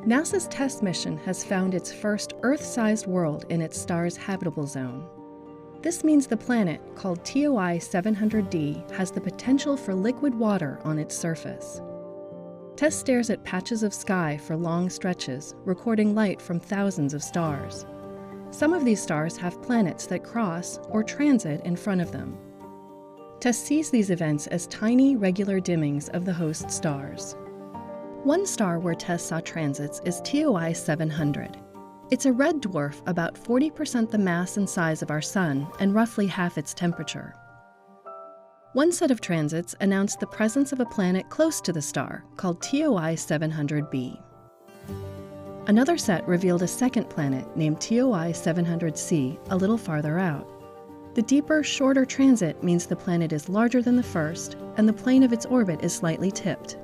NASA's TESS mission has found its first Earth-sized world in its star's habitable zone. This means the planet, called TOI 700d, has the potential for liquid water on its surface. TESS stares at patches of sky for long stretches, recording light from thousands of stars. Some of these stars have planets that cross or transit in front of them. TESS sees these events as tiny, regular dimmings of the host stars. One star where TESS saw transits is TOI 700. It's a red dwarf about 40% the mass and size of our Sun and roughly half its temperature. One set of transits announced the presence of a planet close to the star, called TOI 700b. Another set revealed a second planet named TOI 700c a little farther out. The deeper, shorter transit means the planet is larger than the first, and the plane of its orbit is slightly tipped.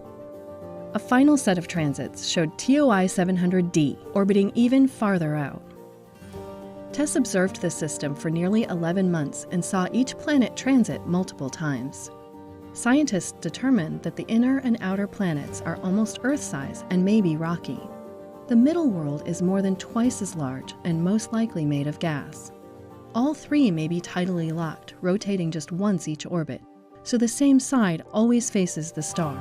A final set of transits showed TOI 700d orbiting even farther out. TESS observed this system for nearly 11 months and saw each planet transit multiple times. Scientists determined that the inner and outer planets are almost Earth-size and may be rocky. The middle world is more than twice as large and most likely made of gas. All three may be tidally locked, rotating just once each orbit, so the same side always faces the star.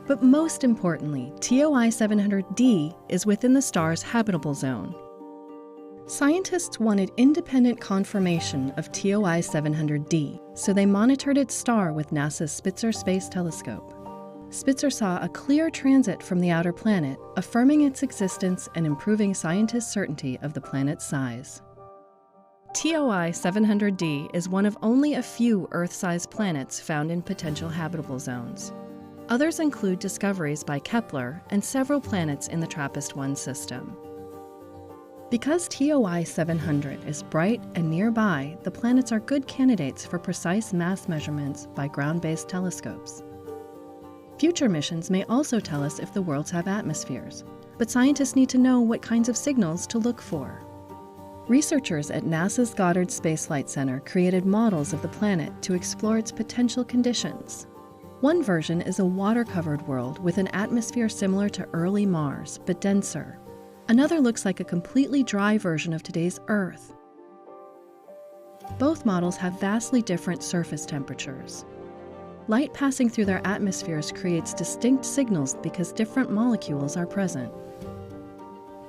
But most importantly, TOI 700d is within the star's habitable zone. Scientists wanted independent confirmation of TOI 700d, so they monitored its star with NASA's Spitzer Space Telescope. Spitzer saw a clear transit from the outer planet, affirming its existence and improving scientists' certainty of the planet's size. TOI 700d is one of only a few Earth-sized planets found in potential habitable zones. Others include discoveries by Kepler and several planets in the TRAPPIST-1 system. Because TOI 700 is bright and nearby, the planets are good candidates for precise mass measurements by ground-based telescopes. Future missions may also tell us if the worlds have atmospheres, but scientists need to know what kinds of signals to look for. Researchers at NASA's Goddard Space Flight Center created models of the planet to explore its potential conditions. One version is a water-covered world with an atmosphere similar to early Mars, but denser. Another looks like a completely dry version of today's Earth. Both models have vastly different surface temperatures. Light passing through their atmospheres creates distinct signals because different molecules are present.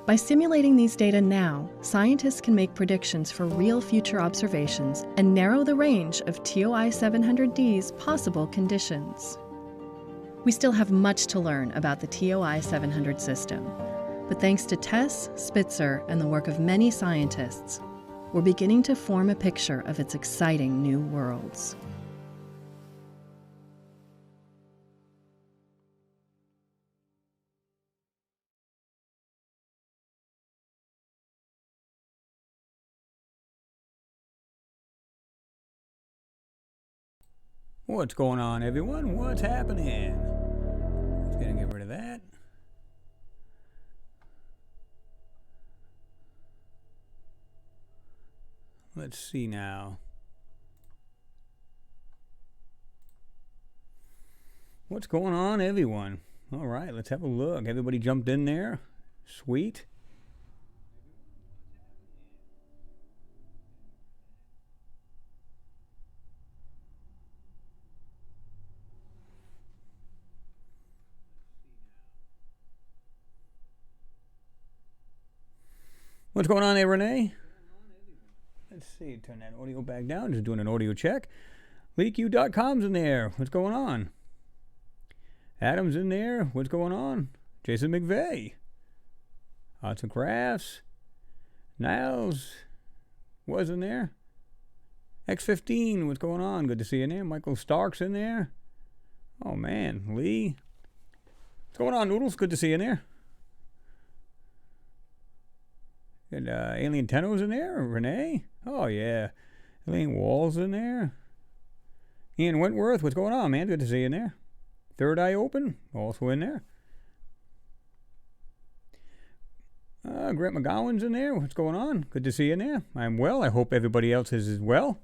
By simulating these data now, scientists can make predictions for real future observations and narrow the range of TOI 700d's possible conditions. We still have much to learn about the TOI 700 system, but thanks to TESS, Spitzer, and the work of many scientists, we're beginning to form a picture of its exciting new worlds. What's going on, everyone? What's happening? Let's get rid of that. Let's see now. What's going on, everyone? All right, let's have a look. Everybody jumped in there. Sweet. What's going on there, Renee? Let's see, turn that audio back down. Just doing an audio check. LeakU.com's in there. What's going on? Adam's in there. What's going on? Jason McVeigh. Arts and Crafts. Niles was in there. X15, what's going on? Good to see you in there. Michael Stark's in there. Oh, man. Lee. What's going on, Noodles? Good to see you in there. Got Alien Tenno's in there. Renee. Oh, yeah. Elaine Wall's in there. Ian Wentworth, what's going on, man? Good to see you in there. Third Eye Open, also in there. Grant McGowan's in there. What's going on? Good to see you in there. I'm well. I hope everybody else is as well.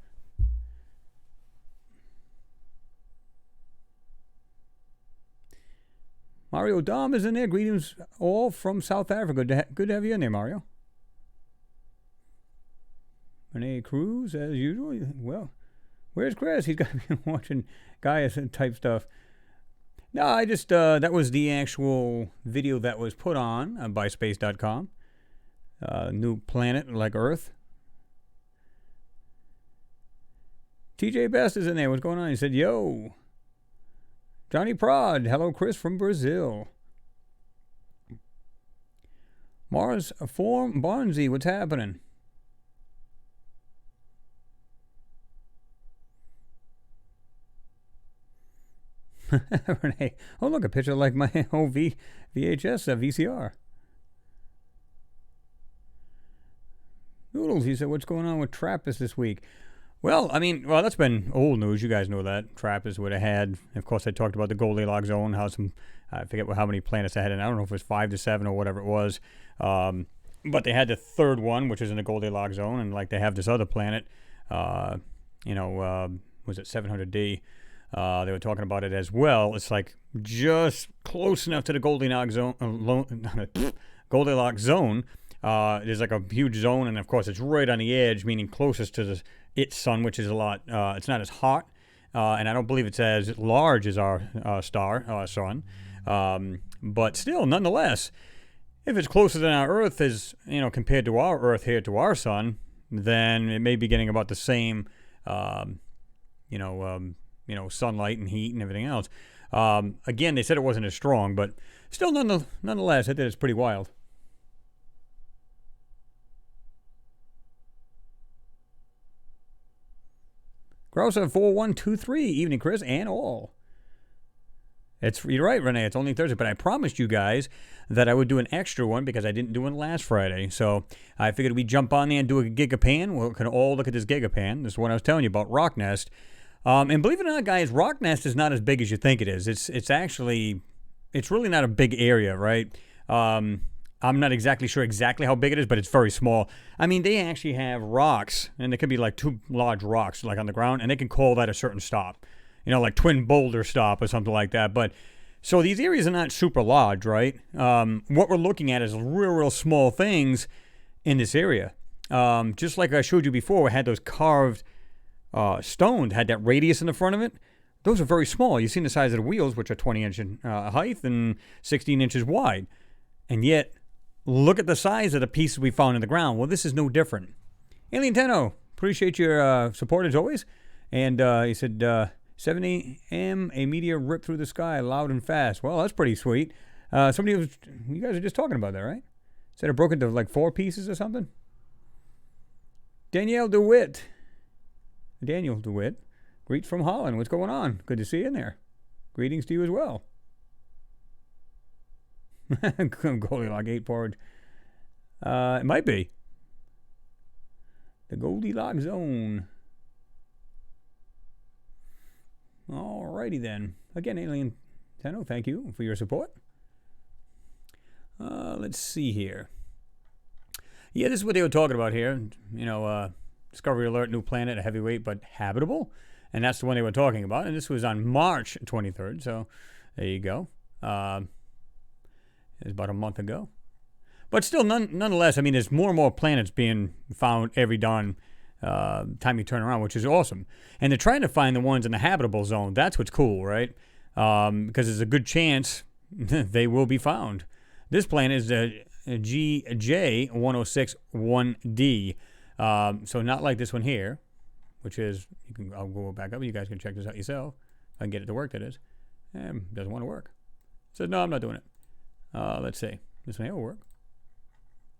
Mario Dom is in there. Greetings all from South Africa. Good to have you in there, Mario. Renee Cruz, as usual. Well, where's Chris? He's got to be watching Gaia type stuff. No, I just, that was the actual video that was put on by space.com. New planet like Earth. TJ Best is in there. What's going on? He said, yo. Johnny Prod. Hello, Chris from Brazil. Mars Form Barnsey. What's happening? Renee. Oh, look, a picture like my old VHS VCR. Noodles, he said, what's going on with Trappist this week? Well, that's been old news. You guys know that. Trappist would have had, of course, I talked about the Goldilocks zone, how I forget how many planets they had, and I don't know if it was 5 to 7 or whatever it was. But they had the third one, which is in the Goldilocks zone, and like they have this other planet, was it 700D? They were talking about it as well. It's like just close enough to the Goldilocks zone. There's like a huge zone, and of course it's right on the edge, meaning closest to its sun, which is a lot. It's not as hot, and I don't believe it's as large as our sun. But still, nonetheless, if it's closer than our Earth is, compared to our Earth here to our sun, then it may be getting about the same, sunlight and heat and everything else. Again, they said it wasn't as strong, but still, nonetheless, I think it's pretty wild. Grouser 4123, evening, Chris, and all. You're right, Renee. It's only Thursday, but I promised you guys that I would do an extra one because I didn't do one last Friday. So I figured we'd jump on there and do a Gigapan. We can all look at this Gigapan. This is what I was telling you about Rock Nest. And believe it or not, guys, Rock Nest is not as big as you think it is. It's really not a big area, right? I'm not exactly sure how big it is, but it's very small. They actually have rocks, and there could be like 2 large rocks like on the ground, and they can call that a certain stop. Like Twin Boulder Stop or something like that. But so these areas are not super large, right? What we're looking at is real small things in this area. Just like I showed you before, we had those carved stones, had that radius in the front of it. Those are very small. You've seen the size of the wheels, which are 20 inches in height and 16 inches wide. And yet, look at the size of the pieces we found in the ground. Well, this is no different. Alien Tenno, appreciate your support as always. And he said, 7 a.m., a meteor ripped through the sky loud and fast. Well, that's pretty sweet. You guys are just talking about that, right? Said it broke into like 4 pieces or something? Daniel DeWitt, greets from Holland. What's going on? Good to see you in there. Greetings to you as well. Goldilocks 8 porridge. It might be. The Goldilocks zone. Alrighty then. Again, Alien Tenno, thank you for your support. Let's see here. Yeah, this is what they were talking about here. Discovery alert, new planet, a heavyweight but habitable. And that's the one they were talking about. And this was on March 23rd. So there you go. It was about a month ago. But still, nonetheless, there's more and more planets being found every darn time you turn around, which is awesome. And they're trying to find the ones in the habitable zone. That's what's cool, right? Because there's a good chance they will be found. This planet is GJ1061D. So not like this one here, which is, I'll go back up. You guys can check this out yourself. If I can get it to work, that is. Doesn't want to work. Says, no, I'm not doing it. Let's see. This one here will work.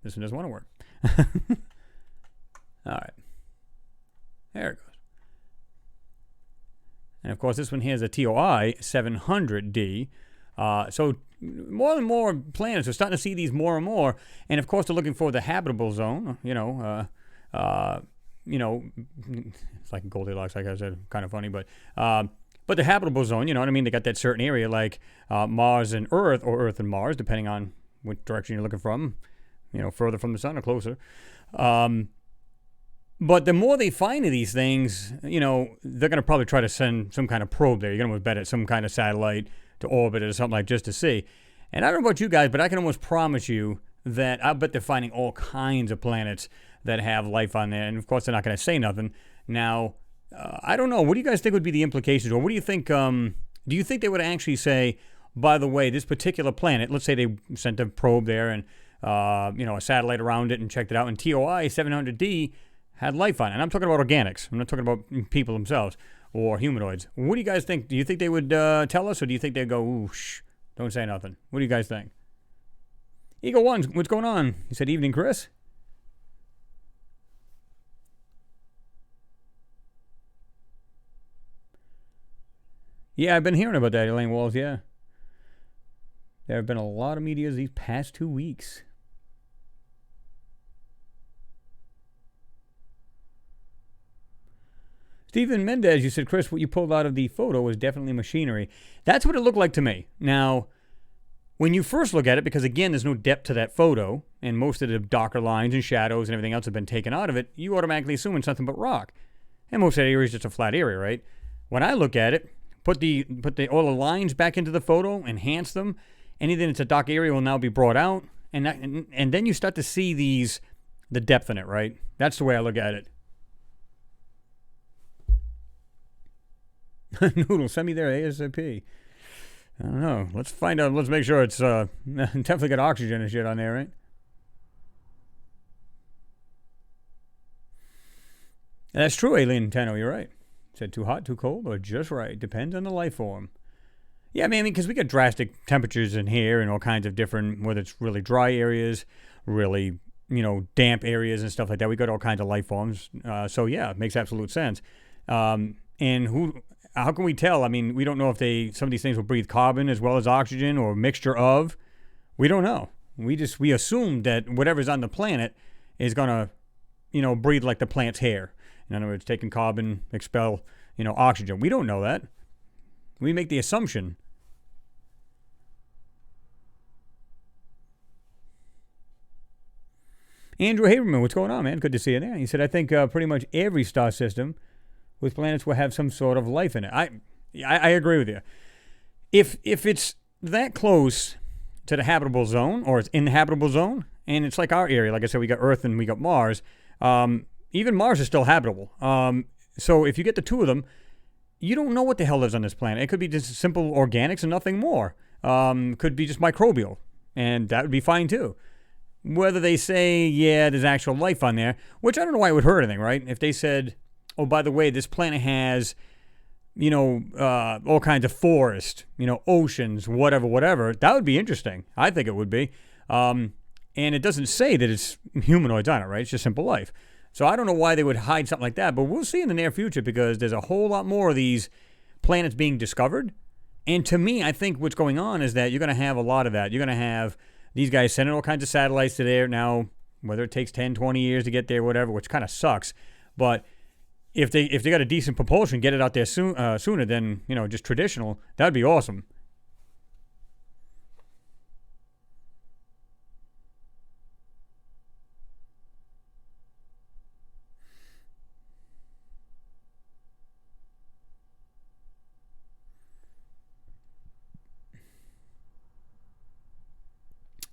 This one doesn't want to work. All right. There it goes. And of course, this one here is a TOI 700D. So more and more planets, we're starting to see these more and more. And of course, they're looking for the habitable zone. It's like Goldilocks, like I said, kind of funny, but the habitable zone, you know what I mean? They got that certain area like Mars and Earth, or Earth and Mars, depending on which direction you're looking from, further from the sun or closer. But the more they find of these things, they're going to probably try to send some kind of probe there. You're going to bet it some kind of satellite to orbit it or something like just to see. And I don't know about you guys, but I can almost promise you that I bet they're finding all kinds of planets that have life on there. And of course, they're not going to say nothing. Now, I don't know. What do you guys think would be the implications? Or what do you think? Do you think they would actually say, by the way, this particular planet, let's say they sent a probe there and, a satellite around it and checked it out, and TOI 700D had life on it. And I'm talking about organics. I'm not talking about people themselves or humanoids. What do you guys think? Do you think they would tell us, or do you think they'd go, ooh, shh, don't say nothing? What do you guys think? Eagle One, what's going on? He said, evening, Chris. Yeah, I've been hearing about that, Elaine Walls, yeah. There have been a lot of meteors these past 2 weeks. Stephen Mendez, you said, Chris, what you pulled out of the photo was definitely machinery. That's what it looked like to me. Now, when you first look at it, because again, there's no depth to that photo, and most of the darker lines and shadows and everything else have been taken out of it, you automatically assume it's nothing but rock. And most of that area is just a flat area, right? When I look at it, put all the lines back into the photo, enhance them. Anything that's a dark area will now be brought out, and then you start to see the depth in it, right? That's the way I look at it. Noodle, send me there ASAP. I don't know. Let's find out. Let's make sure it's definitely got oxygen and shit on there, right? That's true, Alien Tenno. You're right. Said too hot, too cold, or just right. Depends on the life form. Yeah, I mean, because we got drastic temperatures in here and all kinds of different, whether it's really dry areas, really, damp areas and stuff like that. We got all kinds of life forms. So, yeah, it makes absolute sense. And how can we tell? I mean, we don't know if some of these things will breathe carbon as well as oxygen or a mixture of. We don't know. We assume that whatever's on the planet is going to, breathe like the plant's hair. In other words, taking carbon, expel, oxygen. We don't know that. We make the assumption. Andrew Haberman, what's going on, man? Good to see you there. He said, I think pretty much every star system with planets will have some sort of life in it. I agree with you. If it's that close to the habitable zone, or it's in the habitable zone, and it's like our area, like I said, we got Earth and we got Mars, even Mars is still habitable. So if you get the two of them, you don't know what the hell lives on this planet. It could be just simple organics and nothing more. Could be just microbial, and that would be fine too. Whether they say, yeah, there's actual life on there, which I don't know why it would hurt anything, right? If they said, oh, by the way, this planet has, all kinds of forest, oceans, whatever, that would be interesting. I think it would be. And it doesn't say that it's humanoids on it, right? It's just simple life. So I don't know why they would hide something like that, but we'll see in the near future because there's a whole lot more of these planets being discovered. And to me, I think what's going on is that you're going to have a lot of that. You're going to have these guys sending all kinds of satellites to there now, whether it takes 10, 20 years to get there, whatever, which kind of sucks. But if they got a decent propulsion, get it out there sooner than, just traditional, that would be awesome.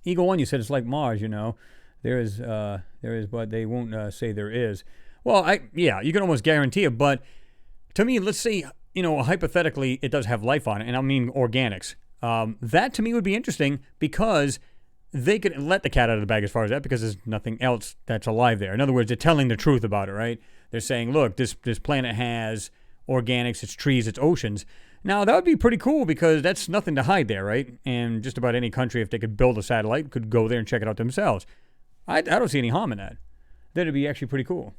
Eagle One, you said it's like Mars, There is, but they won't say there is. Well, you can almost guarantee it, but to me, let's say, hypothetically, it does have life on it, and I mean organics. That to me would be interesting because they could let the cat out of the bag as far as that because there's nothing else that's alive there. In other words, they're telling the truth about it, right? They're saying, look, this planet has organics, it's trees, it's oceans. Now, that would be pretty cool because that's nothing to hide there, right? And just about any country, if they could build a satellite, could go there and check it out themselves. I don't see any harm in that. That'd be actually pretty cool.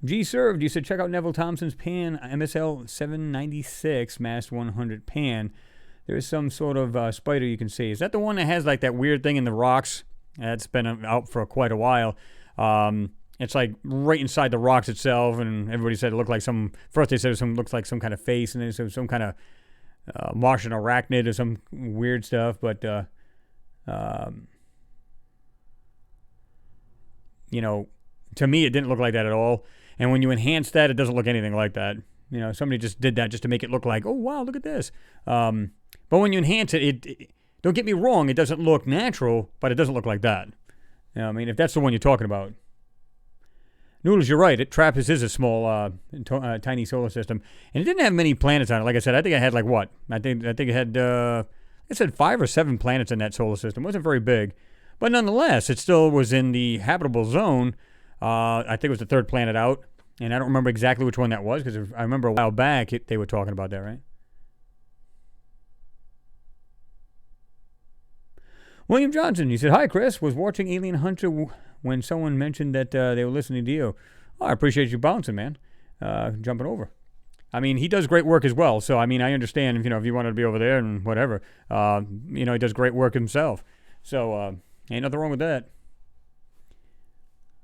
G Served, you said check out Neville Thompson's pan MSL 796 Mass 100 pan. There's some sort of spider you can see. Is that the one that has like that weird thing in the rocks? That's been out for quite a while. It's like right inside the rocks itself, and everybody said it looked like first they said it looks like some kind of face, and then it was some kind of Martian arachnid or some weird stuff, but to me, it didn't look like that at all. And when you enhance that, it doesn't look anything like that. Somebody just did that just to make it look like, oh, wow, look at this. But when you enhance it, don't get me wrong, it doesn't look natural, but it doesn't look like that. If that's the one you're talking about. Noodles, you're right. TRAPPIST is a small, tiny solar system. And it didn't have many planets on it. Like I said, I think it had like what? I think it had, it said 5 or 7 planets in that solar system. It wasn't very big. But nonetheless, it still was in the habitable zone. I think it was the 3rd planet out. And I don't remember exactly which one that was, because I remember a while back they were talking about that, right? William Johnson, he said, hi, Chris. Was watching Alien Hunter when someone mentioned that they were listening to you. Oh, I appreciate you bouncing, man. Jumping over. He does great work as well. So, I understand, if you wanted to be over there and whatever. He does great work himself. So, ain't nothing wrong with that.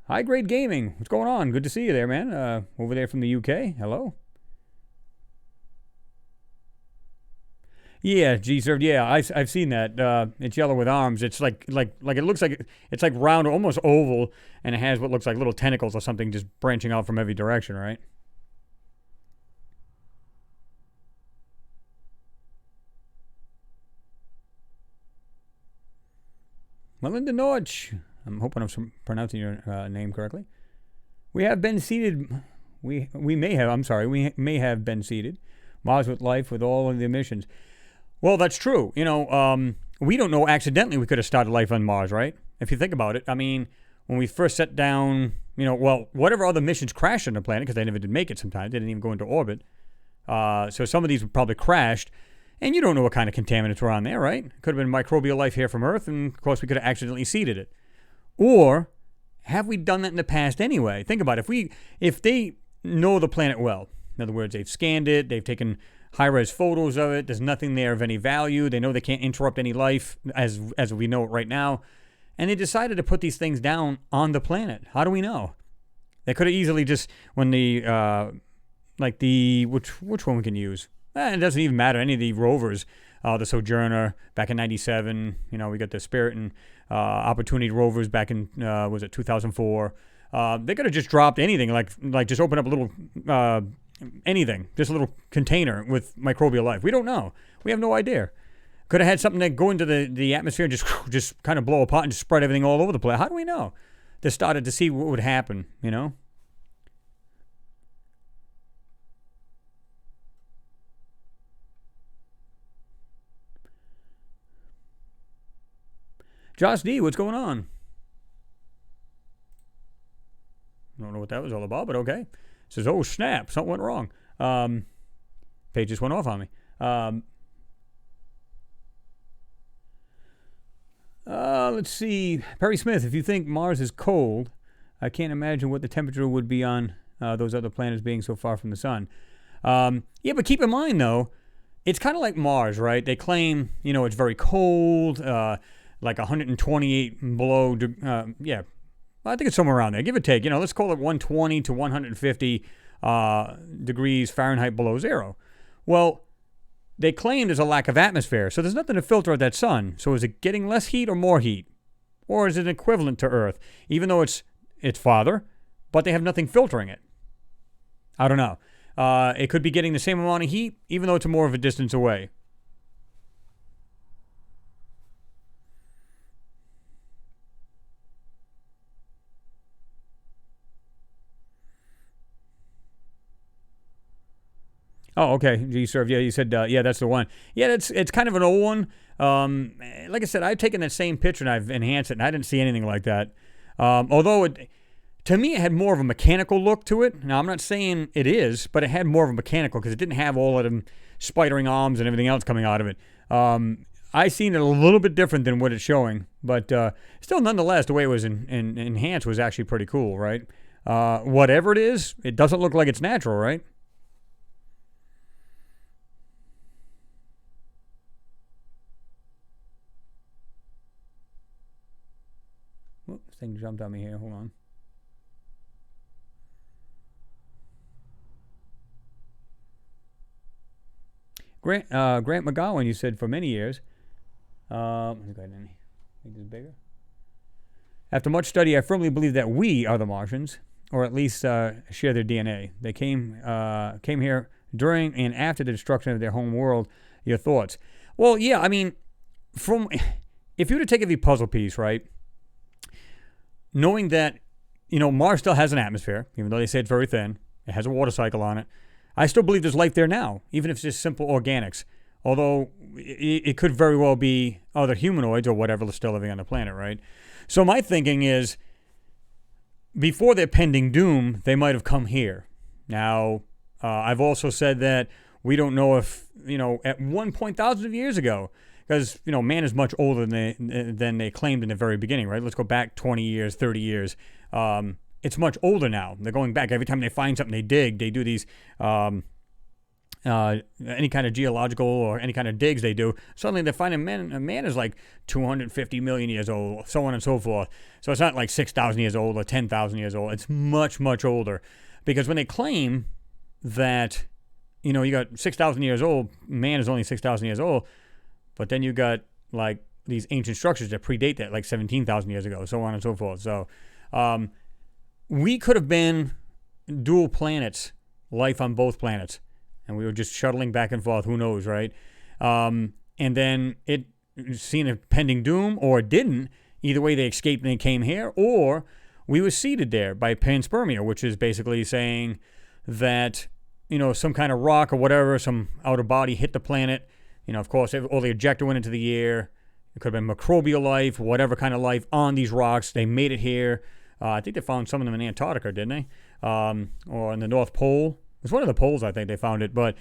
High Grade Gaming. What's going on? Good to see you there, man. Over there from the UK. Hello. Yeah, G-Served. Yeah, I've seen that. It's yellow with arms. It's like it looks like it's like round, almost oval, and it has what looks like little tentacles or something just branching out from every direction, right? Melinda Norch. I'm hoping I'm pronouncing your name correctly. We have been seeded. We may have. I'm sorry. We may have been seeded. Mars with life with all of the emissions. Well, that's true. We don't know accidentally we could have started life on Mars, right? If you think about it. When we first set down, whatever other missions crashed on the planet, because they never did make it sometimes. They didn't even go into orbit. So some of these probably crashed. And you don't know what kind of contaminants were on there, right? Could have been microbial life here from Earth, and of course we could have accidentally seeded it. Or have we done that in the past anyway? Think about it. If they know the planet well, in other words, they've scanned it, they've taken high-res photos of it, there's nothing there of any value, they know they can't interrupt any life as we know it right now, and they decided to put these things down on the planet. How do we know? They could have easily just, when which one we can use? It doesn't even matter. Any of the rovers, the Sojourner back in '97. We got the Spirit and Opportunity rovers back in 2004. They could have just dropped anything, like just open up a little anything, just a little container with microbial life. We don't know. We have no idea. Could have had something that go into the atmosphere and just kind of blow apart and just spread everything all over the place. How do we know? They started to see what would happen. Josh D, what's going on? I don't know what that was all about, but okay. Says, oh, snap, something went wrong. Page just went off on me. Let's see. Perry Smith, if you think Mars is cold, I can't imagine what the temperature would be on those other planets being so far from the sun. Yeah, but keep in mind, though, it's kind of like Mars, right? They claim, it's very cold, like 128 below, yeah, I think it's somewhere around there, give or take. Let's call it 120 to 150 degrees Fahrenheit below zero. Well, they claim there's a lack of atmosphere, so there's nothing to filter out that sun. So is it getting less heat or more heat? Or is it equivalent to Earth, even though it's farther, but they have nothing filtering it? I don't know. It could be getting the same amount of heat, even though it's more of a distance away. Oh, okay. G-Serve. Yeah, you said, yeah, that's the one. Yeah, it's kind of an old one. Like I said, I've taken that same picture and I've enhanced it, and I didn't see anything like that. Although, to me, it had more of a mechanical look to it. Now, I'm not saying it is, but it had more of a mechanical because it didn't have all of them spidering arms and everything else coming out of it. I seen it a little bit different than what it's showing, but still, nonetheless, the way it was enhanced was actually pretty cool, right? Whatever it is, it doesn't look like it's natural, right? This thing jumped on me here. Hold on. Grant McGowan, you said for many years. Let me go ahead and make this bigger. After much study, I firmly believe that we are the Martians, or at least share their DNA. They came here during and after the destruction of their home world. Your thoughts? Well, yeah, I mean, if you were to take every puzzle piece, right, knowing that, Mars still has an atmosphere, even though they say it's very thin, it has a water cycle on it, I still believe there's life there now, even if it's just simple organics. Although it could very well be other humanoids or whatever still living on the planet, right? So my thinking is, before their pending doom, they might have come here. Now, I've also said that we don't know if, at one point thousands of years ago, because, man is much older than they claimed in the very beginning, right? Let's go back 20 years, 30 years. It's much older now. They're going back. Every time they find something they dig, they do these any kind of geological or any kind of digs they do. Suddenly they find a man is like 250 million years old, so on and so forth. So it's not like 6,000 years old or 10,000 years old. It's much, much older. Because when they claim that, you got 6,000 years old, man is only 6,000 years old, but then you got like these ancient structures that predate that, like 17,000 years ago, so on and so forth. So we could have been dual planets, life on both planets, and we were just shuttling back and forth. Who knows, right? And then it seen a pending doom, or it didn't. Either way, they escaped and they came here, or we were seeded there by Panspermia, which is basically saying that, some kind of rock or whatever, some outer body hit the planet. Of course, all the ejector went into the air. It could have been microbial life, whatever kind of life on these rocks. They made it here. I think they found some of them in Antarctica, didn't they? Or in the North Pole. It's one of the poles, I think they found it. But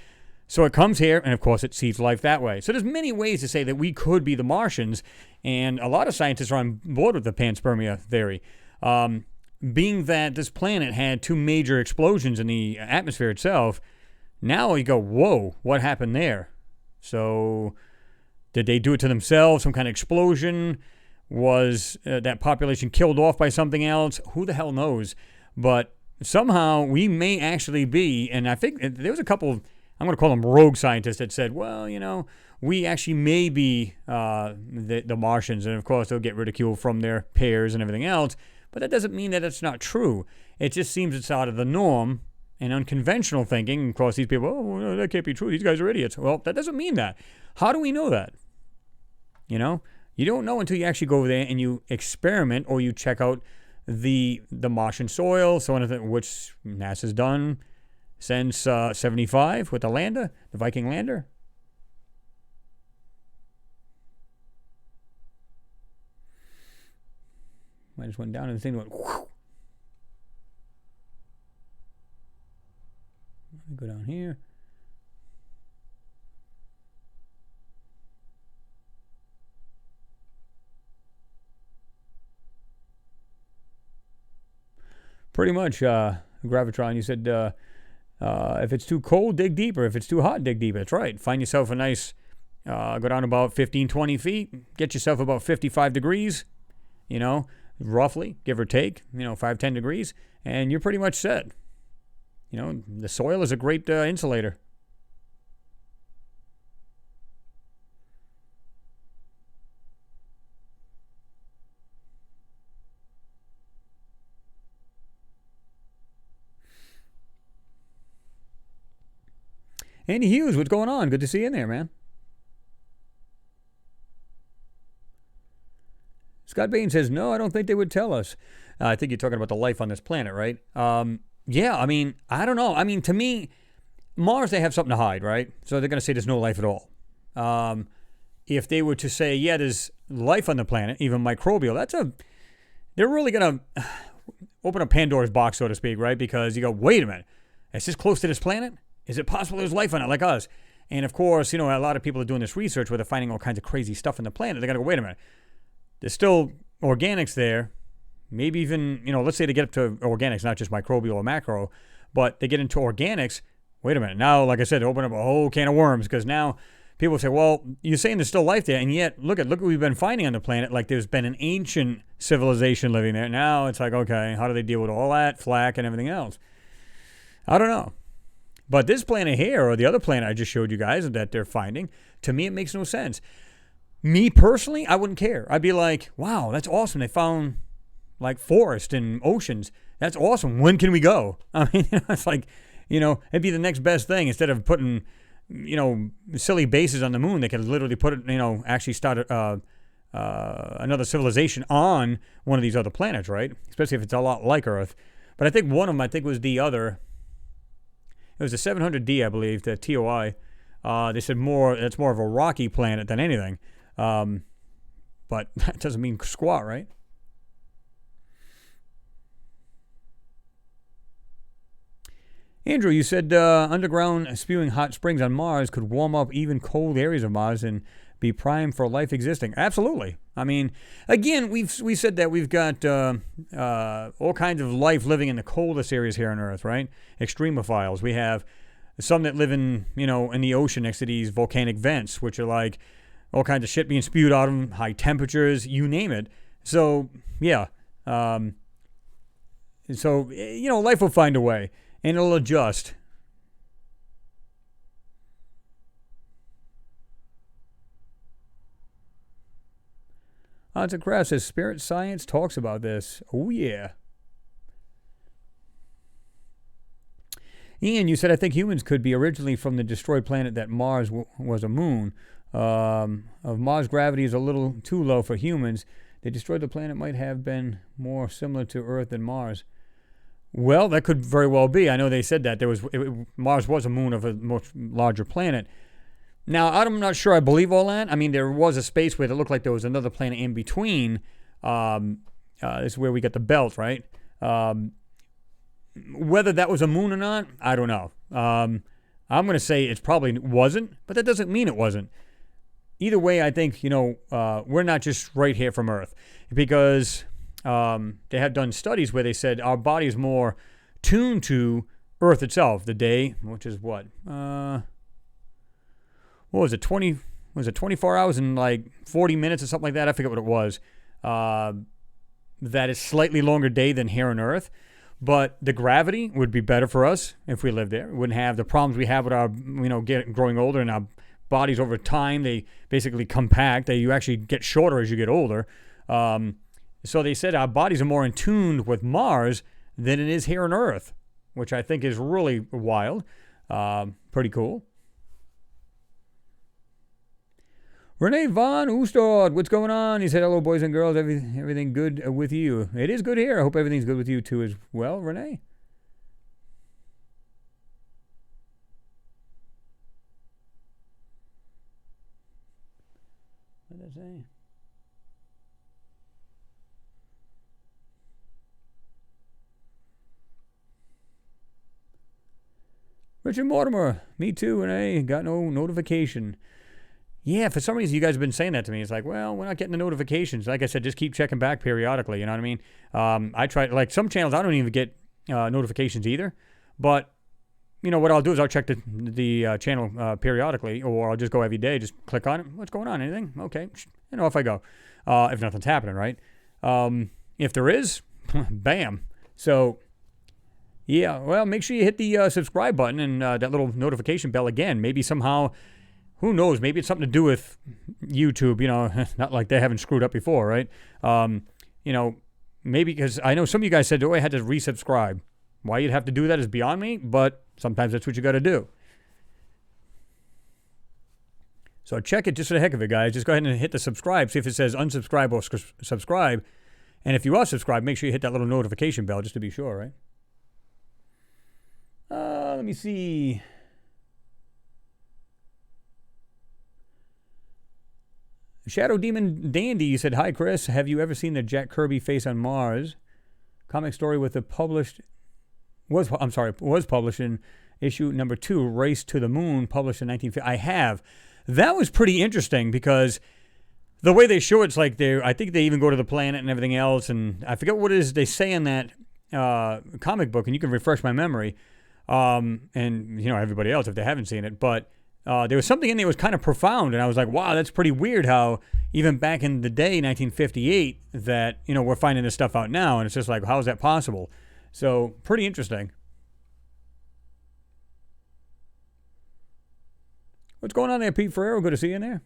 so it comes here, and of course it seeds life that way. So there's many ways to say that we could be the Martians, and a lot of scientists are on board with the panspermia theory. Being that this planet had two major explosions in the atmosphere itself, now you go, whoa, what happened there? So did they do it to themselves? Some kind of explosion? Was that population killed off by something else? Who the hell knows? But somehow we may actually be, and I think there was a couple of, I'm going to call them rogue scientists that said, well, we actually may be the Martians. And of course, they'll get ridiculed from their peers and everything else. But that doesn't mean that it's not true. It just seems it's out of the norm and unconventional thinking. Of course, these people, oh, no, that can't be true. These guys are idiots. Well, that doesn't mean that. How do we know that? You don't know until you actually go over there and you experiment, or you check out the Martian soil, so on, which NASA's done since 75 with the lander, the Viking lander. I just went down and the thing went whoosh. Let me go down here. Pretty much, Gravitron, you said if it's too cold, dig deeper. If it's too hot, dig deeper. That's right. Find yourself a nice, go down about 15, 20 feet. Get yourself about 55 degrees, roughly, give or take, 5, 10 degrees. And you're pretty much set. The soil is a great insulator. Andy Hughes, what's going on? Good to see you in there, man. Scott Bain says, no, I don't think they would tell us. I think you're talking about the life on this planet, right? Yeah, I mean, I don't know. I mean, to me, Mars, they have something to hide, right? So they're going to say there's no life at all. If they were to say, yeah, there's life on the planet, even microbial, they're really going to open a Pandora's box, so to speak, right? Because you go, wait a minute, it's this close to this planet? Is it possible there's life on it like us? And of course, a lot of people are doing this research where they're finding all kinds of crazy stuff on the planet. They're going to go, wait a minute, there's still organics there. Maybe even, let's say they get up to organics, not just microbial or macro, but they get into organics. Wait a minute. Now, like I said, open up a whole can of worms, because now people say, well, you're saying there's still life there, and yet look what we've been finding on the planet. Like there's been an ancient civilization living there. Now it's like, okay, how do they deal with all that flak and everything else? I don't know. But this planet here, or the other planet I just showed you guys that they're finding, to me it makes no sense. Me personally, I wouldn't care. I'd be like, wow, that's awesome. They found, like forest and oceans. That's awesome. When can we go? I mean, it's like, it'd be the next best thing instead of putting, silly bases on the moon. They could literally put it, actually start another civilization on one of these other planets, right? Especially if it's a lot like Earth. But I think one of them, was the other. It was the 700D, I believe, the TOI. They said it's more of a rocky planet than anything. But that doesn't mean squat, right? Andrew, you said underground spewing hot springs on Mars could warm up even cold areas of Mars and be primed for life existing. Absolutely. I mean, again, we said that we've got all kinds of life living in the coldest areas here on Earth, right? Extremophiles. We have some that live in the ocean next to these volcanic vents, which are like all kinds of shit being spewed out of them, high temperatures, you name it. So, yeah. Life will find a way. And it'll adjust. Odds and Craft says Spirit Science talks about this. Oh, yeah. Ian, you said, I think humans could be originally from the destroyed planet that Mars was a moon. Of Mars' gravity is a little too low for humans. They destroyed the planet might have been more similar to Earth than Mars. Well, that could very well be. I know they said that Mars was a moon of a much larger planet. Now, I'm not sure I believe all that. I mean, there was a space where it looked like there was another planet in between. This is where we got the belt, right? Whether that was a moon or not, I don't know. I'm going to say it probably wasn't, but that doesn't mean it wasn't. Either way, I think, we're not just right here from Earth, because they have done studies where they said our body is more tuned to Earth itself. The day, which is what was it? 24 hours and like 40 minutes or something like that? I forget what it was. That is slightly longer day than here on Earth. But the gravity would be better for us if we lived there. We wouldn't have the problems we have with our, growing older, and our bodies over time, they basically compact. You actually get shorter as you get older. So they said our bodies are more in tune with Mars than it is here on Earth, which I think is really wild. Pretty cool. Renee Von Oostord, what's going on? He said, hello, boys and girls. Everything good with you? It is good here. I hope everything's good with you, too, as well, Renee. What did I say? Richard Mortimer, me too, Renee. Got no notification. Yeah, for some reason you guys have been saying that to me. It's like, well, we're not getting the notifications. Like I said, just keep checking back periodically. You know what I mean? I try, like some channels, I don't even get notifications either. But, what I'll do is I'll check the channel periodically, or I'll just go every day, just click on it. What's going on? Anything? Okay. Off I go. If nothing's happening, right? If there is, bam. So, yeah, well, make sure you hit the subscribe button and that little notification bell again. Maybe somehow, who knows, maybe it's something to do with YouTube, not like they haven't screwed up before, right? Maybe because I know some of you guys said, I had to resubscribe. Why you'd have to do that is beyond me, but sometimes that's what you got to do. So check it just for the heck of it, guys. Just go ahead and hit the subscribe. See if it says unsubscribe or subscribe. And if you are subscribed, make sure you hit that little notification bell just to be sure, right? Let me see. Shadow Demon Dandy, you said, hi, Chris. Have you ever seen the Jack Kirby Face on Mars comic story with the was published in issue number 2, Race to the Moon, published in 1950. I have. That was pretty interesting because the way they show it's like I think they even go to the planet and everything else, and I forget what it is they say in that comic book, and you can refresh my memory, and everybody else if they haven't seen it, but there was something in there that was kind of profound, and I was like, wow, that's pretty weird how even back in the day, 1958, that, we're finding this stuff out now, and it's just like, how is that possible? So, pretty interesting. What's going on there, Pete Ferrero? Good to see you in there.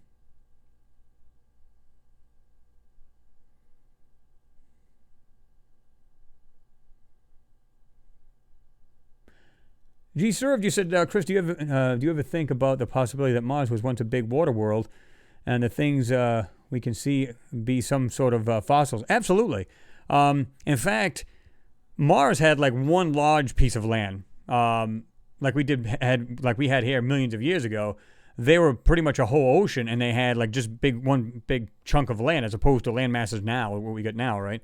G Served, you said, Chris, do you ever think about the possibility that Mars was once a big water world and the things we can see be some sort of fossils? Absolutely. In fact, Mars had like one large piece of land, like we had here millions of years ago. They were pretty much a whole ocean, and they had like just one big chunk of land, as opposed to land masses now, what we got now, right?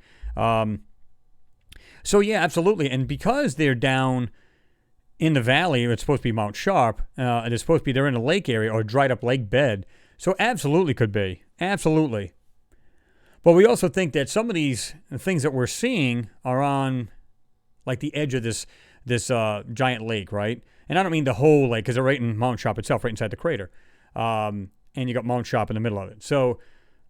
So yeah, absolutely. And because they're down in the valley, it's supposed to be Mount Sharp, and it's supposed to be they're in a lake area or dried up lake bed. So absolutely could be, absolutely. But we also think that some of these things that we're seeing are on like the edge of this giant lake, right? And I don't mean the whole lake, because they're right in Mount Sharp itself, right inside the crater. And you got Mount Sharp in the middle of it. So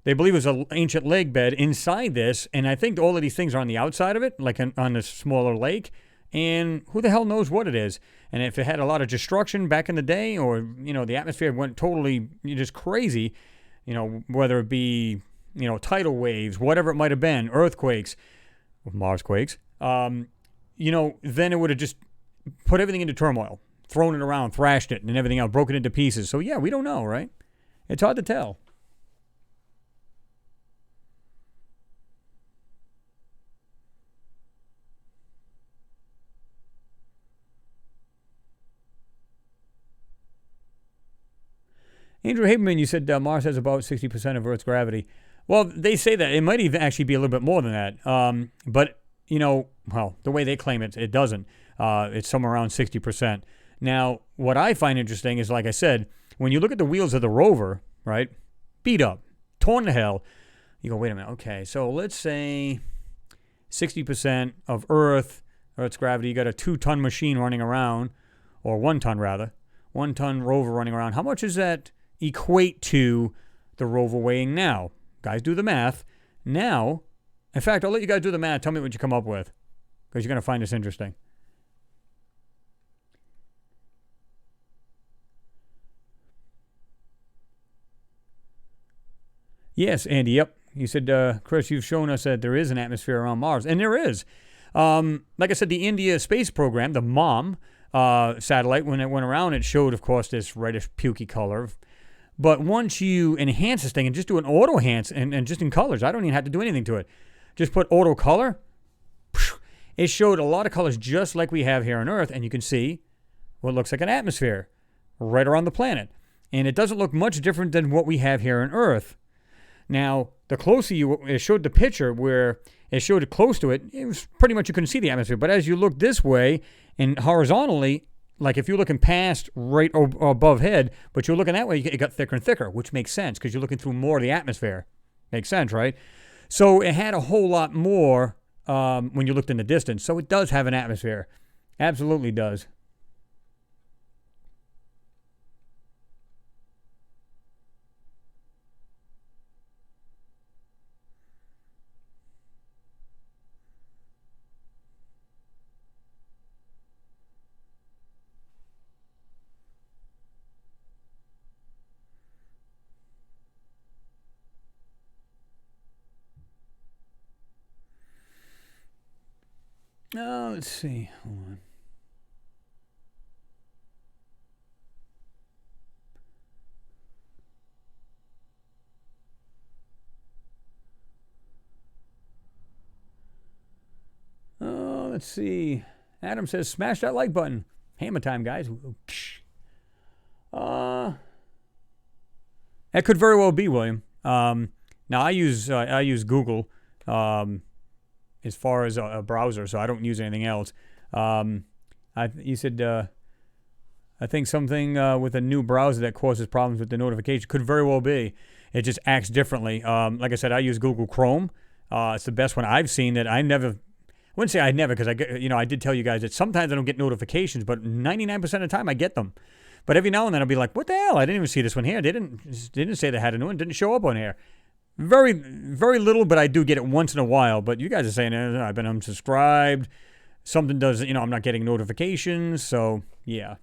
they believe it was an ancient lake bed inside this, and I think all of these things are on the outside of it, like on this smaller lake, and who the hell knows what it is. And if it had a lot of destruction back in the day, or, the atmosphere went totally just crazy, whether it be, tidal waves, whatever it might have been, earthquakes, Mars quakes, then it would have just put everything into turmoil, thrown it around, thrashed it, and everything else, broken into pieces. So yeah, we don't know, right? It's hard to tell. Andrew Haberman, you said Mars has about 60% of Earth's gravity. Well, they say that. It might even actually be a little bit more than that. But, the way they claim it, it doesn't. It's somewhere around 60%. Now, what I find interesting is, like I said, when you look at the wheels of the rover, right, beat up, torn to hell, you go, wait a minute, okay, so let's say 60% of Earth's gravity, you got a 2-ton machine running around, or 1 ton rather, 1-ton rover running around. How much does that equate to the rover weighing now? Guys, do the math. Now, in fact, I'll let you guys do the math. Tell me what you come up with, because you're going to find this interesting. Yes, Andy, yep. You said, Chris, you've shown us that there is an atmosphere around Mars. And there is. Like I said, the India space program, the MOM satellite, when it went around, it showed, of course, this reddish, pukey color. But once you enhance this thing and just do an auto enhance and just in colors, I don't even have to do anything to it. Just put auto color. It showed a lot of colors just like we have here on Earth. And you can see what looks like an atmosphere right around the planet. And it doesn't look much different than what we have here on Earth. Now, the closer it showed the picture where it showed it close to it, it was pretty much you couldn't see the atmosphere. But as you look this way and horizontally, like if you're looking past right or above head, but you're looking that way, it got thicker and thicker, which makes sense because you're looking through more of the atmosphere. Makes sense, right? So it had a whole lot more when you looked in the distance. So it does have an atmosphere. Absolutely does. Let's see. Hold on. Let's see. Adam says, smash that like button. Hammer time, guys. That could very well be, William. Now, I use Google as far as a browser, so I don't use anything else. You said, I think something with a new browser that causes problems with the notification could very well be. It just acts differently. Like I said, I use Google Chrome. It's the best one I've seen that I wouldn't say I never, because I did tell you guys that sometimes I don't get notifications, but 99% of the time I get them. But every now and then I'll be like, what the hell? I didn't even see this one here. They didn't say they had a new one. Didn't show up on here. Very, very little, but I do get it once in a while. But you guys are saying, I've been unsubscribed. Something does, I'm not getting notifications. So, yeah.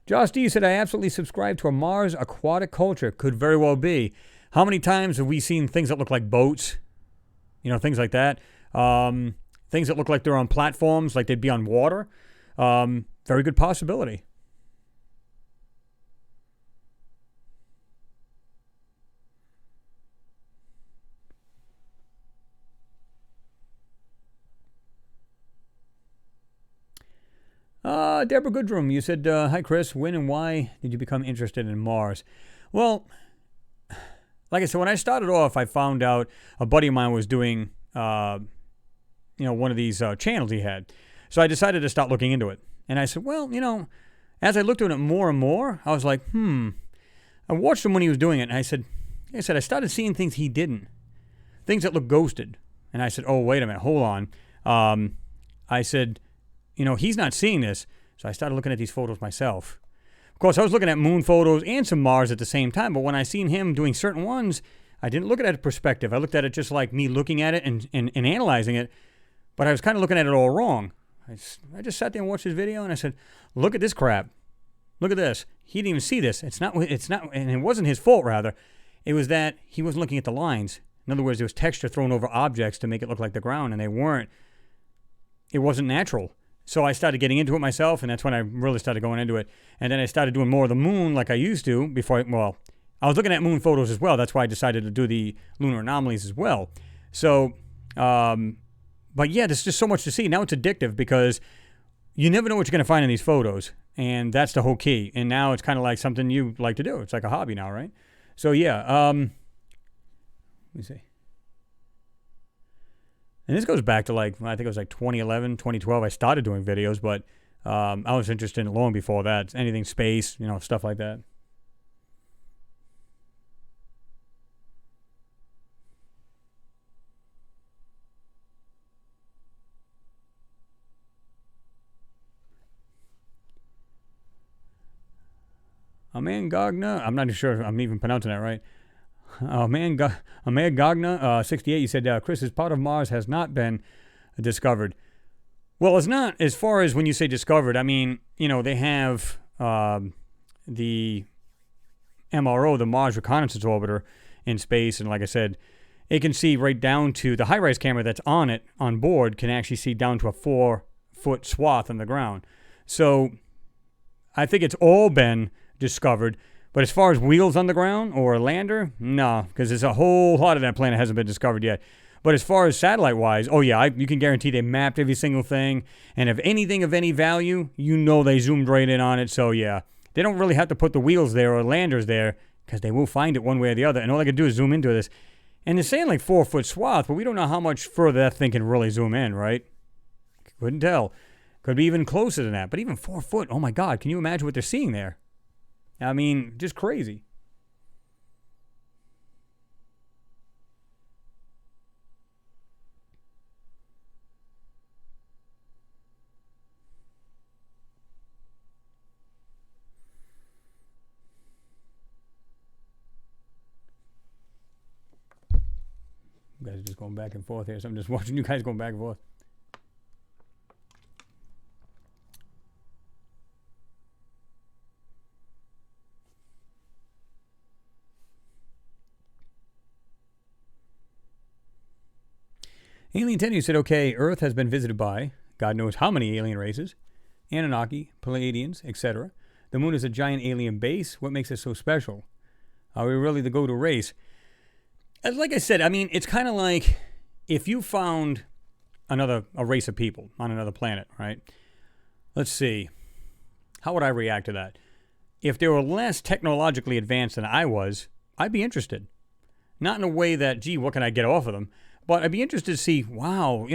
Josh D said, I absolutely subscribe to a Mars aquatic culture. Could very well be. How many times have we seen things that look like boats? Things like that. things that look like they're on platforms, like they'd be on water. Very good possibility. Deborah Goodrum, you said, hi, Chris. When and why did you become interested in Mars? Well, like I said, when I started off, I found out a buddy of mine was doing, one of these channels he had. So I decided to start looking into it. And I said, well, as I looked at it more and more, I was like, I watched him when he was doing it. And I said, I started seeing things he didn't. Things that looked ghosted. And I said, oh, wait a minute, hold on. I said, he's not seeing this. So I started looking at these photos myself. Of course, I was looking at moon photos and some Mars at the same time, but when I seen him doing certain ones, I didn't look at it in perspective. I looked at it just like me looking at it and analyzing it, but I was kind of looking at it all wrong. I just sat there and watched his video, and I said, look at this crap. Look at this. He didn't even see this. It's not, and it wasn't his fault, rather. It was that he wasn't looking at the lines. In other words, there was texture thrown over objects to make it look like the ground, and they weren't. It wasn't natural. So I started getting into it myself, and that's when I really started going into it. And then I started doing more of the moon like I used to before I was looking at moon photos as well. That's why I decided to do the lunar anomalies as well. So, but yeah, there's just so much to see. Now it's addictive because you never know what you're going to find in these photos, and that's the whole key. And now it's kind of like something you like to do. It's like a hobby now, right? So yeah, let me see. And this goes back to I think it was 2011, 2012. I started doing videos, but I was interested in it long before that. Anything space, stuff like that. Amangagna, I'm not sure if I'm even pronouncing that right. Amangagna, 68, you said, Chris, is part of Mars has not been discovered. Well, it's not as far as when you say discovered. I mean, they have the MRO, the Mars Reconnaissance Orbiter in space, and like I said, it can see right down to the high-rise camera that's on board can actually see down to a 4-foot swath on the ground. So I think it's all been discovered. But as far as wheels on the ground or a lander, no, because there's a whole lot of that planet hasn't been discovered yet. But as far as satellite-wise, oh yeah, you can guarantee they mapped every single thing. And if anything of any value, they zoomed right in on it. So yeah, they don't really have to put the wheels there or landers there because they will find it one way or the other. And all they can do is zoom into this. And they're saying 4-foot swath, but we don't know how much further that thing can really zoom in, right? Couldn't tell. Could be even closer than that. But even 4 foot, oh my God, can you imagine what they're seeing there? I mean, just crazy. You guys are just going back and forth here, so I'm just watching you guys going back and forth. Alien 10, you said, okay, Earth has been visited by God knows how many alien races, Anunnaki, Pleiadians, etc. The moon is a giant alien base. What makes it so special? Are we really the go-to race? Like I said, I mean, it's kind of like if you found a race of people on another planet, right? Let's see. How would I react to that? If they were less technologically advanced than I was, I'd be interested. Not in a way that, gee, what can I get off of them? But I'd be interested to see, wow,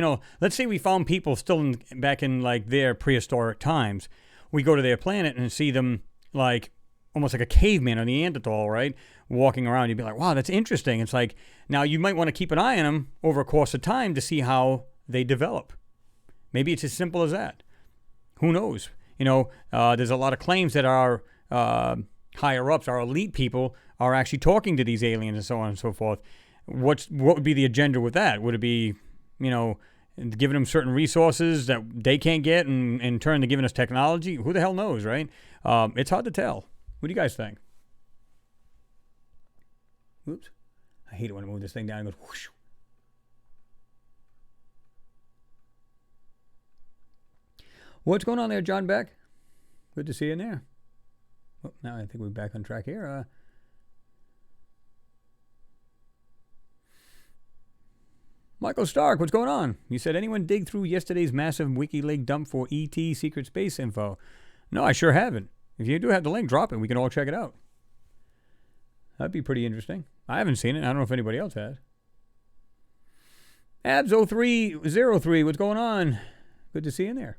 let's say we found people still back in their prehistoric times. We go to their planet and see them almost like a caveman or a Neanderthal, right? Walking around. You'd be like, wow, that's interesting. It's like, now you might want to keep an eye on them over a course of time to see how they develop. Maybe it's as simple as that. Who knows? There's a lot of claims that our higher ups, our elite people, are actually talking to these aliens and so on and so forth. What would be the agenda with that? Would it be, giving them certain resources that they can't get, and in turn they're giving us technology? Who the hell knows, right? It's hard to tell. What do you guys think? Oops. I hate it when I move this thing down and it goes whoosh. What's going on there, John Beck? Good to see you in there. Well, now I think we're back on track here. Michael Stark, what's going on? You said, anyone dig through yesterday's massive WikiLeaks dump for ET secret space info? No, I sure haven't. If you do have the link, drop it. We can all check it out. That'd be pretty interesting. I haven't seen it. I don't know if anybody else has. Abs0303, what's going on? Good to see you in there.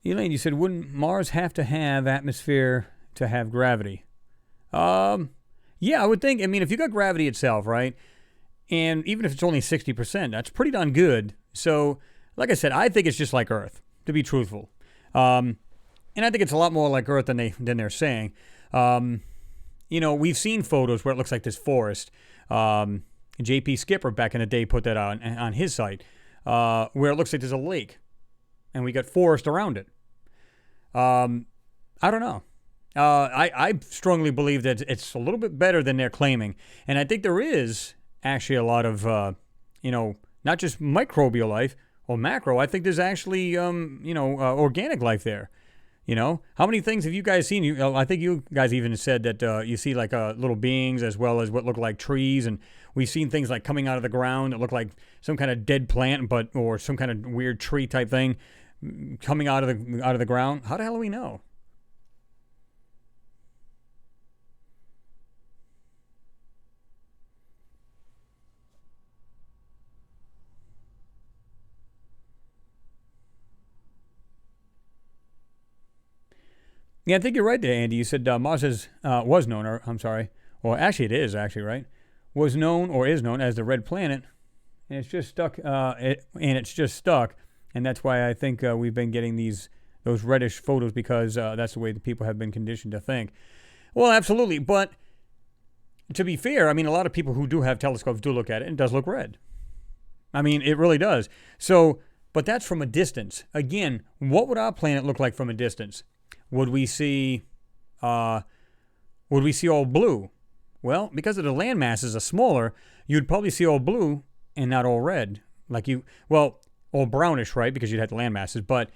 Elaine, you said, wouldn't Mars have to have atmosphere to have gravity? Yeah, I would think. I mean, if you got gravity itself, right, and even if it's only 60%, that's pretty darn good. So, like I said, I think it's just like Earth, to be truthful. And I think it's a lot more like Earth than they're saying. We've seen photos where it looks like this forest. J.P. Skipper back in the day put that on his site, where it looks like there's a lake. And we got forest around it. I don't know. I strongly believe that it's a little bit better than they're claiming. And I think there is actually a lot of, not just microbial life or macro. I think there's actually, organic life there. How many things have you guys seen? I think you guys even said that you see like little beings as well as what look like trees. And we've seen things like coming out of the ground that look like some kind of dead plant, or some kind of weird tree type thing coming out of the ground. How the hell do we know? Yeah, I think you're right there, Andy. You said Mars was known, or I'm sorry, well, actually it is actually right, was known or is known as the red planet, and it's just stuck. And that's why I think we've been getting those reddish photos, because that's the way the people have been conditioned to think. Well, absolutely. But to be fair, I mean, a lot of people who do have telescopes do look at it, and it does look red. I mean, it really does. So, but that's from a distance. Again, what would our planet look like from a distance? Would we see all blue? Well, because of the land masses are smaller, you'd probably see all blue and not all red. All brownish, right? Because you'd have the land masses. But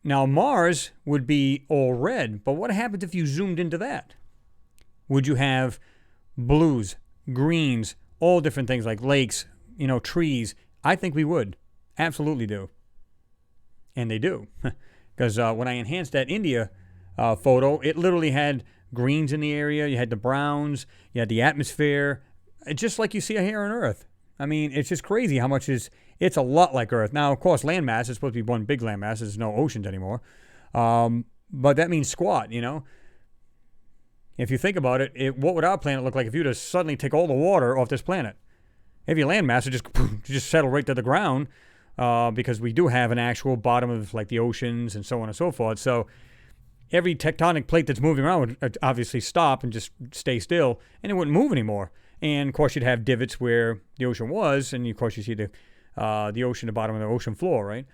now Mars would be all red. But what happens if you zoomed into that? Would you have blues, greens, all different things like lakes, trees? I think we would. Absolutely do. And they do. Because when I enhanced that India photo, it literally had greens in the area. You had the browns. You had the atmosphere. Just like you see here on Earth. I mean, it's just crazy how much it's a lot like Earth. Now, of course, landmass is supposed to be one big landmass. There's no oceans anymore. But that means squat, If you think about it, what would our planet look like if you just suddenly take all the water off this planet? If your landmass would just settle right to the ground, because we do have an actual bottom of like the oceans and so on and so forth. So every tectonic plate that's moving around would obviously stop and just stay still, and it wouldn't move anymore. And, of course, you'd have divots where the ocean was, and, of course, you see the ocean, the bottom of the ocean floor, right?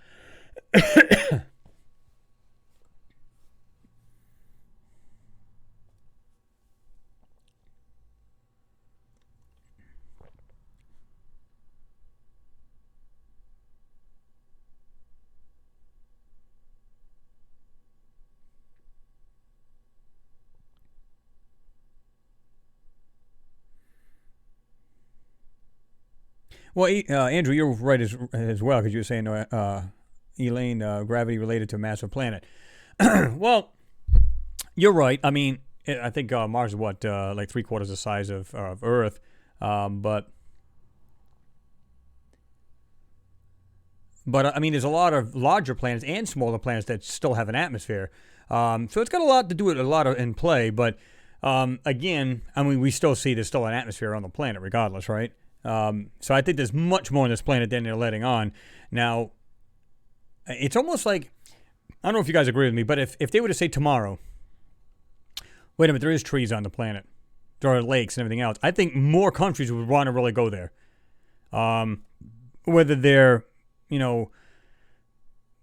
Well, Andrew, you're right as well, because you were saying, Elaine, gravity related to a massive planet. Well, you're right. I mean, I think Mars is like 3/4 the size of Earth, but I mean, there's a lot of larger planets and smaller planets that still have an atmosphere. So it's got a lot to do with in play. But again, I mean, we still see there's still an atmosphere on the planet, regardless, right? So I think there's much more on this planet than they're letting on. Now, it's almost like, I don't know if you guys agree with me, but if they were to say tomorrow, Wait a minute, there is trees on the planet. There are lakes and everything else. I think more countries would want to really go there. Whether they're,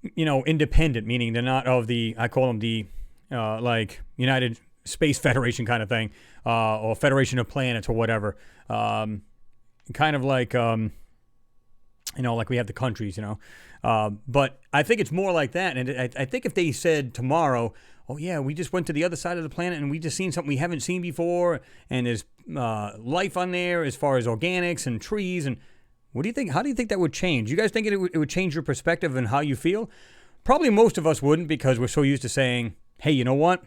independent, meaning they're not of the, I call them the, like United Space Federation kind of thing, or Federation of Planets or whatever. Kind of like, like we have the countries, But I think it's more like that. And I think if they said tomorrow, oh yeah, we just went to the other side of the planet and we just seen something we haven't seen before, and there's life on there as far as organics and trees, and what do you think? How do you think that would change? You guys think it would change your perspective and how you feel? Probably most of us wouldn't, because we're so used to saying, hey, you know what?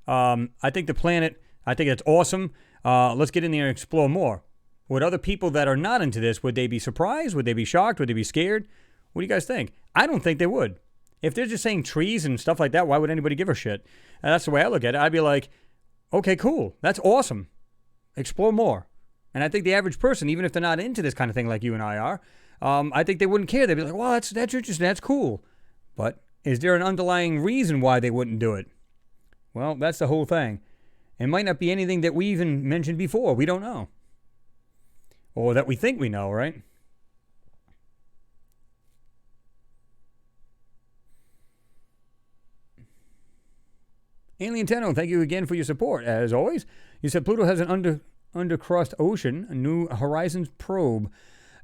I think the planet, I think it's awesome. Let's get in there and explore more. Would other people that are not into this, would they be surprised? Would they be shocked? Would they be scared? What do you guys think? I don't think they would. If they're just saying trees and stuff like that, why would anybody give a shit? And that's the way I look at it. I'd be like, okay, cool. That's awesome. Explore more. And I think the average person, even if they're not into this kind of thing like you and I are, I think they wouldn't care. They'd be like, well, that's interesting. That's cool. But is there an underlying reason why they wouldn't do it? Well, that's the whole thing. It might not be anything that we even mentioned before. We don't know. Or that we think we know, right? Alien Tenno, thank you again for your support. As always, you said Pluto has an undercrust ocean, a New Horizons probe.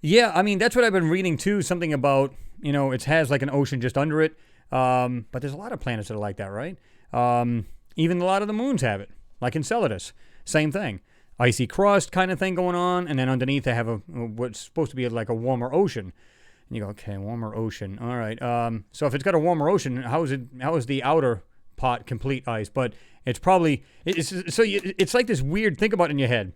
Yeah, I mean, that's what I've been reading too. Something about, it has like an ocean just under it. But there's a lot of planets that are like that, right? Even a lot of the moons have it, like Enceladus. Same thing. Icy crust kind of thing going on, and then underneath they have what's supposed to be like a warmer ocean. And you go, okay, warmer ocean. All right. So if it's got a warmer ocean, how is the outer pot complete ice? But it's probably it's like this weird. Think about it in your head.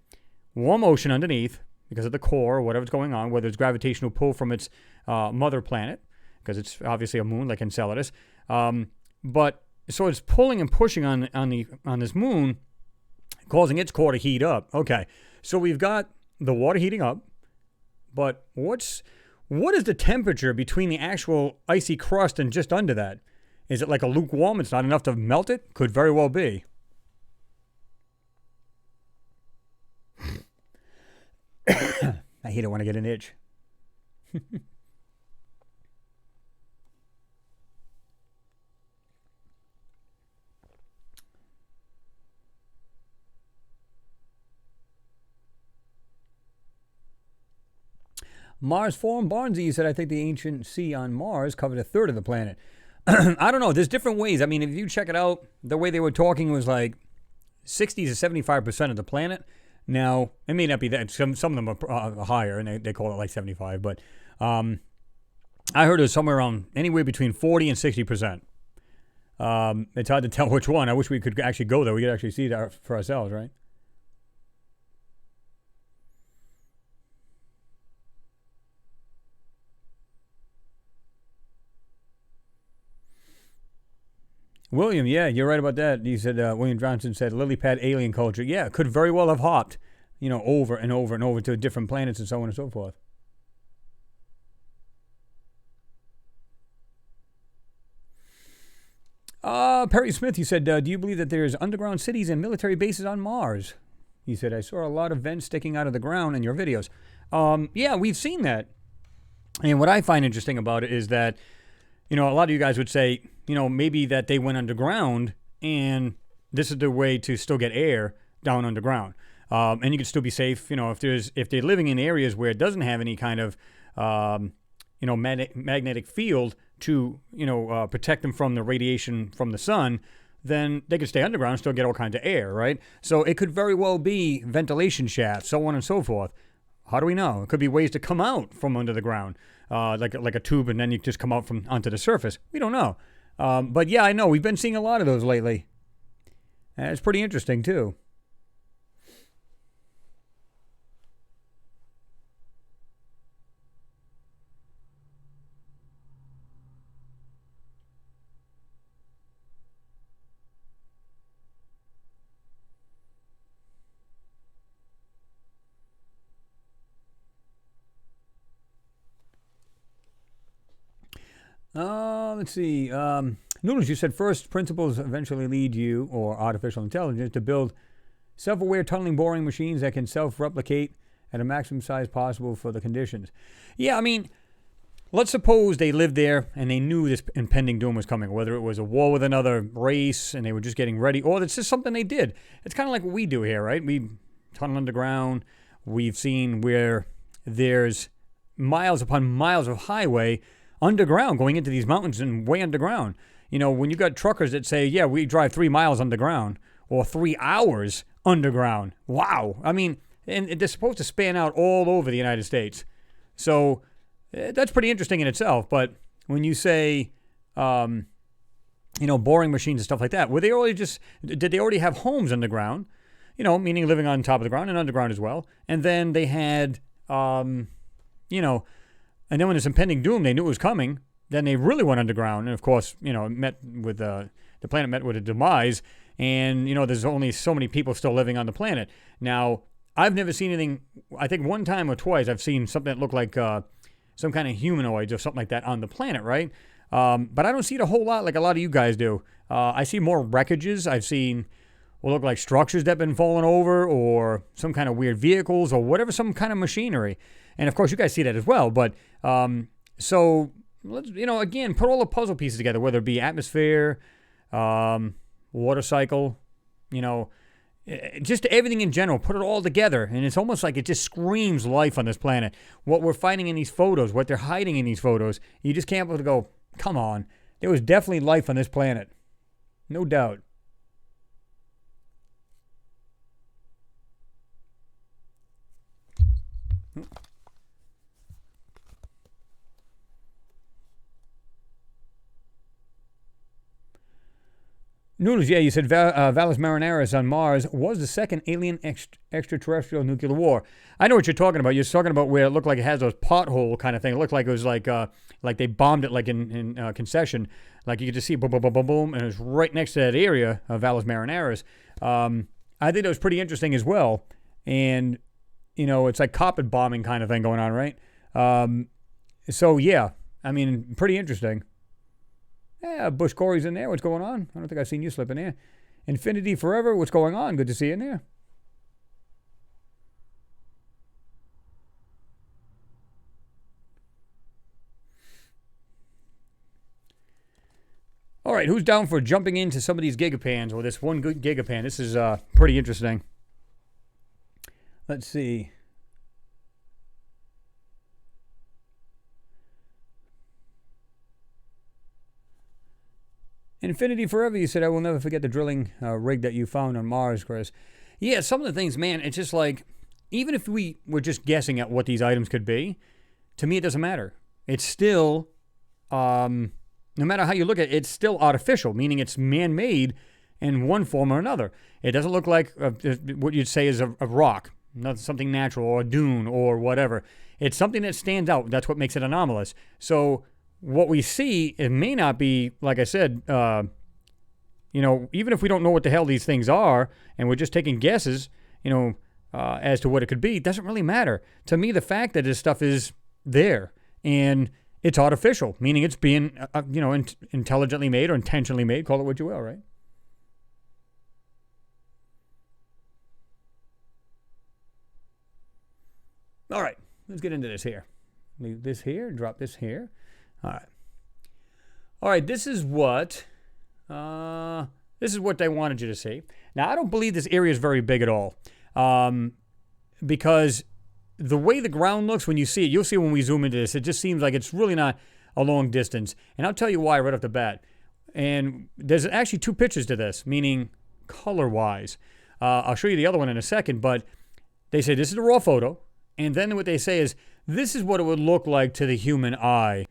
Warm ocean underneath because of the core or whatever's going on, whether it's gravitational pull from its mother planet, because it's obviously a moon like Enceladus. But so it's pulling and pushing on this moon, causing its core to heat up. Okay, so we've got the water heating up, but what is the temperature between the actual icy crust and just under that? Is it like a lukewarm? It's not enough to melt it? Could very well be. I hate it when I get an itch. Mars Forum Barnesy said, I think the ancient sea on Mars covered a third of the planet. I don't know. There's different ways. I mean, if you check it out, the way they were talking was like 60 to 75% of the planet. Now, it may not be that. Some of them are higher, and they call it like 75. But I heard it was somewhere around anywhere between 40 and 60%. It's hard to tell which one. I wish we could actually go there. We could actually see that for ourselves, right? William, yeah, you're right about that. He said, William Johnson said, lily pad alien culture. Yeah, it could very well have hopped, over and over and over to different planets and so on and so forth. Perry Smith, he said, do you believe that there's underground cities and military bases on Mars? He said, I saw a lot of vents sticking out of the ground in your videos. Yeah, we've seen that. And what I find interesting about it is that, a lot of you guys would say, maybe that they went underground and this is the way to still get air down underground. And you can still be safe, if they're living in areas where it doesn't have any kind of, magnetic field to, protect them from the radiation from the sun, then they could stay underground and still get all kinds of air, right? So it could very well be ventilation shafts, so on and so forth. How do we know? It could be ways to come out from under the ground, like a tube, and then you just come out from onto the surface. We don't know. But yeah, I know. We've been seeing a lot of those lately. And it's pretty interesting, too. Let's see. Noodles, you said first principles eventually lead you, or artificial intelligence, to build self-aware tunneling boring machines that can self-replicate at a maximum size possible for the conditions. Yeah, I mean, let's suppose they lived there and they knew this impending doom was coming, whether it was a war with another race and they were just getting ready, or it's just something they did. It's kind of like what we do here, right? We tunnel underground. We've seen where there's miles upon miles of highway underground going into these mountains and way underground. You know, when you got truckers that say, yeah, we drive 3 miles underground or 3 hours underground. Wow. I mean, and they're supposed to span out all over the United States. So that's pretty interesting in itself. But when you say, boring machines and stuff like that, did they already have homes underground? You know, meaning living on top of the ground and underground as well. And then they had, and then when this impending doom, they knew it was coming. Then they really went underground. And of course, the planet met with a demise. And, there's only so many people still living on the planet. Now, I've never seen anything, I think one time or twice I've seen something that looked like some kind of humanoids or something like that on the planet, right? But I don't see it a whole lot like a lot of you guys do. I see more wreckages. I've seen what look like structures that have been falling over, or some kind of weird vehicles, or whatever, some kind of machinery. And of course, you guys see that as well. But so let's, again, put all the puzzle pieces together, whether it be atmosphere, water cycle, just everything in general. Put it all together, and it's almost like it just screams life on this planet. What we're finding in these photos, what they're hiding in these photos, you just can't be able to go, come on. There was definitely life on this planet. No doubt. Noodles, yeah, you said Valles Marineris on Mars was the second alien extraterrestrial nuclear war. I know what you're talking about. You're talking about where it looked like it has those pothole kind of thing. It looked like it was like they bombed it like in Concession. Like you could just see boom, boom, boom, boom, boom, and it was right next to that area of Valles Marineris. I think that was pretty interesting as well. And, it's like carpet bombing kind of thing going on, right? So, yeah, I mean, pretty interesting. Yeah, Bush Corey's in there. What's going on? I don't think I've seen you slip in there. Infinity Forever. What's going on? Good to see you in there. All right, who's down for jumping into some of these gigapans, or this one good gigapan? This is pretty interesting. Let's see. Infinity Forever, you said, I will never forget the drilling rig that you found on Mars, Chris. Yeah, some of the things, man, it's just like, even if we were just guessing at what these items could be, to me it doesn't matter. It's still, no matter how you look at it, it's still artificial, meaning it's man-made in one form or another. It doesn't look like what you'd say is a rock, not something natural, or a dune, or whatever. It's something that stands out. That's what makes it anomalous. So what we see, it may not be, like I said, even if we don't know what the hell these things are, and we're just taking guesses, as to what it could be, it doesn't really matter. To me, the fact that this stuff is there, and it's artificial, meaning it's being, intelligently made or intentionally made, call it what you will, right? All right, let's get into this here. Leave this here, drop this here. All right, this is what they wanted you to see. Now, I don't believe this area is very big at all, because the way the ground looks when you see it, you'll see when we zoom into this, it just seems like it's really not a long distance. And I'll tell you why right off the bat. And there's actually 2 pictures to this, meaning color-wise. I'll show you the other one in a second, but they say this is a raw photo, and then what they say is this is what it would look like to the human eye.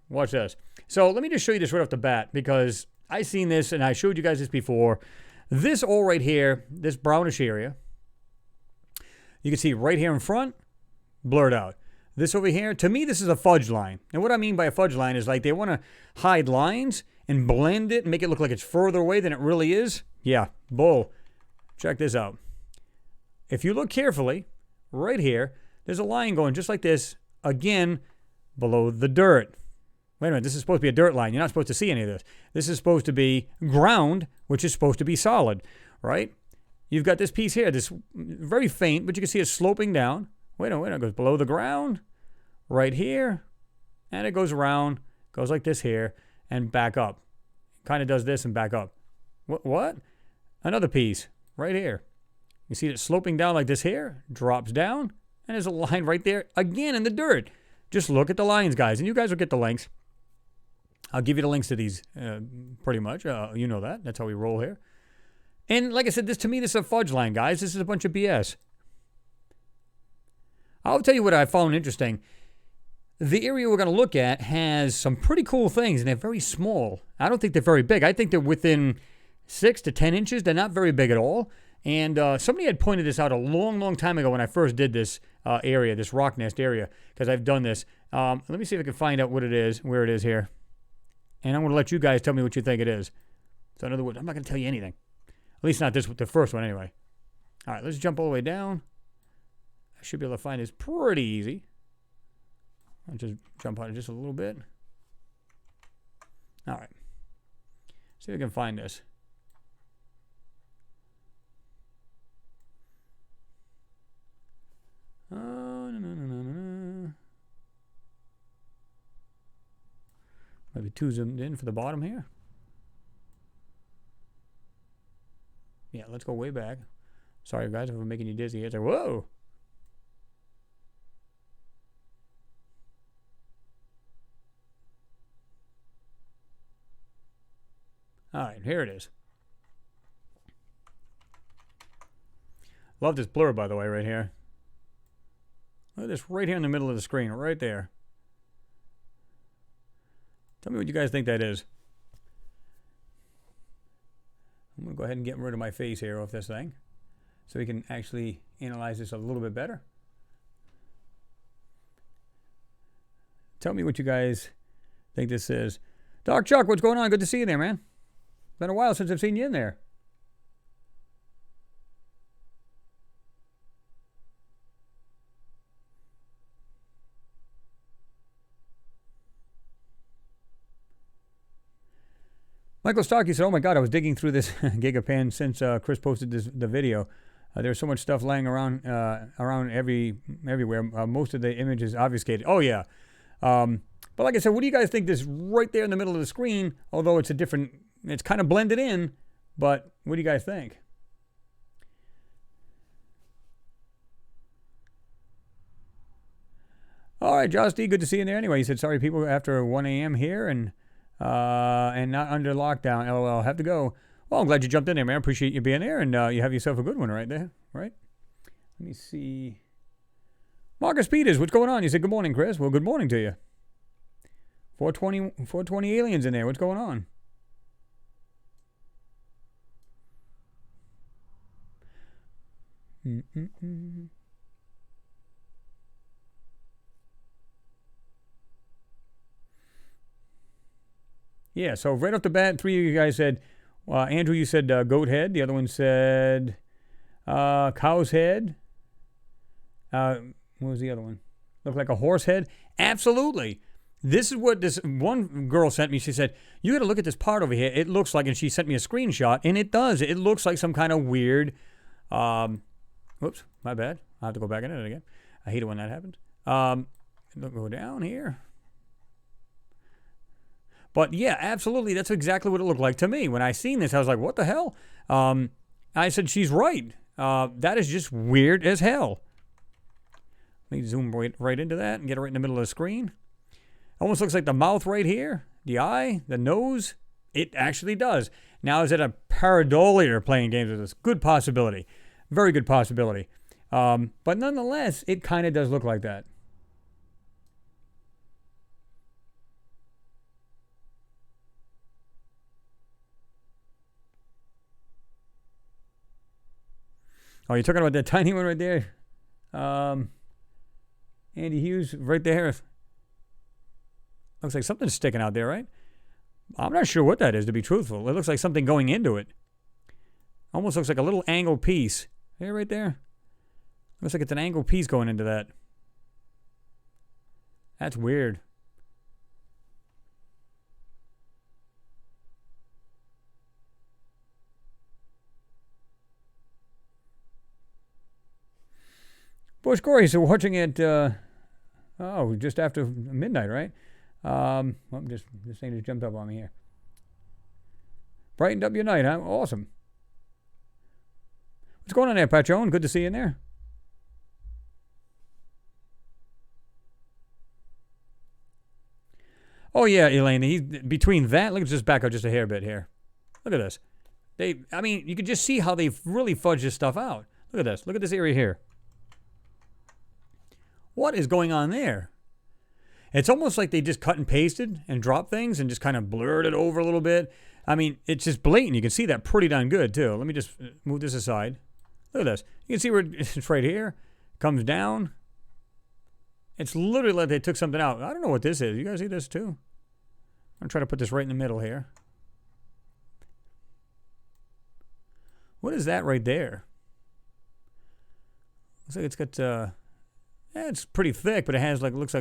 Watch this. So let me just show you this right off the bat, because I seen this and I showed you guys this before. This all right here, this brownish area, you can see right here in front, blurred out. This over here, to me, this is a fudge line. And what I mean by a fudge line is like they want to hide lines and blend it and make it look like it's further away than it really is. Yeah, bull. Check this out. If you look carefully, right here, there's a line going just like this, again, below the dirt. Wait a minute, this is supposed to be a dirt line. You're not supposed to see any of this. This is supposed to be ground, which is supposed to be solid, right? You've got this piece here, this very faint, but you can see it sloping down. Wait a minute, it goes below the ground, right here, and it goes around, goes like this here, and back up. Kind of does this and back up. What? Another piece, right here. You see it sloping down like this here, drops down, and there's a line right there, again in the dirt. Just look at the lines, guys, and you guys will get the links. I'll give you the links to these pretty much. You know that. That's how we roll here. And like I said, to me, this is a fudge line, guys. This is a bunch of BS. I'll tell you what I found interesting. The area we're going to look at has some pretty cool things, and they're very small. I don't think they're very big. I think they're within 6 to 10 inches. They're not very big at all. And somebody had pointed this out a long, long time ago when I first did this area, this rock nest area, because I've done this. Let me see if I can find out what it is, where it is here. And I'm going to let you guys tell me what you think it is. So in other words, I'm not going to tell you anything. At least not the first one anyway. All right, let's jump all the way down. I should be able to find this pretty easy. I'll just jump on it just a little bit. All right. See if we can find this. Oh, no. Maybe too zoomed in for the bottom here. Yeah, let's go way back. Sorry, guys, if I'm making you dizzy. It's like, whoa! All right, here it is. Love this blur, by the way, right here. Look at this right here in the middle of the screen, right there. Tell me what you guys think that is. I'm going to go ahead and get rid of my face here off this thing so we can actually analyze this a little bit better. Tell me what you guys think this is. Doc Chuck, what's going on? Good to see you there, man. Been a while since I've seen you in there. Michael Starkey said, oh my God, I was digging through this Gigapan since Chris posted the video. There's so much stuff laying around everywhere. Most of the image is obfuscated. Oh, yeah. But like I said, what do you guys think this right there in the middle of the screen, although it's it's kind of blended in, but what do you guys think? All right, Josh D, good to see you in there. Anyway, he said, sorry, people, after 1 a.m. here and not under lockdown. LOL, have to go. Well, I'm glad you jumped in there, man. Appreciate you being there, and you have yourself a good one right there, right? Let me see. Marcus Peters, what's going on? You said, good morning, Chris. Well, good morning to you. 420 aliens in there. What's going on? Yeah, so right off the bat, 3 of you guys said, Andrew, you said goat head. The other one said cow's head. What was the other one? Looked like a horse head. Absolutely. This is what this one girl sent me. She said, you got to look at this part over here. It looks like, and she sent me a screenshot, and it does. It looks like some kind of weird, whoops, my bad. I'll have to go back in it again. I hate it when that happens. Go down here. But yeah, absolutely, that's exactly what it looked like to me. When I seen this, I was like, what the hell? I said, she's right. That is just weird as hell. Let me zoom right into that and get it right in the middle of the screen. Almost looks like the mouth right here, the eye, the nose. It actually does. Now, is it a pareidolia playing games with this? Good possibility. Very good possibility. But nonetheless, it kind of does look like that. Oh, you're talking about that tiny one right there? Andy Hughes right there. Looks like something's sticking out there, right? I'm not sure what that is, to be truthful. It looks like something going into it. Almost looks like a little angled piece. There, right there. Looks like it's an angled piece going into that. That's weird. Corey, so watching it, just after midnight, right? This thing just jumped up on me here. Brightened up your night, huh? Awesome. What's going on there, Patron? Good to see you in there. Oh, yeah, Elaine. He's between that, look at this back up just a hair bit here. Look at this. You can just see how they've really fudged this stuff out. Look at this. Look at this area here. What is going on there? It's almost like they just cut and pasted and dropped things and just kind of blurred it over a little bit. I mean, it's just blatant. You can see that pretty darn good, too. Let me just move this aside. Look at this. You can see where it's right here. Comes down. It's literally like they took something out. I don't know what this is. You guys see this, too? I'm going to try to put this right in the middle here. What is that right there? Looks like it's got, it's pretty thick, but it has looks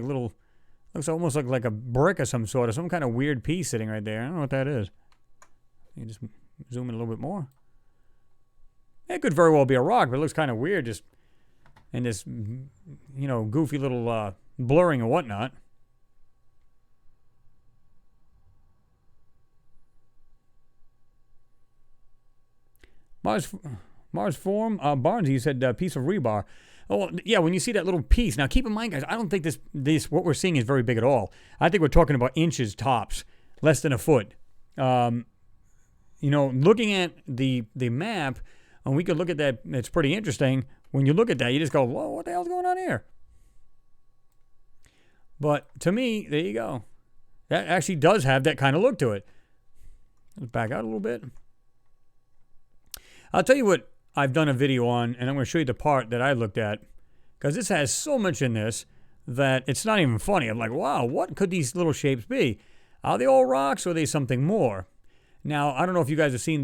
almost like a brick of some sort, or some kind of weird piece sitting right there. I don't know what that is. You just zoom in a little bit more. It could very well be a rock, but it looks kind of weird, just in this, goofy little blurring and whatnot. Mars Form Barnes, he said piece of rebar. Oh, yeah, when you see that little piece. Now, keep in mind, guys, I don't think this what we're seeing is very big at all. I think we're talking about inches tops, less than a foot. Looking at the map, and we could look at that, it's pretty interesting. When you look at that, you just go, whoa, what the hell's going on here? But to me, there you go. That actually does have that kind of look to it. Let's back out a little bit. I'll tell you what I've done a video on, and I'm going to show you the part that I looked at, because this has so much in this that it's not even funny. I'm like, wow, what could these little shapes be? Are they all rocks, or are they something more? Now, I don't know if you guys have seen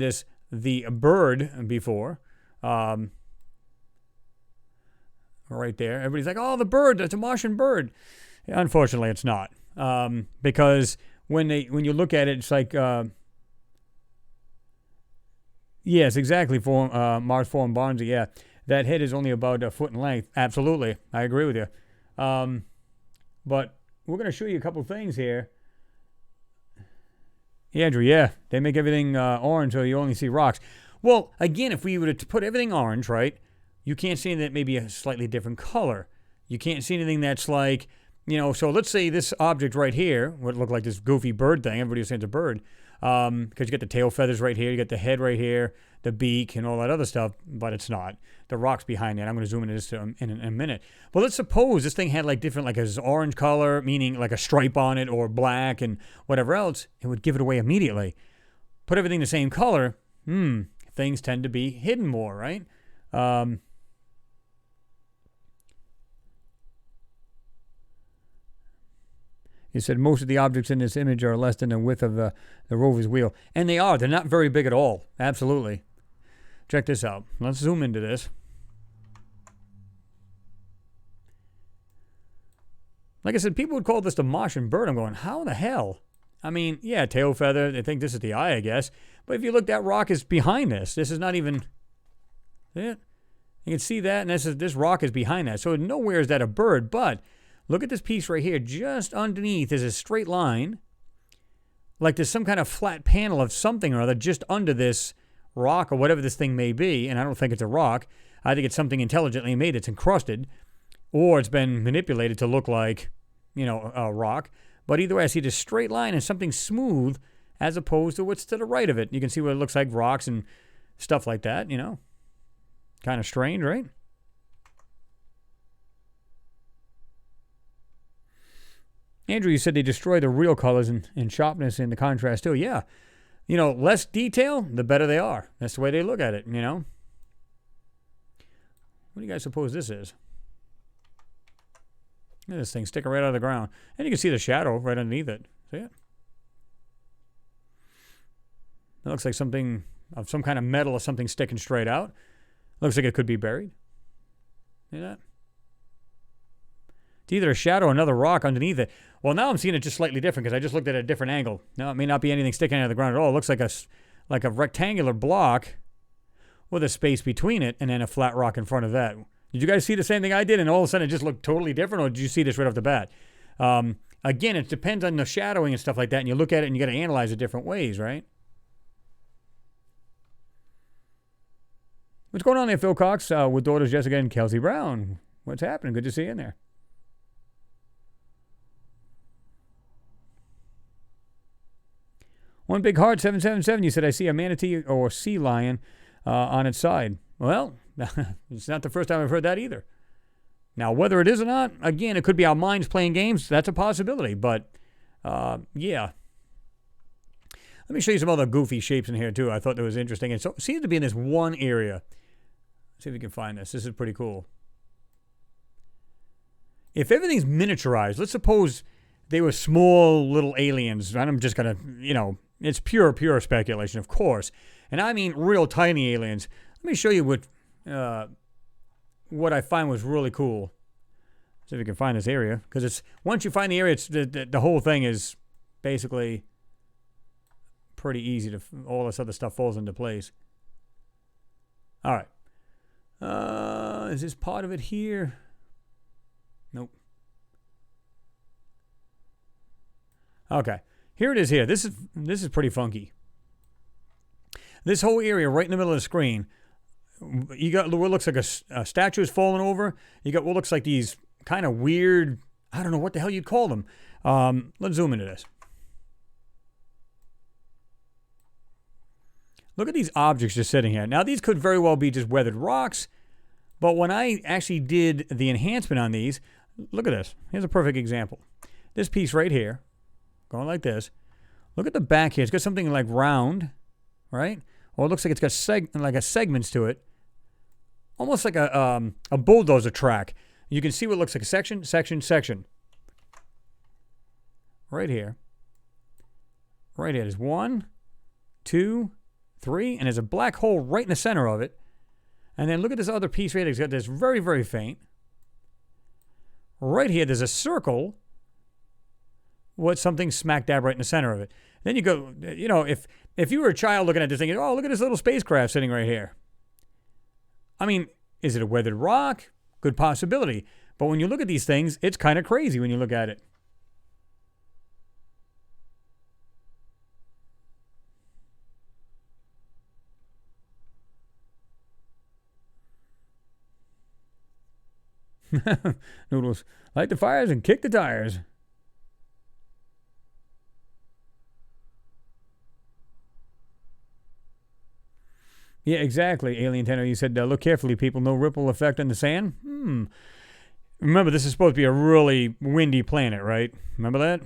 the bird before. Right there. Everybody's like, oh, the bird, that's a Martian bird. Unfortunately, it's not. Because when you look at it, it's like... Yes, exactly. Mars Form Barnsley. Yeah, that head is only about a foot in length. Absolutely, I agree with you. But we're going to show you a couple things here. Yeah, Andrew. Yeah, they make everything orange, so you only see rocks. Well, again, if we were to put everything orange, right, you can't see anything that may be a slightly different color. You can't see anything that's like, So let's say this object right here would look like this goofy bird thing. Everybody was saying it's a bird. Because you get the tail feathers right here, you get the head right here, the beak, and all that other stuff, but it's not. The rock's behind that. I'm going to zoom into this in a minute. But let's suppose this thing had different, this orange color, meaning like a stripe on it, or black and whatever else. It would give it away immediately. Put everything the same color, things tend to be hidden more, right? He said most of the objects in this image are less than the width of the rover's wheel. And they are. They're not very big at all. Absolutely. Check this out. Let's zoom into this. Like I said, people would call this the Martian bird. I'm going, how the hell? I mean, yeah, tail feather. They think this is the eye, I guess. But if you look, that rock is behind this. This is not even... See it? You can see that, and this rock is behind that. So nowhere is that a bird, but... Look at this piece right here. Just underneath is a straight line. Like there's some kind of flat panel of something or other just under this rock or whatever this thing may be. And I don't think it's a rock. I think it's something intelligently made that's encrusted. Or it's been manipulated to look like, a rock. But either way, I see this straight line and something smooth as opposed to what's to the right of it. You can see what it looks like, rocks and stuff like that, Kind of strange, right? Andrew, you said they destroy the real colors and sharpness in the contrast too. Yeah. Less detail, the better they are. That's the way they look at it, What do you guys suppose this is? Look at this thing sticking right out of the ground. And you can see the shadow right underneath it. See it? It looks like something of some kind of metal or something sticking straight out. Looks like it could be buried. See that? It's either a shadow or another rock underneath it. Well, now I'm seeing it just slightly different because I just looked at it at a different angle. Now, it may not be anything sticking out of the ground at all. It looks like a rectangular block with a space between it and then a flat rock in front of that. Did you guys see the same thing I did and all of a sudden it just looked totally different, or did you see this right off the bat? Again, it depends on the shadowing and stuff like that, and you look at it and you got to analyze it different ways, right? What's going on there, Phil Cox, with daughters Jessica and Kelsey Brown? What's happening? Good to see you in there. One Big Heart 777, you said, I see a manatee or sea lion on its side. Well, it's not the first time I've heard that either. Now, whether it is or not, again, it could be our minds playing games. That's a possibility, but yeah. Let me show you some other goofy shapes in here, too. I thought that was interesting. And so it seems to be in this one area. Let's see if we can find this. This is pretty cool. If everything's miniaturized, let's suppose they were small little aliens. And I'm just going to, it's pure speculation, of course. And I mean real tiny aliens. Let me show you what I find was really cool. See if we can find this area. Because it's once you find the area, it's the whole thing is basically pretty easy to, all this other stuff falls into place. All right. Is this part of it here? Nope. Okay. Here it is here. This is pretty funky. This whole area right in the middle of the screen, you got what looks like a statue is falling over. You got what looks like these kind of weird, I don't know what the hell you'd call them. Let's zoom into this. Look at these objects just sitting here. Now, these could very well be just weathered rocks, but when I actually did the enhancement on these, look at this. Here's a perfect example. This piece right here, going like this. Look at the back here. It's got something like round, right? Or it looks like it's got segments to it. Almost like a bulldozer track. You can see what looks like a section. Right here. Right here. There's 1, 2, 3, and there's a black hole right in the center of it. And then look at this other piece right here. It's got this very, very faint. Right here, there's a circle with something smack dab right in the center of it. Then you go, if you were a child looking at this thing, oh, look at this little spacecraft sitting right here. I mean, is it a weathered rock? Good possibility. But when you look at these things, it's kind of crazy when you look at it. Noodles, light the fires and kick the tires. Yeah, exactly, Alien Tenor. You said, look carefully, people. No ripple effect on the sand. Remember, this is supposed to be a really windy planet, right? Remember that?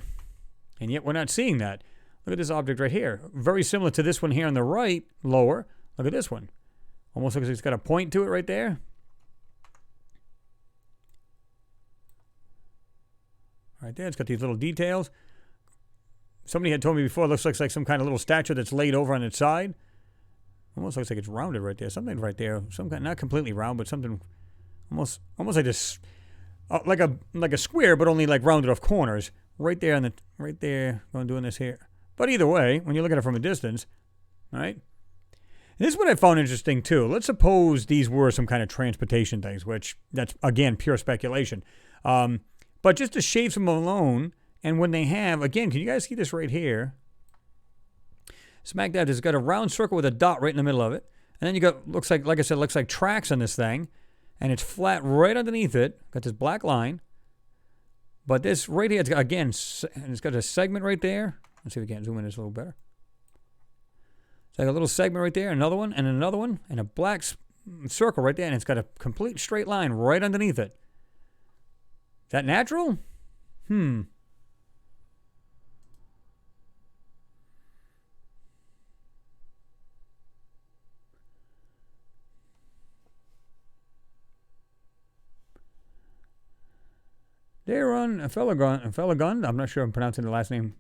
And yet we're not seeing that. Look at this object right here. Very similar to this one here on the right, lower. Look at this one. Almost looks like it's got a point to it right there. Right there, it's got these little details. Somebody had told me before it looks like some kind of little statue that's laid over on its side. Almost looks like it's rounded right there. Something right there. Some kind, not completely round, but something almost like this, like a square, but only like rounded off corners. Right there, right there. I'm doing this here. But either way, when you look at it from a distance, right? And this is what I found interesting too. Let's suppose these were some kind of transportation things, which that's again pure speculation. But just to shave them alone, and when they have, again, can you guys see this right here? Smack dab, it's got a round circle with a dot right in the middle of it. And then you got, looks like I said, looks like tracks on this thing. And it's flat right underneath it. Got this black line. But this right here, it's got, again, it's got a segment right there. Let's see if we can zoom in this a little better. It's like a little segment right there, another one, and a black circle right there. And it's got a complete straight line right underneath it. Is that natural? Darren Felagund, I'm not sure I'm pronouncing the last name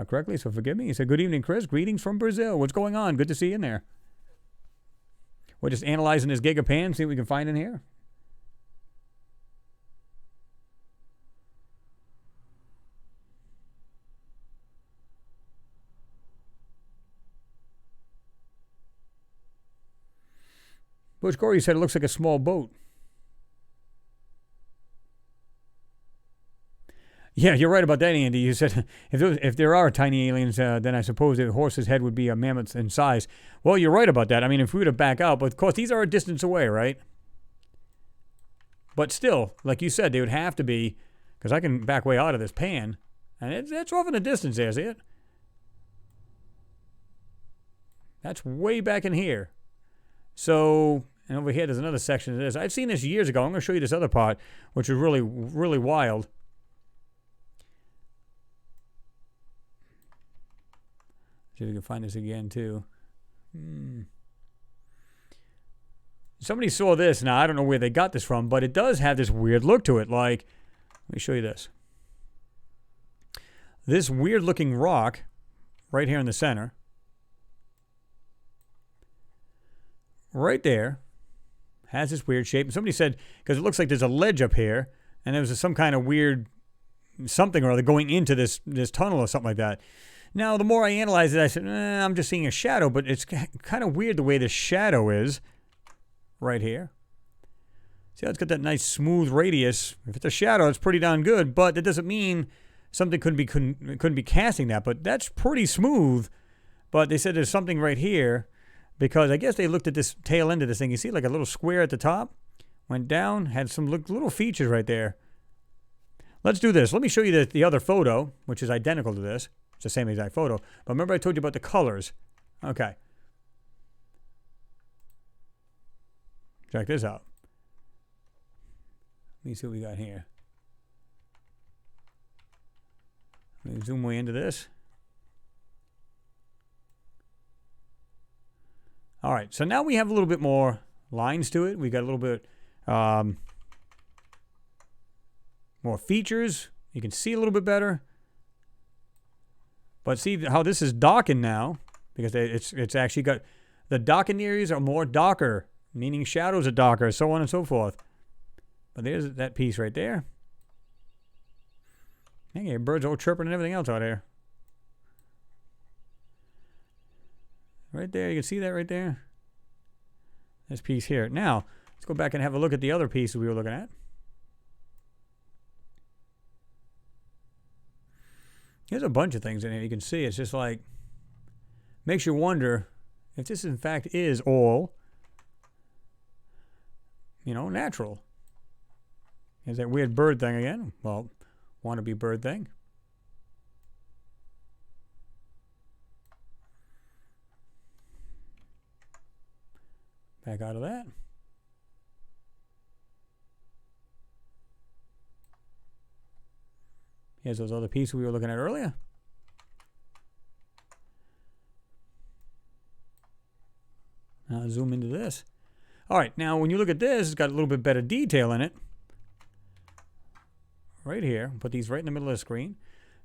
correctly, so forgive me. He said, good evening, Chris. Greetings from Brazil. What's going on? Good to see you in there. We're just analyzing this gigapan, see what we can find in here. Butch Corey said it looks like a small boat. Yeah, you're right about that, Andy. You said if there are tiny aliens, then I suppose a horse's head would be a mammoth in size. Well, you're right about that. I mean, if we were to back out, but of course these are a distance away, right? But still, like you said, they would have to be, because I can back way out of this pan, and it's off in the distance there, see it? That's way back in here. So, and over here there's another section of this. I've seen this years ago. I'm going to show you this other part, which is really, really wild. See if we can find this again, too. Somebody saw this. Now, I don't know where they got this from, but it does have this weird look to it. Like, let me show you this. This weird-looking rock right here in the center, right there, has this weird shape. And somebody said, because it looks like there's a ledge up here, and there was some kind of weird something or other going into this tunnel or something like that. Now, the more I analyze it, I said, I'm just seeing a shadow, but it's kind of weird the way the shadow is right here. See how it's got that nice smooth radius? If it's a shadow, it's pretty darn good, but that doesn't mean something couldn't be casting that, but that's pretty smooth. But they said there's something right here, because I guess they looked at this tail end of this thing. You see like a little square at the top? Went down, had some little features right there. Let's do this. Let me show you the other photo, which is identical to this. It's the same exact photo. But remember I told you about the colors. Okay. Check this out. Let me see what we got here. Let me zoom way into this. All right, so now we have a little bit more lines to it. We got a little bit more features. You can see a little bit better. But see how this is darkened now, because it's actually got, the darkened areas are more darker, meaning shadows are darker, so on and so forth. But there's that piece right there. Dang it, birds all chirping and everything else out there. Right there, you can see that right there. This piece here. Now, let's go back and have a look at the other pieces we were looking at. There's a bunch of things in here. You can see it's just like, makes you wonder if this in fact is all, natural. There's that weird bird thing again. Well, wannabe bird thing. Back out of that. Here's those other pieces we were looking at earlier. Now zoom into this. All right, now when you look at this, it's got a little bit better detail in it. Right here, put these right in the middle of the screen.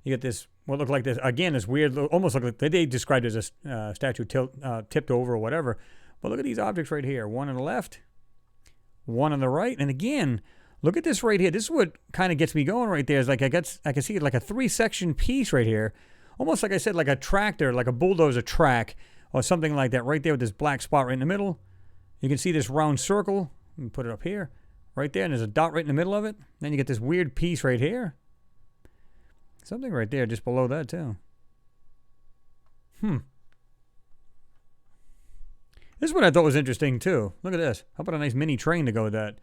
You get this, what looked like this, again, this weird, almost look like, they described it as a statue tipped over or whatever. But look at these objects right here. One on the left, one on the right. And again, look at this right here. This is what kind of gets me going right there. Is like I can see like a 3-section piece right here. Almost like I said, like a tractor, like a bulldozer track or something like that right there with this black spot right in the middle. You can see this round circle. Let me put it up here. Right there, and there's a dot right in the middle of it. Then you get this weird piece right here. Something right there just below that too. This is what I thought was interesting too. Look at this. How about a nice mini train to go with that?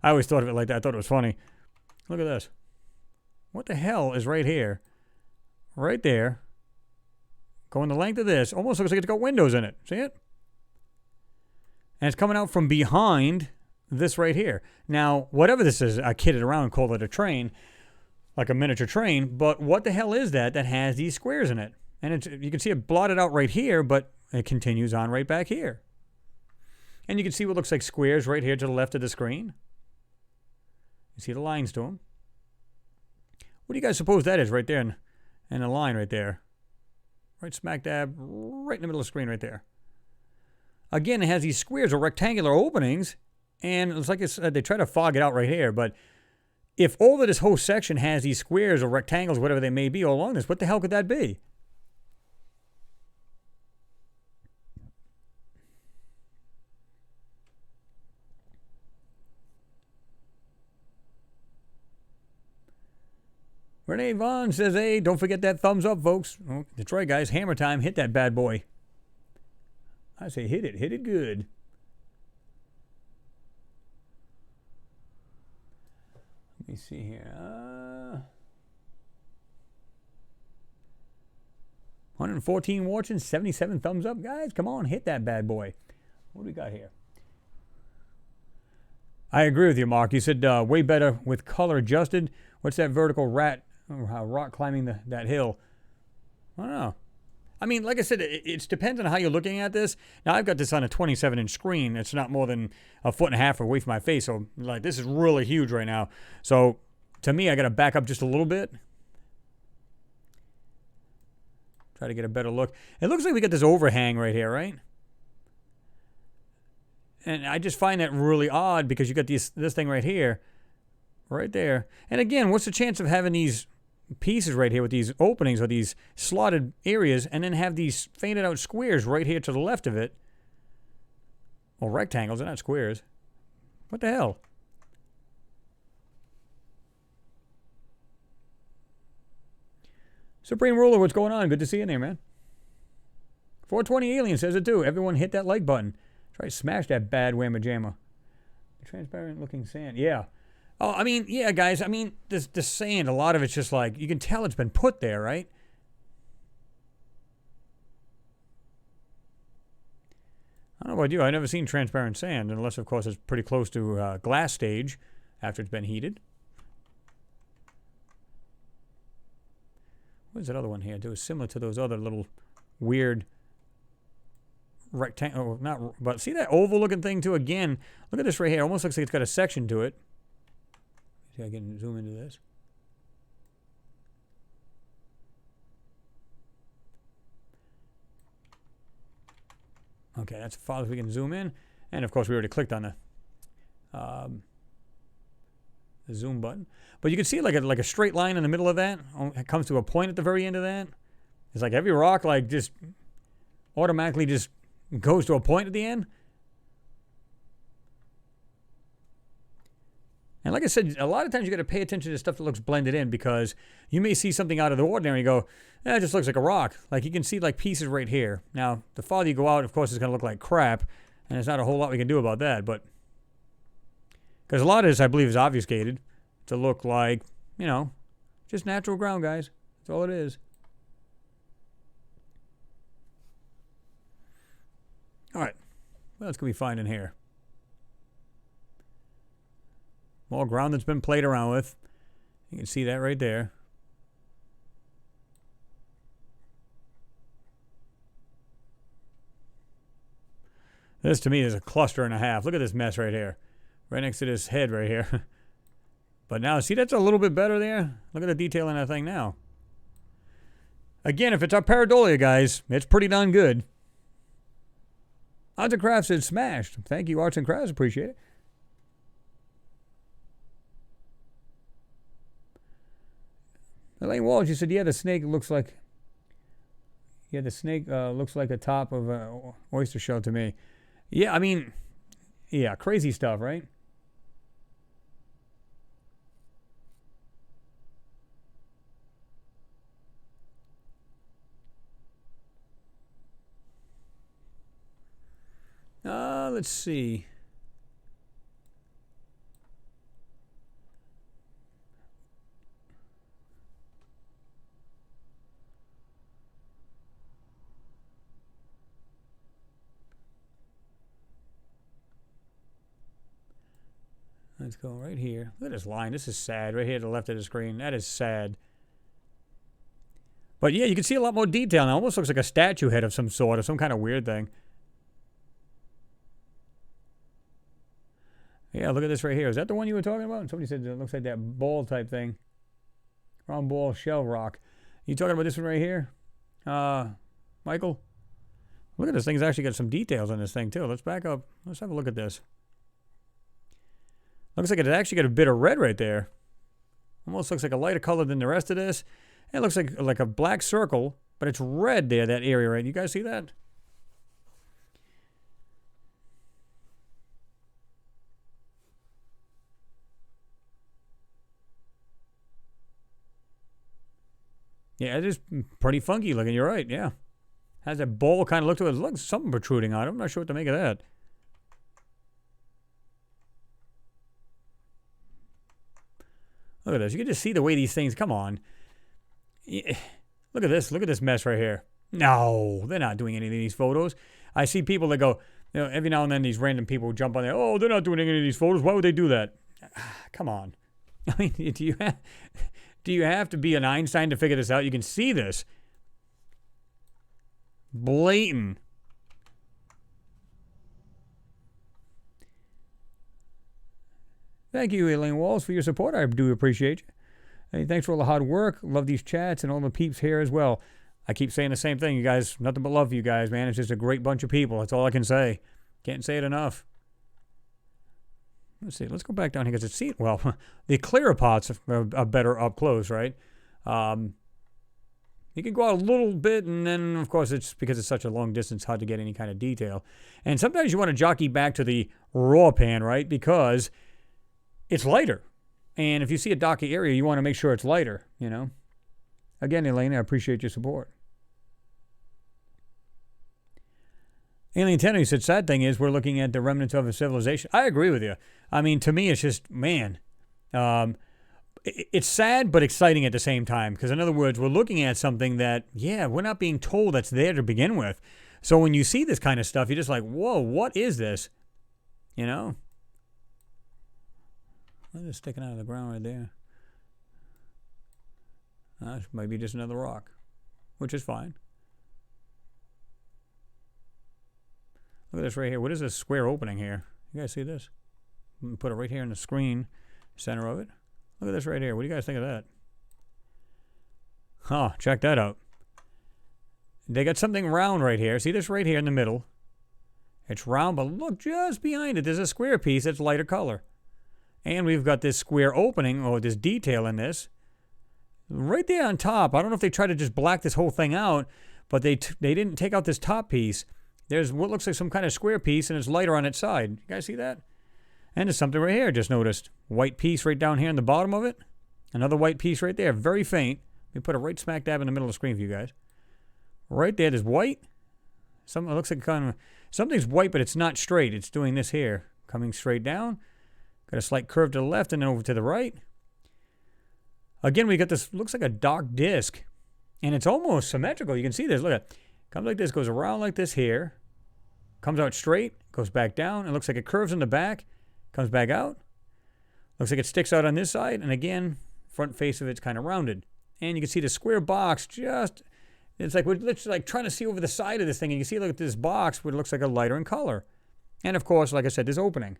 I always thought of it like that. I thought it was funny. Look at this. What the hell is right here? Right there. Going the length of this. Almost looks like it's got windows in it. See it? And it's coming out from behind this right here. Now, whatever this is, I kidded around and called it a train, like a miniature train, but what the hell is that has these squares in it? And you can see it blotted out right here, but it continues on right back here. And you can see what looks like squares right here to the left of the screen. You see the lines to them. What do you guys suppose that is right there and a line right there? Right smack dab, right in the middle of the screen right there. Again, it has these squares or rectangular openings, and it's like they try to fog it out right here, but if all of this whole section has these squares or rectangles, whatever they may be all along this, what the hell could that be? Renee Vaughn says, hey, don't forget that thumbs up, folks. Oh, that's right, guys. Hammer time. Hit that bad boy. I say hit it. Hit it good. Let me see here. 114 watching, 77 thumbs up. Guys, come on. Hit that bad boy. What do we got here? I agree with you, Mark. You said way better with color adjusted. What's that vertical rock climbing that hill? I don't know. I mean, like I said, it depends on how you're looking at this. Now, I've got this on a 27-inch screen. It's not more than a foot and a half away from my face. So, like, this is really huge right now. So, to me, I got to back up just a little bit. Try to get a better look. It looks like we got this overhang right here, right? And I just find that really odd because you got this thing right here, right there. And again, what's the chance of having these pieces right here with these openings or these slotted areas and then have these faded out squares right here to the left of it? Well, rectangles, they're not squares. What the hell? Supreme Ruler, what's going on? Good to see you in there, man. 420 Alien says it too. Everyone hit that like button. Try to smash that bad whamma jamma. Transparent looking sand. Yeah. Oh, I mean, yeah, guys. I mean, this sand, a lot of it's just like, you can tell it's been put there, right? I don't know about you. I've never seen transparent sand, unless, of course, it's pretty close to glass stage after it's been heated. What's that other one here? It was similar to those other little weird rectangle, but see that oval looking thing too? Again, look at this right here. Almost looks like it's got a section to it. See, I can zoom into this. Okay, that's as far as we can zoom in. And of course, we already clicked on the zoom button. But you can see like a straight line in the middle of that. It comes to a point at the very end of that. It's like every rock like just automatically just goes to a point at the end. And like I said, a lot of times you got to pay attention to stuff that looks blended in because you may see something out of the ordinary and go, it just looks like a rock. Like you can see like pieces right here. Now, the farther you go out, of course, it's going to look like crap. And there's not a whole lot we can do about that. But because a lot of this, I believe, is obfuscated to look like, you know, just natural ground, guys. That's all it is. All right. What else can we find in here? More ground that's been played around with. You can see that right there. This, to me, is a cluster and a half. Look at this mess right here. Right next to this head right here. But now, see, that's a little bit better there. Look at the detail in that thing now. Again, if it's our pareidolia, guys, it's pretty darn good. Arts and Crafts said smashed. Thank you, Arts and Crafts. Appreciate it. Elaine Walsh, you said, yeah, the snake looks like... Yeah, the snake looks like the top of an oyster shell to me. Yeah, I mean... Yeah, crazy stuff, right? Let's see. Let's go right here. Look at this line. This is sad. Right here to the left of the screen. That is sad. But yeah, you can see a lot more detail. It almost looks like a statue head of some sort or some kind of weird thing. Yeah, look at this right here. Is that the one you were talking about? Somebody said it looks like that ball type thing. Round ball shell rock. You talking about this one right here? Michael? Look at this thing. It's actually got some details on this thing too. Let's back up. Let's have a look at this. Looks like it actually got a bit of red right there. Almost looks like a lighter color than the rest of this. And it looks like a black circle, but it's red there, that area, right? You guys see that? Yeah, it is pretty funky looking. You're right, yeah. Has that bowl kind of look to it. It looks something protruding on it. I'm not sure what to make of that. Look at this. You can just see the way these things, come on. Yeah. Look at this. Look at this mess right here. No, they're not doing any of these photos. I see people that go, you know, every now and then these random people jump on there. Oh, they're not doing any of these photos. Why would they do that? Come on. I mean, do you have to be an Einstein to figure this out? You can see this. Blatant. Thank you, Elaine Walls, for your support. I do appreciate you. Hey, thanks for all the hard work. Love these chats and all the peeps here as well. I keep saying the same thing, you guys. Nothing but love for you guys, man. It's just a great bunch of people. That's all I can say. Can't say it enough. Let's see. Let's go back down here because it's see. Well, the clearer parts are better up close, right? You can go out a little bit, and then, of course, it's because it's such a long distance, hard to get any kind of detail. And sometimes you want to jockey back to the raw pan, right? Because it's lighter. And if you see a darker area, you want to make sure it's lighter, you know? Again, Elaine, I appreciate your support. Alien Tenor said, sad thing is we're looking at the remnants of a civilization. I agree with you. I mean, to me, it's just, man, it's sad but exciting at the same time. Because in other words, we're looking at something that, yeah, we're not being told that's there to begin with. So when you see this kind of stuff, you're just like, whoa, what is this? You know? What's just sticking out of the ground right there? It might be just another rock, which is fine. Look at this right here. What is this square opening here? You guys see this? Put it right here in the screen, center of it. Look at this right here. What do you guys think of that? Huh, check that out. They got something round right here. See this right here in the middle? It's round, but look just behind it. There's a square piece that's lighter color. And we've got this square opening, or this detail in this. Right there on top. I don't know if they tried to just black this whole thing out, but they didn't take out this top piece. There's what looks like some kind of square piece, and it's lighter on its side. You guys see that? And there's something right here, just noticed. White piece right down here in the bottom of it. Another white piece right there, very faint. Let me put it right smack dab in the middle of the screen for you guys. Right there, there's white. It looks like kind of, something's white, but it's not straight. It's doing this here, coming straight down. Got a slight curve to the left and then over to the right. Again, we got this, looks like a dark disc. And it's almost symmetrical. You can see this, look at it. Comes like this, goes around like this here. Comes out straight, goes back down. It looks like it curves in the back, comes back out. Looks like it sticks out on this side. And again, front face of it's kind of rounded. And you can see the square box just, it's like we're literally like trying to see over the side of this thing. And you can see, look at this box, where it looks like a lighter in color. And of course, like I said, this opening.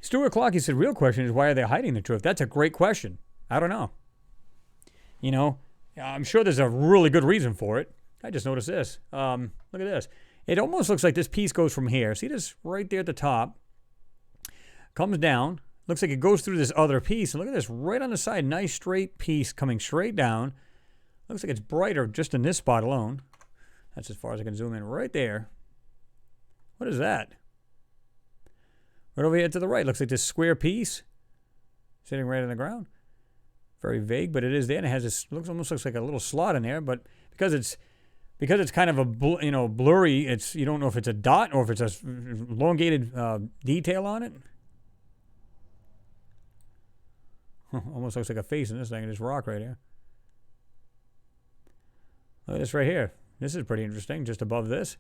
Stuart Clocky said, real question is, why are they hiding the truth? That's a great question. I don't know. You know, I'm sure there's a really good reason for it. I just noticed this. Look at this. It almost looks like this piece goes from here. See this right there at the top? Comes down. Looks like it goes through this other piece. And look at this right on the side. Nice straight piece coming straight down. Looks like it's brighter just in this spot alone. That's as far as I can zoom in right there. What is that? Right over here to the right, looks like this square piece sitting right on the ground. Very vague, but it is there. And it has this, almost looks like a little slot in there, but because it's kind of a blurry, it's, you don't know if it's a dot or if it's a elongated detail on it. Almost looks like a face in this thing, this rock right here. Look at this right here. This is pretty interesting, just above this.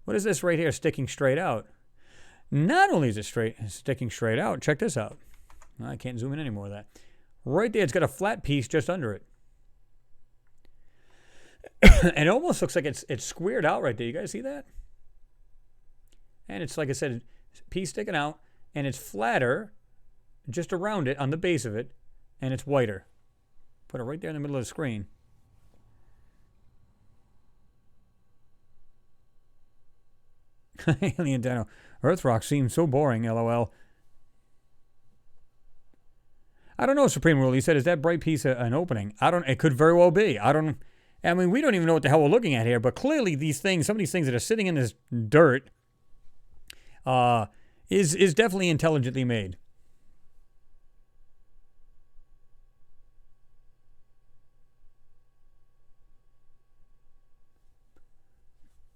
What is this right here sticking straight out? Not only is it sticking straight out, check this out. I can't zoom in any more of that. Right there, it's got a flat piece just under it. And it almost looks like it's squared out right there. You guys see that? And it's, like I said, piece sticking out, and it's flatter just around it on the base of it, and it's whiter. Put it right there in the middle of the screen. Alien dino. Earth rock seems so boring, LOL. I don't know, Supreme Rule. He said, is that bright piece an opening? It could very well be. I mean, we don't even know what the hell we're looking at here, but clearly these things, some of these things that are sitting in this dirt, is definitely intelligently made.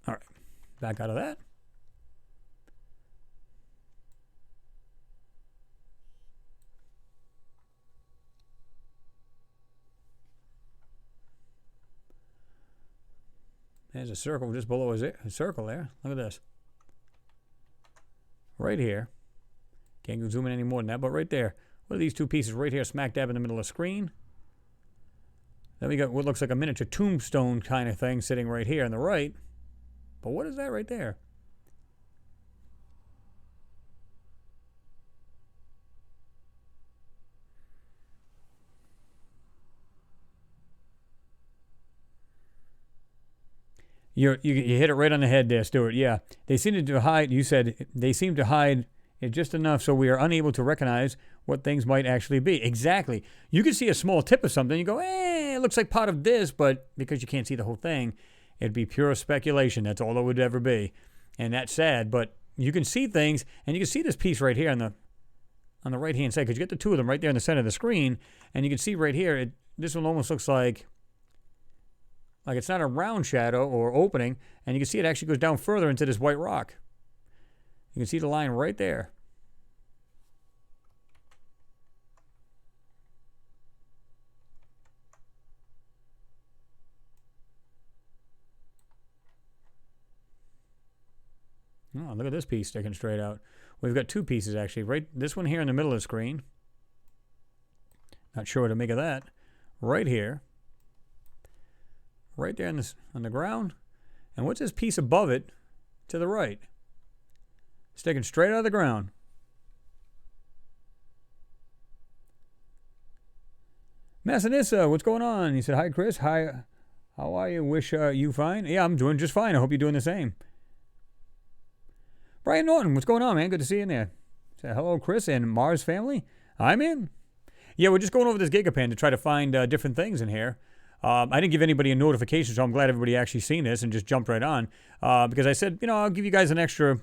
All right, back out of that. There's a circle just below his circle there. Look at this. Right here. Can't go zoom in any more than that, but right there. What are these two pieces right here, smack dab in the middle of the screen? Then we got what looks like a miniature tombstone kind of thing sitting right here on the right. But what is that right there? You hit it right on the head there, Stuart. Yeah, they seem to hide. You said they seem to hide it just enough so we are unable to recognize what things might actually be. Exactly. You can see a small tip of something. You go, it looks like part of this, but because you can't see the whole thing, it'd be pure speculation. That's all it would ever be, and that's sad. But you can see things, and you can see this piece right here on the right hand side because you get the two of them right there in the center of the screen, and you can see right here. This one almost looks like it's not a round shadow or opening, and you can see it actually goes down further into this white rock. You can see the line right there. Oh, look at this piece sticking straight out. We've got two pieces actually. Right, this one here in the middle of the screen. Not sure what to make of that. Right here. Right there on the ground. And what's this piece above it to the right? Sticking straight out of the ground. Massanissa, what's going on? He said, hi, Chris. Hi, how are you? Wish you fine? Yeah, I'm doing just fine. I hope you're doing the same. Brian Norton, what's going on, man? Good to see you in there. Say hello, Chris and Mars family. I'm in. Yeah, we're just going over this Gigapan to try to find different things in here. I didn't give anybody a notification, so I'm glad everybody actually seen this and just jumped right on. Because I said, I'll give you guys an extra,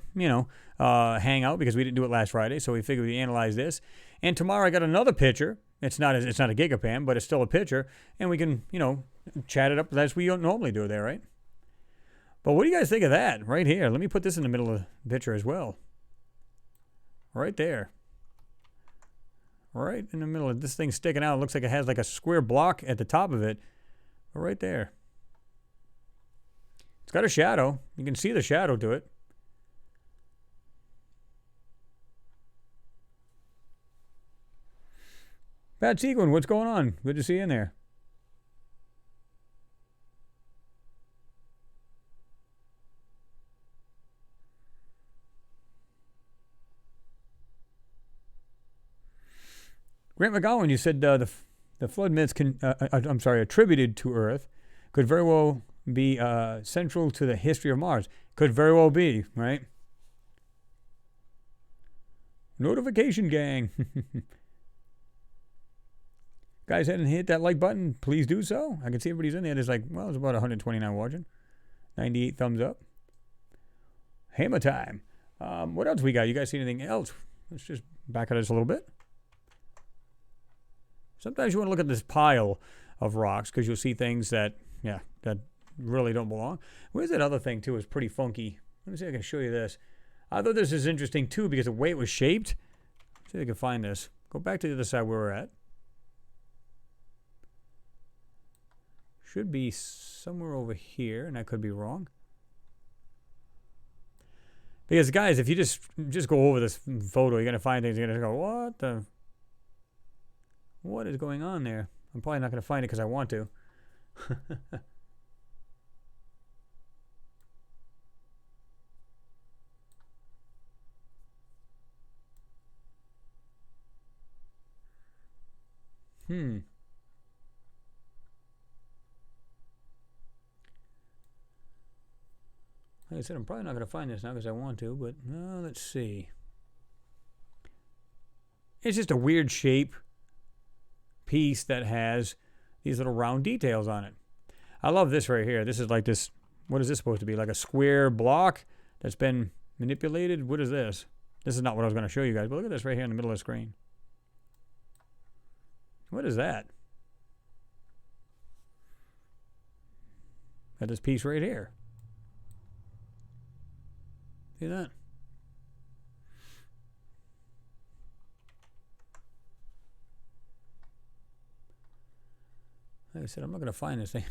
hangout because we didn't do it last Friday, so we figured we'd analyze this. And tomorrow I got another picture. It's not a Gigapan, but it's still a picture, and we can, chat it up as we normally do there, right? But what do you guys think of that right here? Let me put this in the middle of the picture as well. Right there. Right in the middle of this thing sticking out. It looks like it has like a square block at the top of it. Right there. It's got a shadow. You can see the shadow to it. Pat Seguin, what's going on? Good to see you in there. Grant McGowan, you said the flood myths attributed to Earth could very well be central to the history of Mars. Could very well be, right? Notification gang. Guys, hadn't hit that like button, please do so. I can see everybody's in there. There's there's about 129 watching. 98 thumbs up. Hammer time. What else we got? You guys see anything else? Let's just back at us a little bit. Sometimes you want to look at this pile of rocks because you'll see things that really don't belong. Where's that other thing, too? It's pretty funky. Let me see if I can show you this. I thought this is interesting, too, because the way it was shaped. Let's see if I can find this. Go back to the other side where we're at. Should be somewhere over here, and I could be wrong. Because, guys, if you just go over this photo, you're going to find things. You're going to go, what is going on there? I'm probably not going to find it because I want to. Like I said, I'm probably not going to find this now because I want to, but let's see. It's just a weird shape piece that has these little round details on it. I love this right here. This is like this, what is this supposed to be? Like a square block that's been manipulated? What is this? This is not what I was going to show you guys, but look at this right here in the middle of the screen. What is that? Got this piece right here. See that? Like I said, I'm not going to find this thing.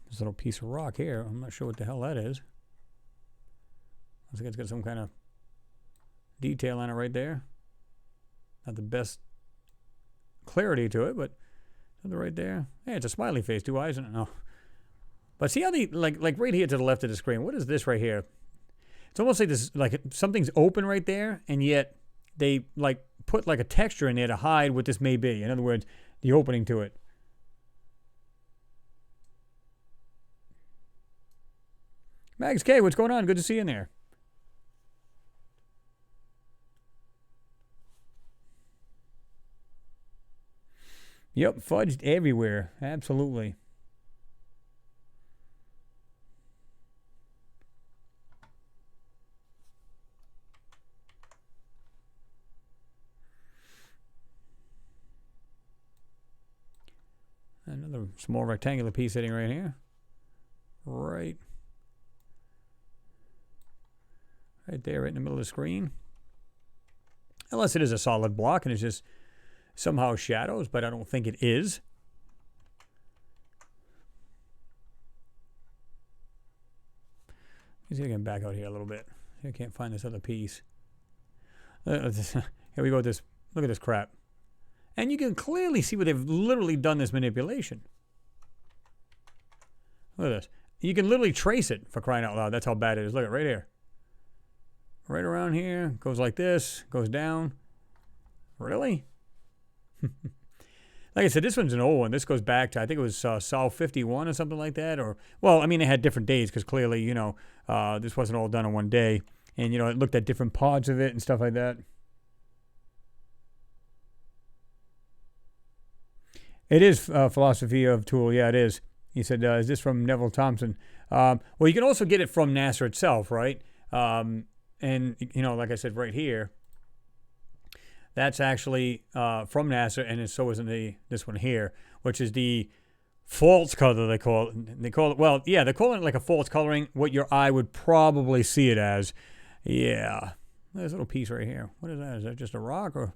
This little piece of rock here, I'm not sure what the hell that is. I think it's got some kind of detail on it right there. Not the best clarity to it, but something right there. Hey, it's a smiley face, 2 eyes, and no. But see how they like right here to the left of the screen. What is this right here? It's almost like this, like something's open right there, and yet they like put like a texture in there to hide what this may be. In other words, the opening to it. Mags K, what's going on? Good to see you in there. Yep, fudged everywhere. Absolutely. Another small rectangular piece sitting right here. Right there, right in the middle of the screen. Unless it is a solid block and it's just somehow shadows, but I don't think it is. Let's see if I can back out here a little bit. I can't find this other piece. Here we go with this. Look at this crap. And you can clearly see where they've literally done this manipulation. Look at this. You can literally trace it, for crying out loud. That's how bad it is. Look at it right here. Right around here. Goes like this. Goes down. Really? Like I said, this one's an old one. This goes back to, I think it was Sol 51 or something like that. Or, well, I mean, they had different days because clearly, you know, this wasn't all done in one day. And, you know, it looked at different parts of it and stuff like that. It is Philosophy of Tool. Yeah, it is. He said, is this from Neville Thompson? Well, you can also get it from NASA itself, right? And, you know, like I said, right here, that's actually from NASA, and so isn't this one here, which is the false color, they call it. They call it, well, yeah, they're calling it like a false coloring, what your eye would probably see it as. Yeah. There's a little piece right here. What is that? Is that just a rock or?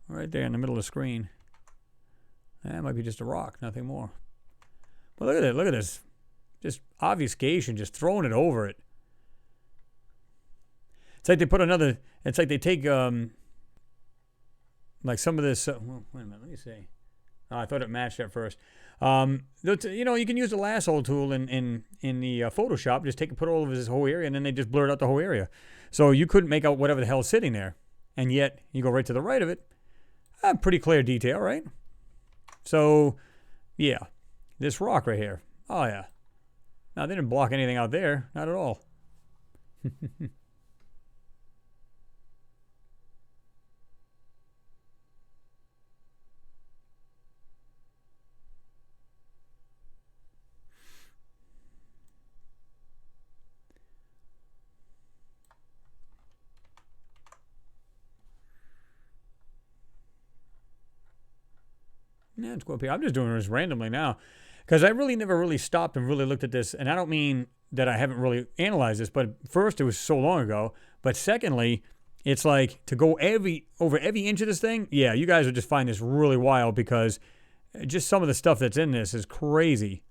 Right there in the middle of the screen. That might be just a rock, nothing more. But look at it. Look at this. Just obfuscation, just throwing it over it. It's like they put another, it's like they take, like some of this, well, wait a minute, let me see. Oh, I thought it matched at first. You know, you can use the lasso tool in the Photoshop, just put all over this whole area, and then they just blurred out the whole area. So you couldn't make out whatever the hell's sitting there. And yet, you go right to the right of it, pretty clear detail, right? So, yeah, this rock right here. Oh, yeah. Now, they didn't block anything out there. Not at all. Yeah, let's go up here. I'm just doing this randomly now because I really never really stopped and really looked at this. And I don't mean that I haven't really analyzed this, but first, it was so long ago. But secondly, it's like to go over every inch of this thing. Yeah, you guys would just find this really wild because just some of the stuff that's in this is crazy.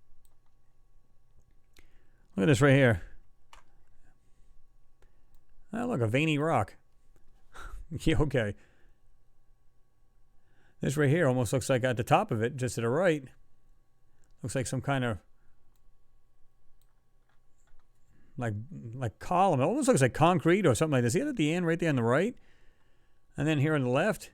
Look at this right here. Oh, look, a veiny rock. Yeah, okay. This right here almost looks like at the top of it, just to the right, looks like some kind of like column. It almost looks like concrete or something like this. See it at the end, right there on the right, and then here on the left.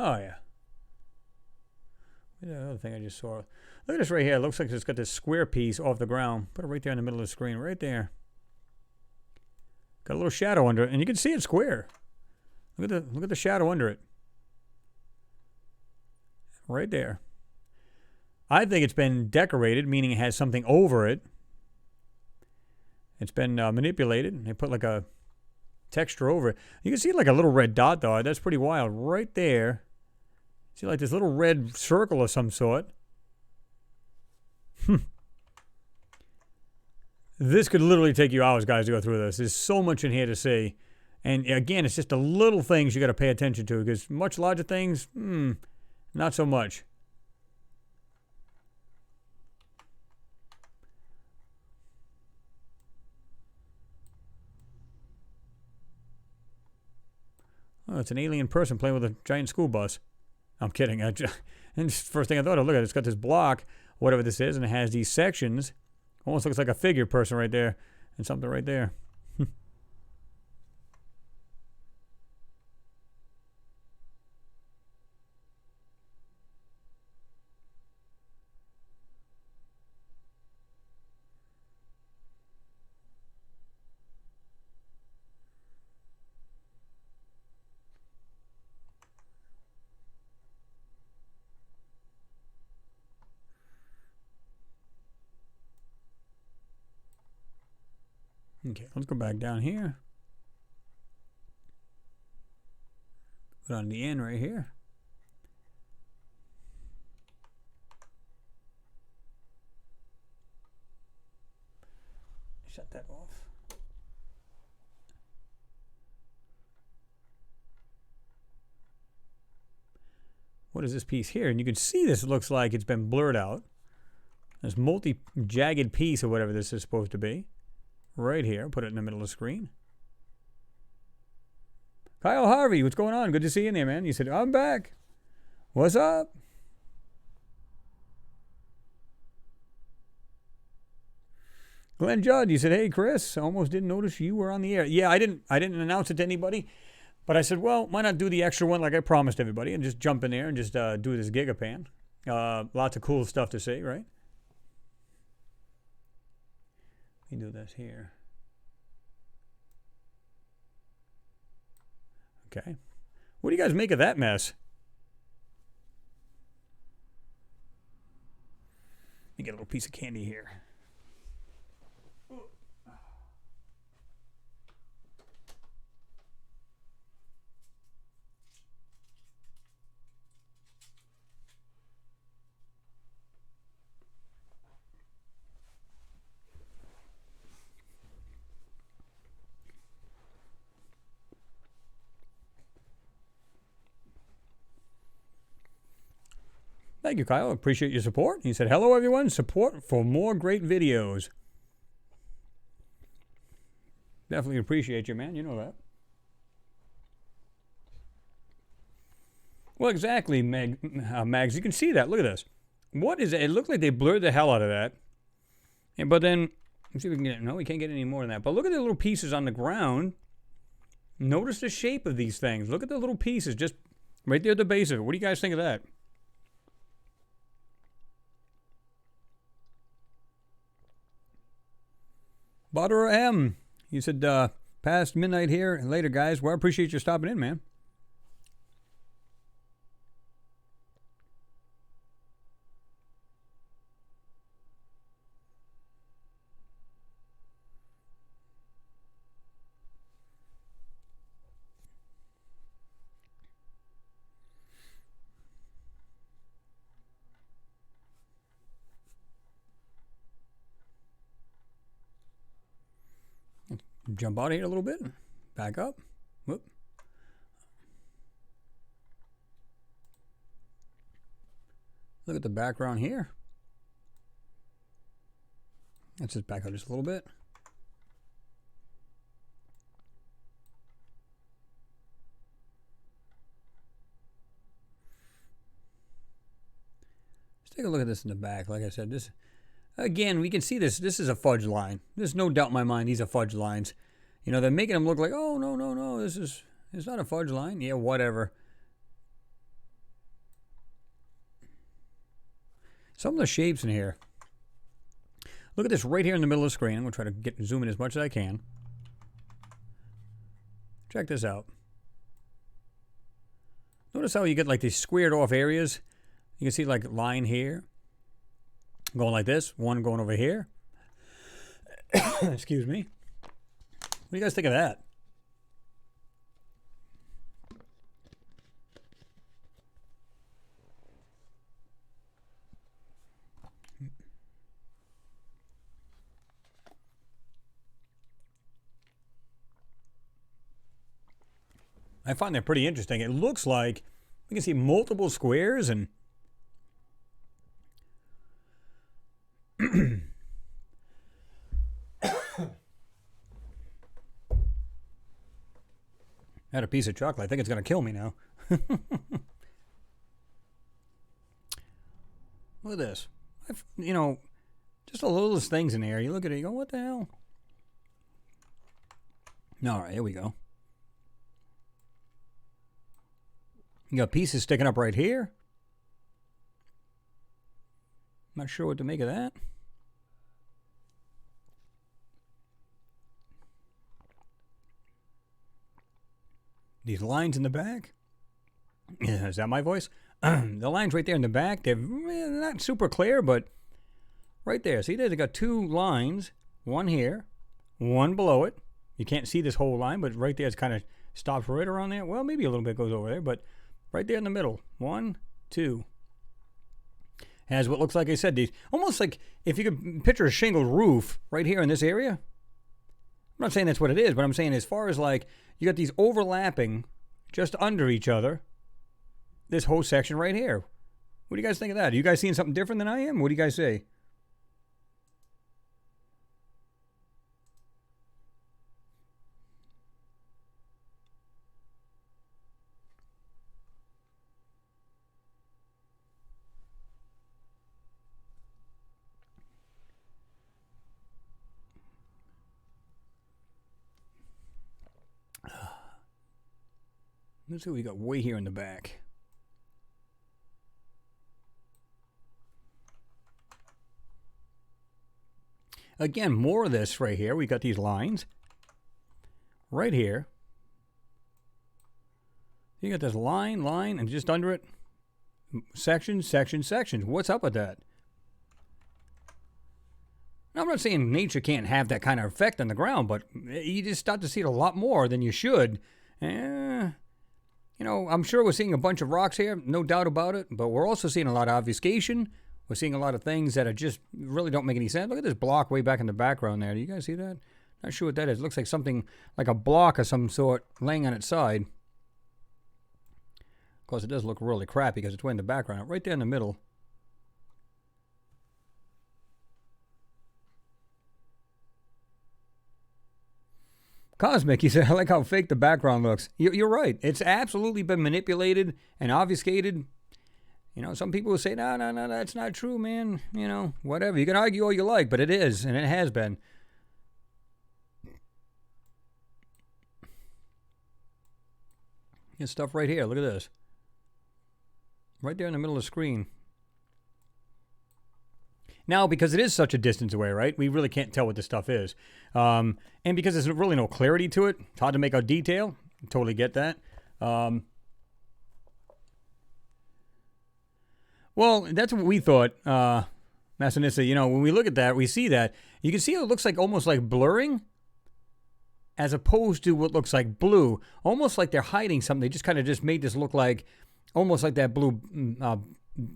Oh yeah. The other thing I just saw. Look at this right here. It looks like it's got this square piece off the ground. Put it right there in the middle of the screen, right there. Got a little shadow under it, and you can see it's square. Look at the shadow under it. Right there. I think it's been decorated, meaning it has something over it. It's been manipulated. They put like a texture over it. You can see like a little red dot, though. That's pretty wild. Right there. See like this little red circle of some sort. This could literally take you hours, guys, to go through this. There's so much in here to see. And again, it's just the little things you got to pay attention to, because much larger things, not so much. Oh, it's an alien person playing with a giant school bus. I'm kidding. And the first thing I thought of, look at it, it's got this block, whatever this is, and it has these sections. Almost looks like a figure person right there, and something right there. Okay, let's go back down here. Put on the end right here. Shut that off. What is this piece here? And you can see this looks like it's been blurred out. This multi-jagged piece or whatever this is supposed to be. Right here. Put it in the middle of the screen. Kyle Harvey, what's going on? Good to see you in there, man. You said, I'm back. What's up? Glenn Judd, you said, hey, Chris, almost didn't notice you were on the air. Yeah, I didn't announce it to anybody. But I said, well, why not do the extra one like I promised everybody and just jump in there and just do this Gigapan. Lots of cool stuff to see, right? Let me do this here. Okay. What do you guys make of that mess? Let me get a little piece of candy here. Thank you, Kyle. Appreciate your support. He said, hello, everyone. Support for more great videos. Definitely appreciate you, man. You know that. Well, exactly, Mags. You can see that. Look at this. What is it? It looked like they blurred the hell out of that. But then, let's see if we can get it. No, we can't get any more than that. But look at the little pieces on the ground. Notice the shape of these things. Look at the little pieces just right there at the base of it. What do you guys think of that? Butter M. You said, past midnight here and later, guys. Well, I appreciate you stopping in, man. Jump out of here a little bit. Back up. Whoop. Look at the background here. Let's just back up just a little bit. take a look at this in the back. Like I said, this again, we can see this. This is a fudge line. There's no doubt in my mind these are fudge lines. You know, they're making them look like, oh, no, it's not a fudge line. Yeah, whatever. Some of the shapes in here. Look at this right here in the middle of the screen. I'm going to try to zoom in as much as I can. Check this out. Notice how you get like these squared off areas. You can see like line here. Going like this. One going over here. Excuse me. What do you guys think of that? I find that pretty interesting. It looks like we can see multiple squares and had a piece of chocolate. I think it's going to kill me now. Look at this. You know, just the littlest things in there. You look at it, you go, what the hell? All right, here we go. You got pieces sticking up right here. Not sure what to make of that. These lines in the back. Is that my voice? The lines right there in the back, they're not super clear, but right there. See there, they got two lines. One here, one below it. You can't see this whole line, but right there it's kind of stops right around there. Well, maybe a little bit goes over there, but right there in the middle. 1, 2. Has what looks like, I said, these almost like if you could picture a shingled roof right here in this area. I'm not saying that's what it is, but I'm saying as far as like you got these overlapping just under each other. This whole section right here. What do you guys think of that? Are you guys seeing something different than I am? What do you guys say? Let's see what we got way here in the back. Again, more of this right here. We got these lines right here. You got this line, and just under it, sections. What's up with that? Now, I'm not saying nature can't have that kind of effect on the ground, but you just start to see it a lot more than you should. You know, I'm sure we're seeing a bunch of rocks here, no doubt about it, but we're also seeing a lot of obfuscation. We're seeing a lot of things that are just really don't make any sense. Look at this block way back in the background there. Do you guys see that? Not sure what that is. It looks like something like a block of some sort laying on its side. Of course, it does look really crappy because it's way in the background. Right there in the middle. Cosmic, he said, I like how fake the background looks. You're right. It's absolutely been manipulated and obfuscated. You know, some people will say, no, that's not true, man. You know, whatever. You can argue all you like, but it is, and it has been. Here's stuff right here. Look at this. Right there in the middle of the screen. Now, because it is such a distance away, right, we really can't tell what this stuff is. And because there's really no clarity to it, it's hard to make out detail. Totally get that. Well, that's what we thought, Massanissa. You know, when we look at that, we see that. You can see how it looks like almost like blurring as opposed to what looks like blue. Almost like they're hiding something. They just kind of just made this look like almost like that blue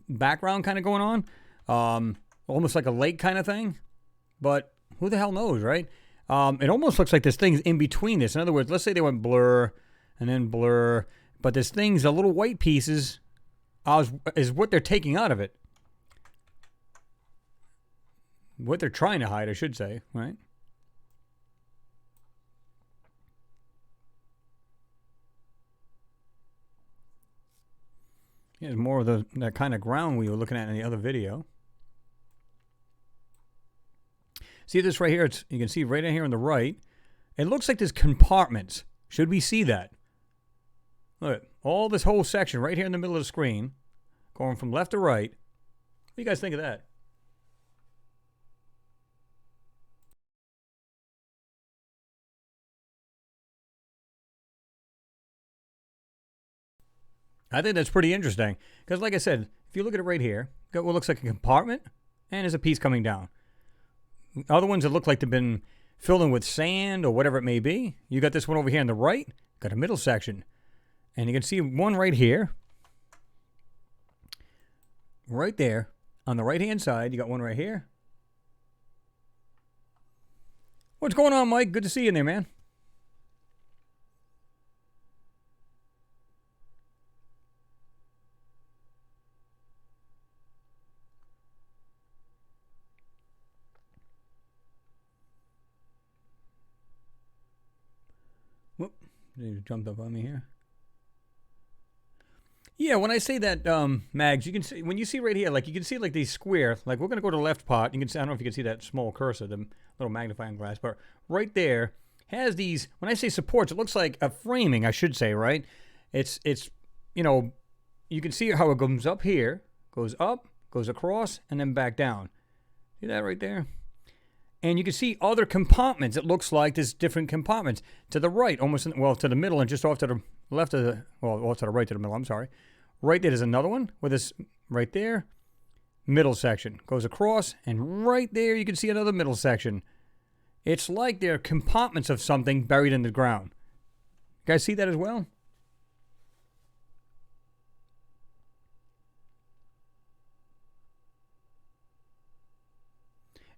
background kind of going on. Almost like a lake kind of thing. But who the hell knows, right? It almost looks like there's things in between this. In other words, let's say they went blur and then blur. But there's things, the little white pieces is what they're taking out of it. What they're trying to hide, I should say, right? Here's more of that kind of ground we were looking at in the other video. See this right here? You can see right in here on the right. It looks like there's compartments. Should we see that? Look, all this whole section right here in the middle of the screen, going from left to right. What do you guys think of that? I think that's pretty interesting. Because like I said, if you look at it right here, got what looks like a compartment, and there's a piece coming down. Other ones that look like they've been filled in with sand or whatever it may be. You got this one over here on the right, got a middle section. And you can see one right here. Right there. On the right-hand side, you got one right here. What's going on, Mike? Good to see you in there, man. Whoop, they jumped up on me here. Yeah, when I say that, Mags, you can see, when you see right here, like you can see like these square, like we're going to go to the left part. You can see, I don't know if you can see that small cursor, the little magnifying glass, but right there has these, when I say supports, it looks like a framing, I should say, right? It's you know, you can see how it comes up here, goes up, goes across, and then back down. See that right there? And you can see other compartments. It looks like there's different compartments. To the right, almost, well, to the middle and just off to the left of the, well, off to the right to the middle, I'm sorry. Right there's another one with this right there. Middle section. Goes across, and right there you can see another middle section. It's like they're compartments of something buried in the ground. You guys see that as well?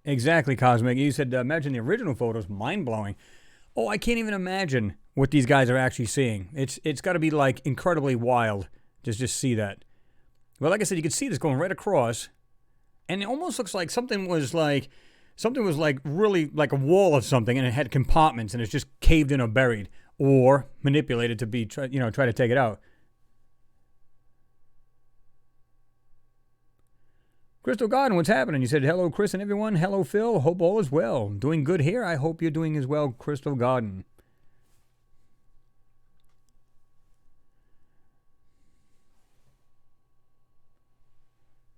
Exactly, Cosmic. You said, imagine the original photos, mind-blowing. Oh, I can't even imagine what these guys are actually seeing. It's got to be, like, incredibly wild to just see that. Well, like I said, you can see this going right across, and it almost looks like something was really like a wall of something, and it had compartments, and it's just caved in or buried, or manipulated to be, try to take it out. Crystal Garden, what's happening? You said, hello, Chris and everyone. Hello, Phil. Hope all is well. Doing good here. I hope you're doing as well, Crystal Garden.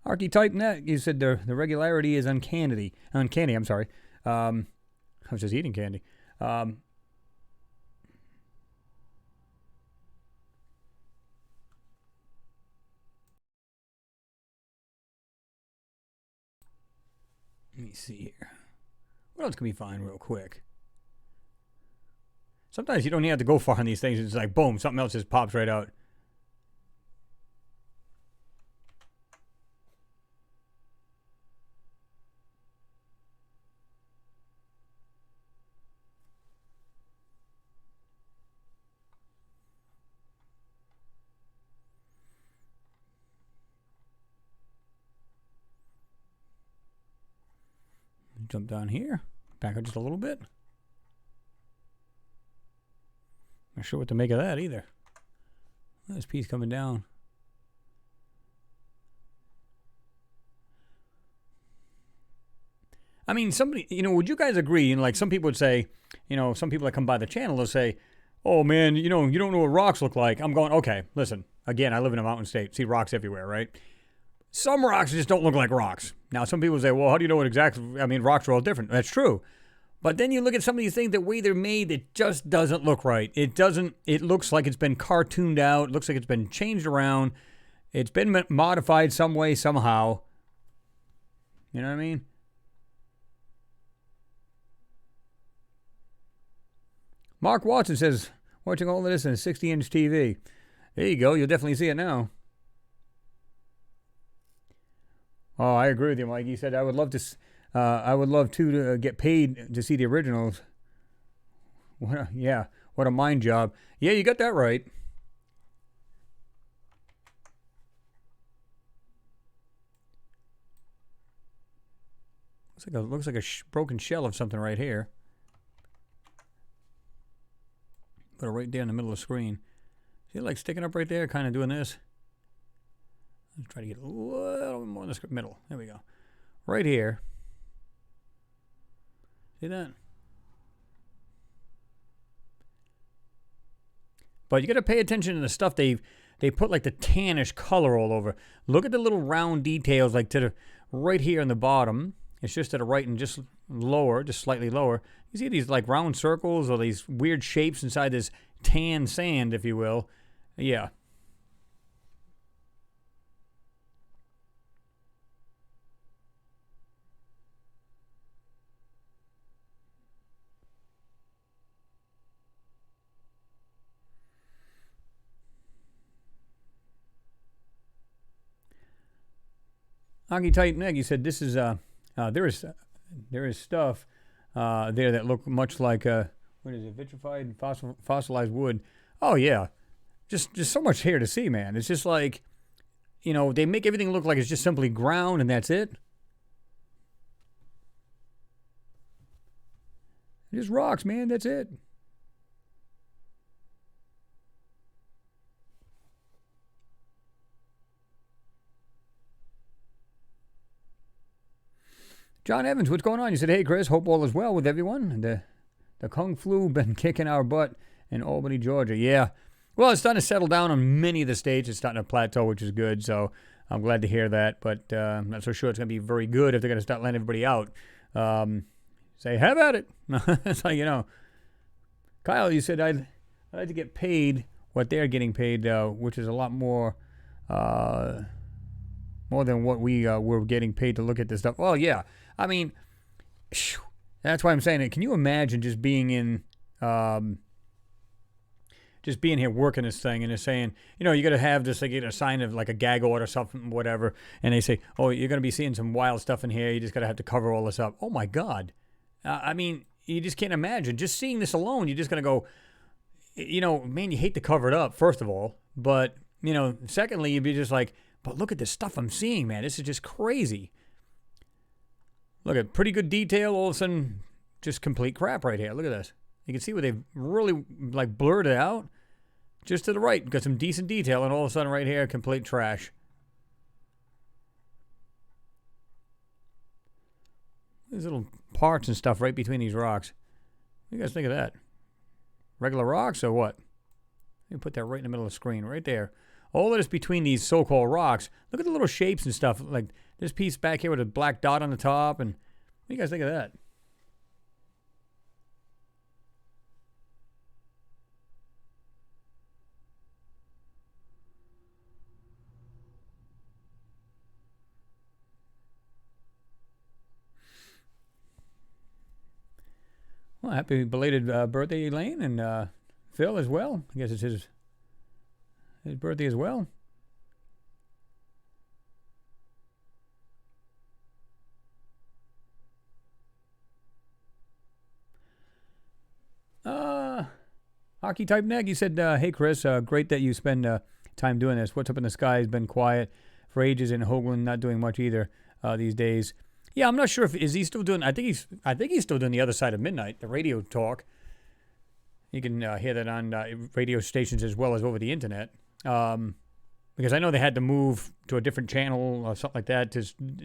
Archetype Net, you said the regularity is uncanny. Uncanny, I'm sorry. I was just eating candy. Let me see here. What else can we find real quick? Sometimes you don't even have to go far on these things. It's like, boom, something else just pops right out. Jump down here. Back up just a little bit. Not sure what to make of that either. This piece coming down. I mean, somebody, would you guys agree? Like some people would say, some people that come by the channel will say, oh man, you don't know what rocks look like. I'm going, okay, listen, again, I live in a mountain state, see rocks everywhere, right? Some rocks just don't look like rocks. Now, some people say, well, how do you know what exactly? I mean, rocks are all different. That's true. But then you look at some of these things, the way they're made, it just doesn't look right. It looks like it's been cartooned out. It looks like it's been changed around. It's been modified some way, somehow. You know what I mean? Mark Watson says, watching all of this in a 60-inch TV. There you go. You'll definitely see it now. Oh, I agree with you, Mike. You said I would love to get paid to see the originals. What a mind job. Yeah, you got that right. Looks like a broken shell of something right here. Put it right there in the middle of the screen. See it like sticking up right there, kind of doing this. Let's try to get a little bit more in the middle. There we go. Right here. See that? But you got to pay attention to the stuff they put like the tannish color all over. Look at the little round details like to the right here in the bottom. It's just to the right and just lower, just slightly lower. You see these like round circles or these weird shapes inside this tan sand, if you will. Yeah. Hockey Tight Neg, you said this is there is stuff there that look much like what is it, vitrified fossilized wood. Oh yeah, just so much here to see, man. It's just like, you know, they make everything look like it's just simply ground and that's it. Just rocks, man. That's it. John Evans, what's going on? You said, hey, Chris, hope all is well with everyone. The Kung Flu been kicking our butt in Albany, Georgia. Yeah. Well, it's starting to settle down on many of the states. It's starting to plateau, which is good. So I'm glad to hear that. But I'm not so sure it's going to be very good if they're going to start letting everybody out. Say, have at it. That's how you know. Kyle, you said, I'd like to get paid what they're getting paid, which is a lot more than what we were getting paid to look at this stuff. Well, yeah. I mean, that's why I'm saying it. Can you imagine just being in, just being here working this thing and they're saying, you know, you got to have this, like, a sign of like a gag order or something, whatever. And they say, oh, you're going to be seeing some wild stuff in here. You just got to have to cover all this up. Oh my God. I mean, you just can't imagine. Just seeing this alone, you're just going to go, you know, man, you hate to cover it up, first of all. But, you know, secondly, you'd be just like, but look at this stuff I'm seeing, man. This is just crazy. Look at pretty good detail. All of a sudden, just complete crap right here. Look at this. You can see where they've really like blurred it out. Just to the right, got some decent detail, and all of a sudden right here, complete trash. These little parts and stuff right between these rocks. What do you guys think of that? Regular rocks or what? Let me put that right in the middle of the screen, right there. All that is between these so-called rocks. Look at the little shapes and stuff. Like this piece back here with a black dot on the top. And what do you guys think of that? Well, happy belated birthday, Elaine, and Phil as well. I guess it's his birthday as well. Hockey Type Neg, you said, hey, Chris, great that you spend time doing this. What's Up in the Sky has been quiet for ages, and Hoagland not doing much either these days. Yeah, I'm not sure if is he still doing. I think he's still doing The Other Side of Midnight, the radio talk. You can hear that on radio stations as well as over the internet. Because I know they had to move to a different channel or something like that.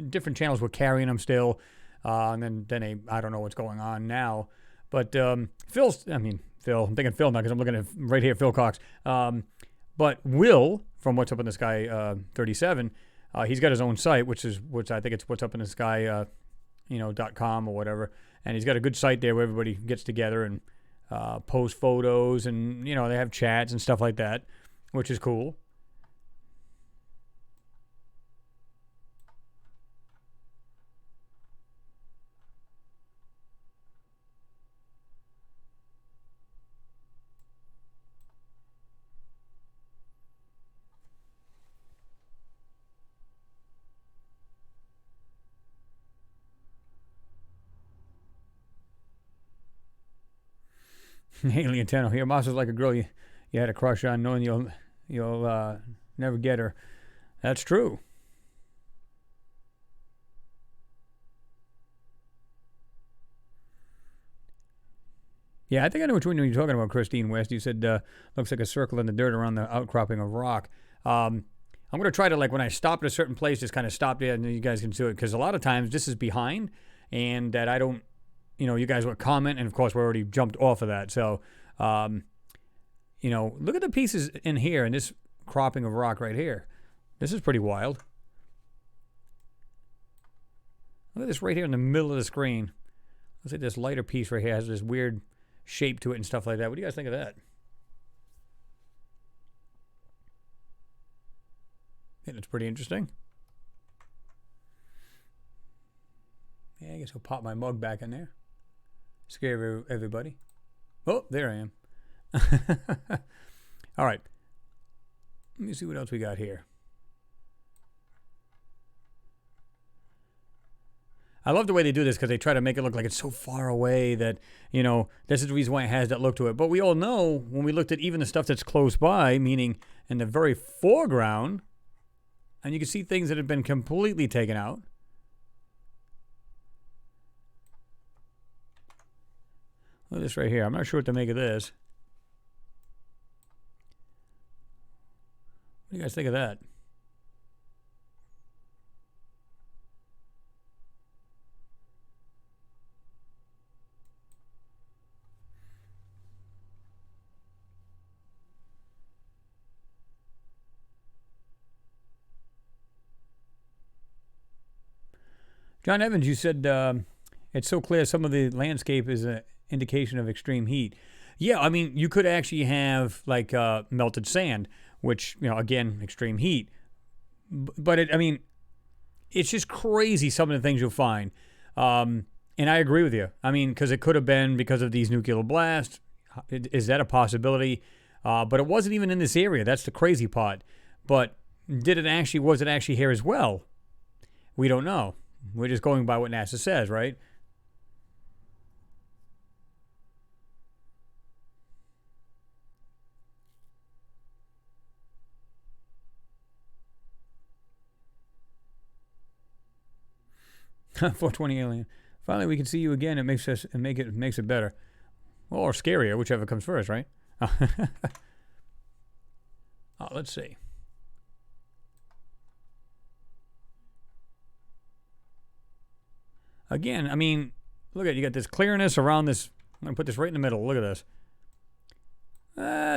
Different channels were carrying them still, and then I don't know what's going on now. But Phil, I'm thinking Phil now because I'm looking at right here, Phil Cox. But Will from What's Up in the Sky 37, he's got his own site, which I think it's What's Up in the Sky, .com or whatever. And he's got a good site there where everybody gets together and post photos, and they have chats and stuff like that, which is cool. Alien Tenno here. Moss is like a girl you had a crush on, knowing you'll never get her. That's true. Yeah, I think I know which one you're talking about, Christine West. You said looks like a circle in the dirt around the outcropping of rock. I'm going to try to, like, when I stop at a certain place, just kind of stop there and then you guys can do it. Because a lot of times this is behind and that I don't, you guys would comment. And, of course, we already jumped off of that. So, look at the pieces in here and this cropping of rock right here. This is pretty wild. Look at this right here in the middle of the screen. Looks like this lighter piece right here has this weird shape to it and stuff like that. What do you guys think of that? I think it's pretty interesting. Yeah, I guess I'll pop my mug back in there. Scare everybody. Oh, there I am. All right. Let me see what else we got here. I love the way they do this because they try to make it look like it's so far away that, this is the reason why it has that look to it. But we all know when we looked at even the stuff that's close by, meaning in the very foreground, and you can see things that have been completely taken out. Look at this right here. I'm not sure what to make of this. What do you guys think of that? John Evans, you said it's so clear some of the landscape is an indication of extreme heat. Yeah, I mean, you could actually have like melted sand, which, again, extreme heat. But, it's just crazy some of the things you'll find. And I agree with you. I mean, because it could have been because of these nuclear blasts. Is that a possibility? But it wasn't even in this area. That's the crazy part. But was it actually here as well? We don't know. We're just going by what NASA says, right? $420 alien. Finally, we can see you again. It makes it better, or scarier, whichever comes first, right? Let's see. Again, I mean, look at, you got this clearness around this. I'm going to put this right in the middle. Look at this.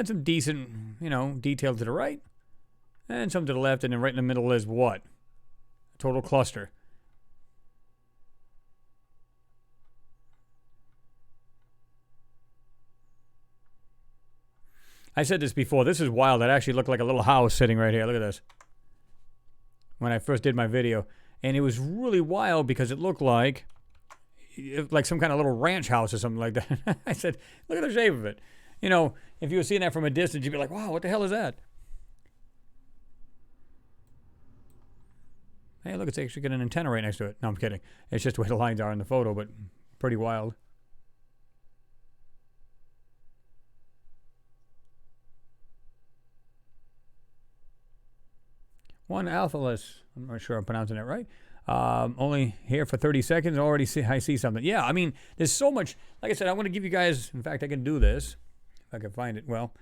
Some decent, detail to the right. And some to the left. And then right in the middle is what? A total cluster. I said this before. This is wild. It actually looked like a little house sitting right here. Look at this. When I first did my video. And it was really wild because it looked like some kind of little ranch house or something like that. I said, look at the shape of it. If you were seeing that from a distance, you'd be like, wow, what the hell is that? Hey, look, it's actually got an antenna right next to it. No, I'm kidding. It's just the way the lines are in the photo, but pretty wild. One Alphaless, I'm not sure I'm pronouncing it right. Only here for 30 seconds. I see something. Yeah, I mean, there's so much. Like I said, I want to give you guys. In fact, I can do this if I can find it. Well,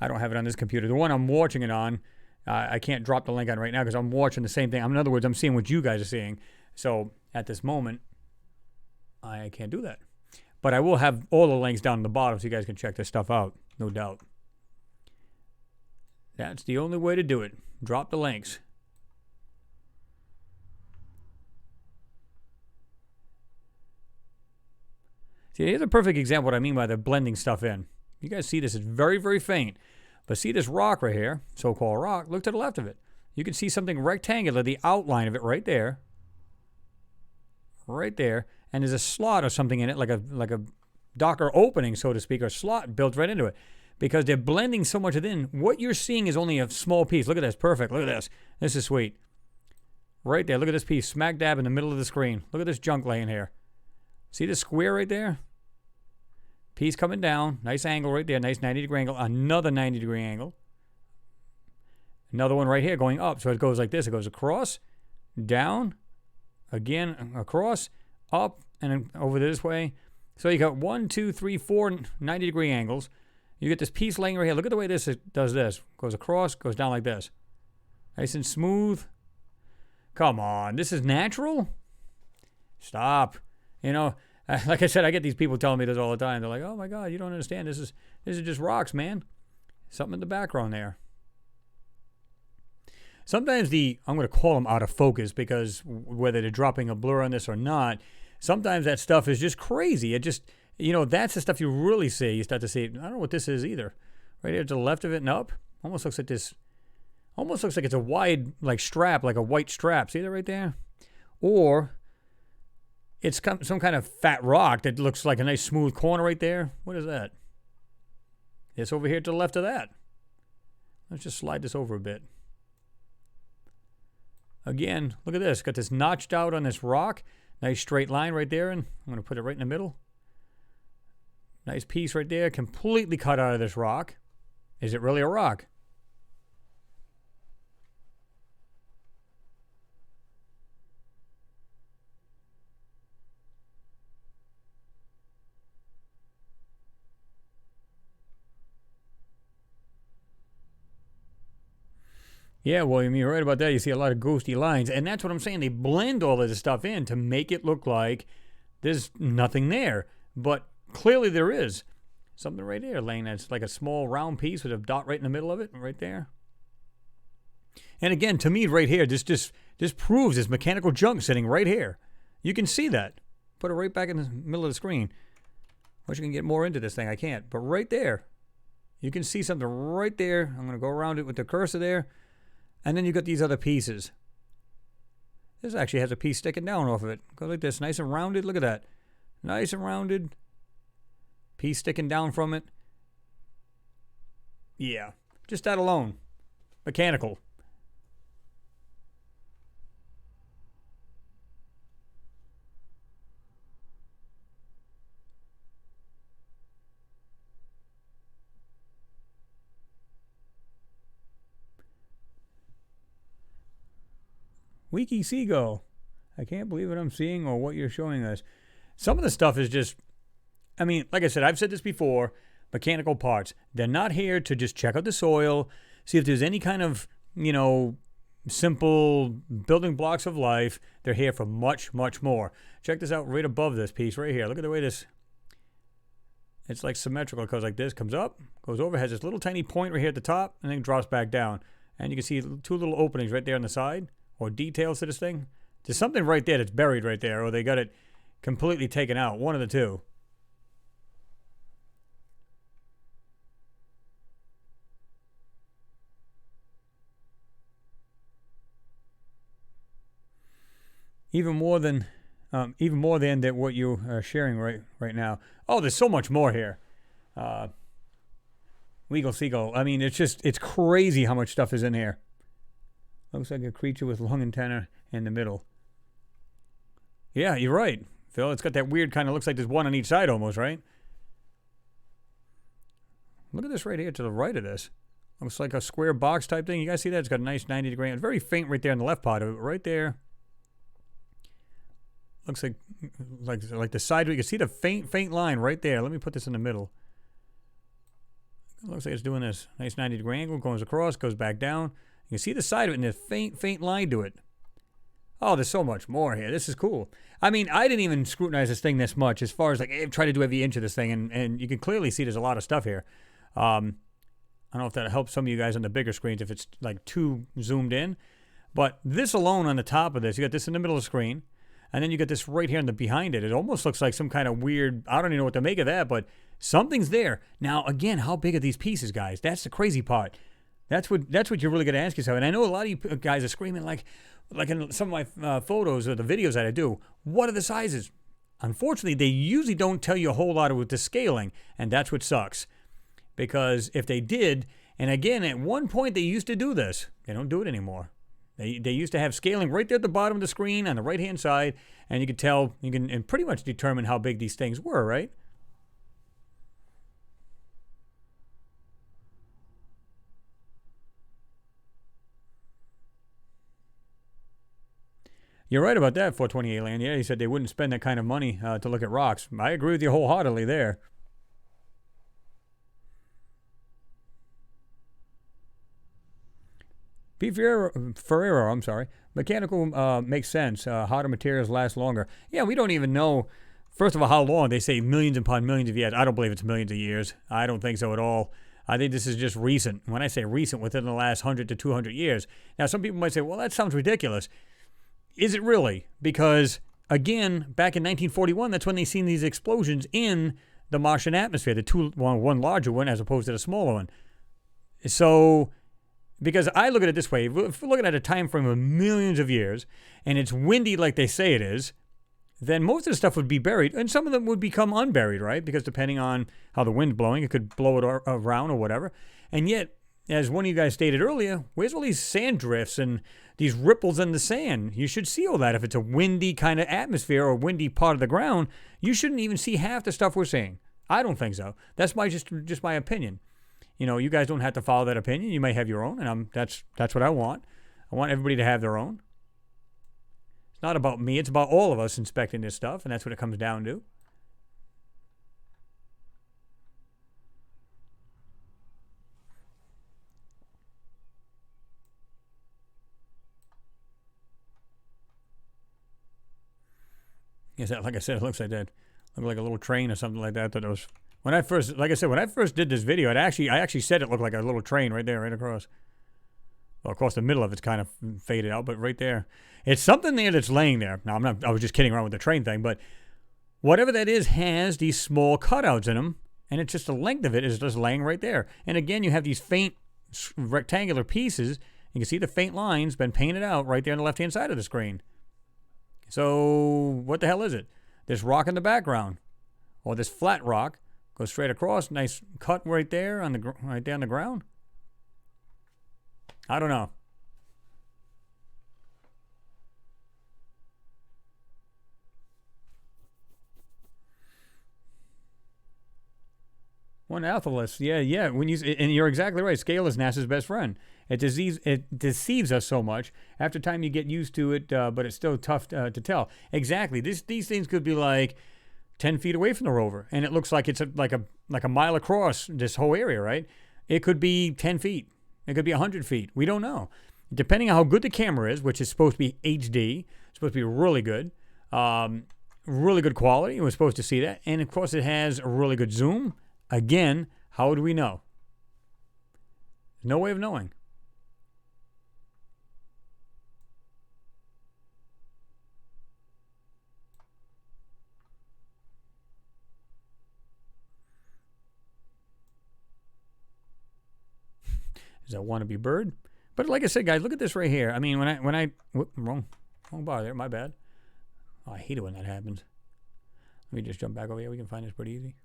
I don't have it on this computer. The one I'm watching it on, I can't drop the link on right now because I'm watching the same thing. In other words, I'm seeing what you guys are seeing. So at this moment, I can't do that. But I will have all the links down in the bottom so you guys can check this stuff out. No doubt. That's the only way to do it. Drop the links. See, here's a perfect example of what I mean by the blending stuff in. You guys see this is very, very faint. But see this rock right here, so-called rock, look to the left of it. You can see something rectangular, the outline of it right there. Right there. And there's a slot or something in it, like a Docker opening, so to speak, or slot built right into it. Because they're blending so much in. What you're seeing is only a small piece. Look at this. Perfect. Look at this. This is sweet. Right there. Look at this piece. Smack dab in the middle of the screen. Look at this junk laying here. See this square right there? Piece coming down. Nice angle right there. Nice 90-degree angle. Another 90-degree angle. Another one right here going up. So it goes like this. It goes across, down, again, across, up, and then over this way. So you got 1, 2, 3, 4 90-degree angles. You get this piece laying right here. Look at the way this does this. Goes across, goes down like this. Nice and smooth. Come on, this is natural? Stop. You know, like I said, I get these people telling me this all the time. They're like, oh my God, you don't understand. This is just rocks, man. Something in the background there. Sometimes I'm going to call them out of focus because whether they're dropping a blur on this or not, sometimes that stuff is just crazy. It just, that's the stuff you really see. You start to see, I don't know what this is either. Right here to the left of it and up. Almost looks like this. Almost looks like it's a wide, like strap, like a white strap. See that right there? Or it's some kind of fat rock that looks like a nice smooth corner right there. What is that? It's over here to the left of that. Let's just slide this over a bit. Again, look at this. Got this notched out on this rock. Nice straight line right there. And I'm going to put it right in the middle. Nice piece right there. Completely cut out of this rock. Is it really a rock? Yeah, William, you're right about that. You see a lot of ghosty lines. And that's what I'm saying. They blend all of this stuff in to make it look like there's nothing there. But clearly there is. Something right there, laying that's like a small round piece with a dot right in the middle of it, right there. And again, to me, right here, this proves this mechanical junk sitting right here. You can see that. Put it right back in the middle of the screen. Wish I can get more into this thing. I can't. But right there, you can see something right there. I'm going to go around it with the cursor there. And then you got these other pieces. This actually has a piece sticking down off of it. Go like this, nice and rounded. Look at that. Nice and rounded. Piece sticking down from it. Yeah, just that alone. Mechanical. Wiki Seagull. I can't believe what I'm seeing or what you're showing us. Some of the stuff is just, I mean, like I said, I've said this before, mechanical parts. They're not here to just check out the soil, see if there's any kind of, simple building blocks of life. They're here for much, much more. Check this out right above this piece right here. Look at the way this, it's like symmetrical. It goes like this, comes up, goes over, has this little tiny point right here at the top, and then drops back down. And you can see two little openings right there on the side. Or details to this thing. There's something right there that's buried right there, or they got it completely taken out. One of the two. Even more than that what you are sharing right now. Oh, there's so much more here. Weagle Seagull. I mean, it's crazy how much stuff is in here. Looks like a creature with long antenna in the middle. Yeah, you're right, Phil. It's got that weird kind of, looks like there's one on each side almost, right? Look at this right here to the right of this. Looks like a square box type thing. You guys see that? It's got a nice 90-degree. It's very faint right there in the left part of it. Right there. Looks like the side. You can see the faint line right there. Let me put this in the middle. It looks like it's doing this. Nice 90-degree angle. Goes across, goes back down. You can see the side of it and there's faint line to it. Oh, there's so much more here. This is cool. I mean, I didn't even scrutinize this thing this much as far as try to do every inch of this thing. And you can clearly see there's a lot of stuff here. I don't know if that helps some of you guys on the bigger screens if it's like too zoomed in. But this alone on the top of this, you got this in the middle of the screen. And then you got this right here in the behind it. It almost looks like some kind of weird, I don't even know what to make of that, but something's there. Now, again, how big are these pieces, guys? That's the crazy part. That's what you're really going to ask yourself. And I know a lot of you guys are screaming like in some of my photos or the videos that I do, what are the sizes? Unfortunately, they usually don't tell you a whole lot with the scaling, and that's what sucks. Because if they did, and again, at one point they used to do this. They don't do it anymore. They used to have scaling right there at the bottom of the screen on the right-hand side, and you could tell, and pretty much determine how big these things were, right? You're right about that, 420 Alien. Yeah, he said they wouldn't spend that kind of money to look at rocks. I agree with you wholeheartedly there. P. Ferrero, I'm sorry. Mechanical makes sense. Harder materials last longer. Yeah, we don't even know, first of all, how long. They say millions upon millions of years. I don't believe it's millions of years. I don't think so at all. I think this is just recent. When I say recent, within the last 100 to 200 years. Now, some people might say, well, that sounds ridiculous. Is it really? Because, again, back in 1941, that's when they seen these explosions in the Martian atmosphere, one larger one as opposed to the smaller one. So, because I look at it this way, if we're looking at a time frame of millions of years, and it's windy like they say it is, then most of the stuff would be buried, and some of them would become unburied, right? Because depending on how the wind's blowing, it could blow it around or whatever. And yet, as one of you guys stated earlier, where's all these sand drifts and these ripples in the sand? You should see all that. If it's a windy kind of atmosphere or windy part of the ground, you shouldn't even see half the stuff we're seeing. I don't think so. That's just my opinion. You know, you guys don't have to follow that opinion. You may have your own, and that's what I want. I want everybody to have their own. It's not about me. It's about all of us inspecting this stuff, and that's what it comes down to. Yes, like I said, it looks like that. Looked like a little train or something like that. That it was when I first did this video, I actually said it looked like a little train right there, right across. Well, of course, the middle of it's kind of faded out, but right there, it's something there that's laying there. Now, I was just kidding around with the train thing, but whatever that is has these small cutouts in them, and it's just the length of it is just laying right there. And again, you have these faint rectangular pieces. You can see the faint lines been painted out right there on the left-hand side of the screen. So what the hell is it? This rock in the background, or this flat rock, goes straight across. Nice cut right there right there on the ground. I don't know. One Althalis, yeah. And you're exactly right. Scale is NASA's best friend. It deceives us so much. After time, you get used to it, but it's still tough to tell. Exactly. These things could be like 10 feet away from the rover, and it looks like it's like a mile across this whole area, right? It could be 10 feet. It could be 100 feet. We don't know. Depending on how good the camera is, which is supposed to be HD, it's supposed to be really good quality. We're supposed to see that. And, of course, it has a really good zoom. Again, how do we know? There's no way of knowing. Is that wannabe bird? But like I said, guys, look at this right here. I mean, wrong bar there. My bad. Oh, I hate it when that happens. Let me just jump back over here. We can find this pretty easy.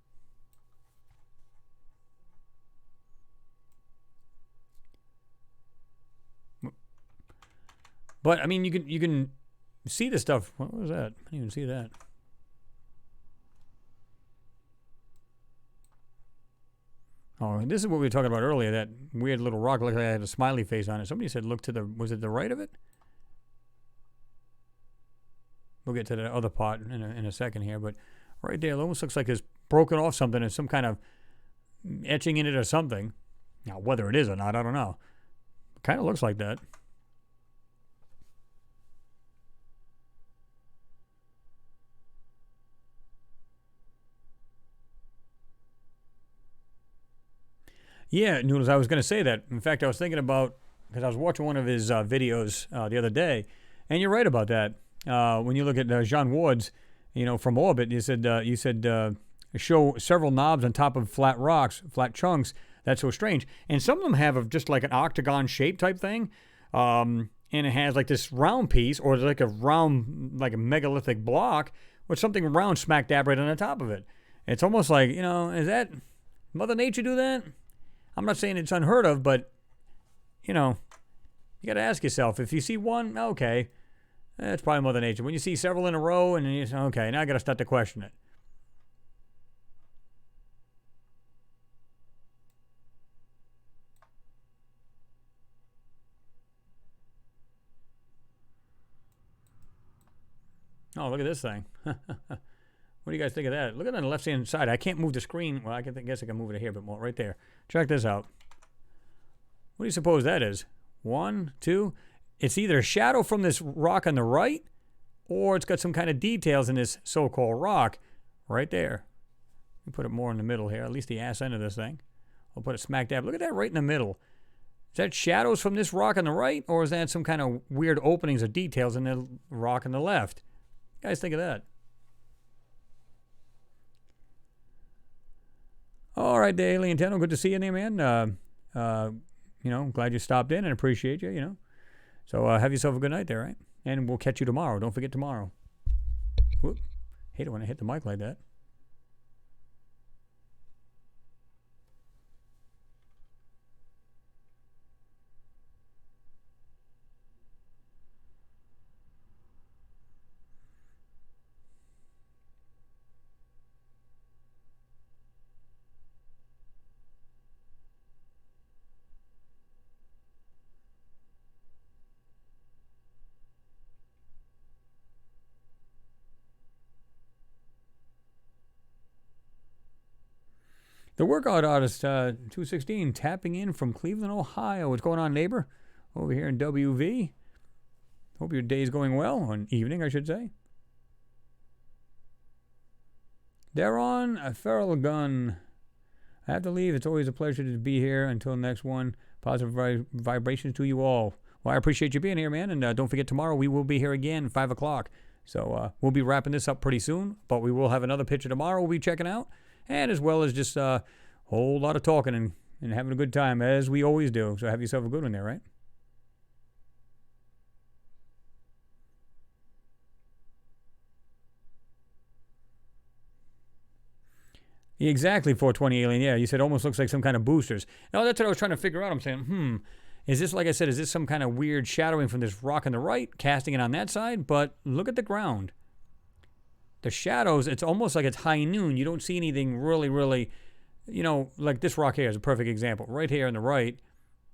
But I mean, you can see the stuff. What was that? I didn't even see that. Oh, this is what we were talking about earlier, that weird little rock looked like it had a smiley face on it. Somebody said look to was it the right of it? We'll get to the other part in a second here, but right there, it almost looks like it's broken off something and some kind of etching in it or something. Now, whether it is or not, I don't know. It kind of looks like that. Yeah, Noodles, I was going to say that. In fact, I was thinking about, because I was watching one of his videos the other day, and you're right about that. When you look at Jean Ward's, from orbit, you said show several knobs on top of flat rocks, flat chunks. That's so strange. And some of them have just like an octagon shape type thing, and it has like this round piece, or like a round, like a megalithic block, with something round smack dab right on the top of it. It's almost like, is that Mother Nature do that? I'm not saying it's unheard of, but, you got to ask yourself. If you see one, okay, it's probably Mother Nature. When you see several in a row, and you say, okay, now I got to start to question it. Oh, look at this thing. What do you guys think of that? Look at it on the left-hand side. I can't move the screen. Well, guess I can move it here a bit more. Right there. Check this out. What do you suppose that is? 1, 2. It's either a shadow from this rock on the right, or it's got some kind of details in this so-called rock right there. Let me put it more in the middle here, at least the ass end of this thing. I'll put it smack dab. Look at that right in the middle. Is that shadows from this rock on the right, or is that some kind of weird openings or details in the rock on the left? You guys think of that? All right, Daily Antenna, good to see you there, man. Glad you stopped in and appreciate you, So have yourself a good night there, right? And we'll catch you tomorrow. Don't forget tomorrow. Whoop. Hate it when I hit the mic like that. The Workout Artist 216 tapping in from Cleveland, Ohio. What's going on, neighbor? Over here in WV. Hope your day's going well, or evening, I should say. Daron Feral Gun. I have to leave. It's always a pleasure to be here. Until next one, positive vibrations to you all. Well, I appreciate you being here, man. And don't forget, tomorrow we will be here again, 5 o'clock. So we'll be wrapping this up pretty soon. But we will have another picture tomorrow we'll be checking out. And as well as just a whole lot of talking and having a good time, as we always do. So have yourself a good one there, right? Exactly, 420 Alien. Yeah, you said almost looks like some kind of boosters. No, that's what I was trying to figure out. I'm saying, is this, like I said, is this some kind of weird shadowing from this rock on the right, casting it on that side? But look at the ground. The shadows, it's almost like it's high noon. You don't see anything really, like this rock here is a perfect example. Right here on the right,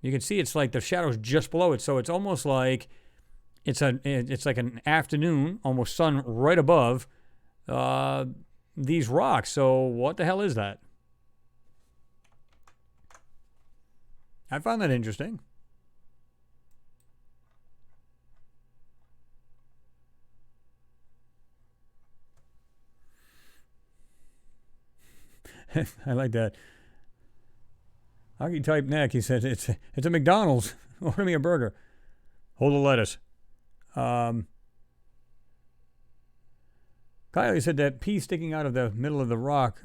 you can see it's like the shadows just below it. So it's almost like it's like an afternoon, almost sun right above these rocks. So what the hell is that? I found that interesting. I like that. Hockey type neck. He said it's a McDonald's. Order me a burger. Hold the lettuce. Kyle, he said that piece sticking out of the middle of the rock,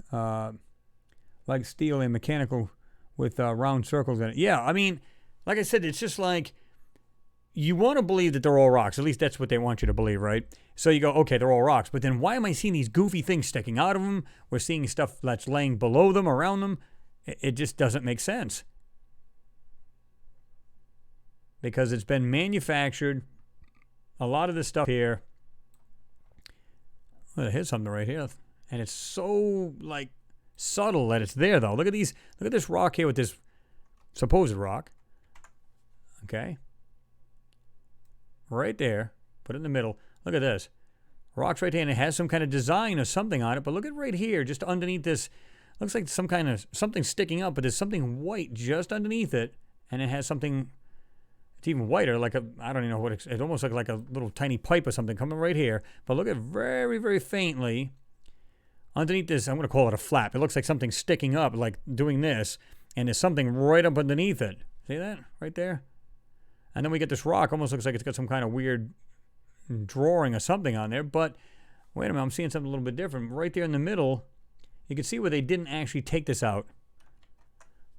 like steel and mechanical with round circles in it. Yeah, I mean, like I said, it's just like you want to believe that they're all rocks. At least that's what they want you to believe, right? So you go, okay, they're all rocks. But then why am I seeing these goofy things sticking out of them? We're seeing stuff that's laying below them, around them. It just doesn't make sense. Because it's been manufactured. A lot of this stuff here. Well, here's something right here. And it's so, like, subtle that it's there, though. Look at these. Look at this rock here with this supposed rock. Okay. Right there. Put it in the middle. Look at this. Rock's right here, and it has some kind of design or something on it. But look at right here, just underneath this. Looks like some kind of something sticking up, but there's something white just underneath it. And it has something, it's even whiter, like a, I don't even know what, it almost looks like a little tiny pipe or something coming right here. But look at very, very faintly underneath this, I'm going to call it a flap. It looks like something sticking up, like doing this. And there's something right up underneath it. See that? Right there? And then we get this rock, almost looks like it's got some kind of weird drawing or something on there. But wait a minute, I'm seeing something a little bit different. Right there in the middle, you can see where they didn't actually take this out.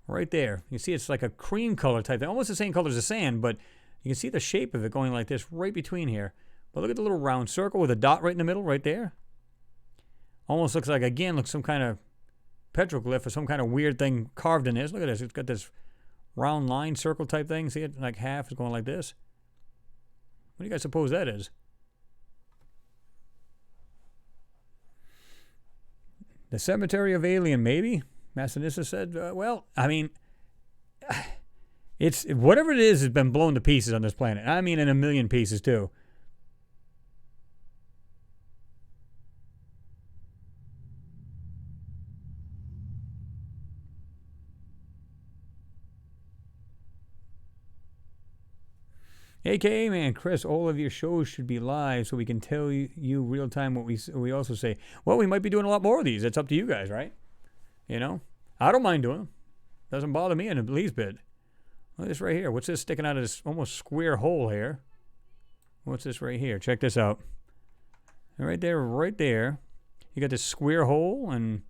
Right there. You see it's like a cream color type thing. Almost the same color as the sand, but you can see the shape of it going like this right between here. But look at the little round circle with a dot right in the middle right there. Almost looks like, again, looks some kind of petroglyph or some kind of weird thing carved in this. Look at this. It's got this round line circle type thing. See it? Like half is going like this. What do you guys suppose that is? The Cemetery of Alien, maybe? Massinissa said, well, I mean, it's whatever it is has been blown to pieces on this planet. I mean, in a million pieces, too. AKA, man, Chris, all of your shows should be live so we can tell you real time what we also say. Well, we might be doing a lot more of these. It's up to you guys, right? You know? I don't mind doing them. Doesn't bother me in the least bit. Look at this right here. What's this sticking out of this almost square hole here? What's this right here? Check this out. Right there, right there. You got this square hole and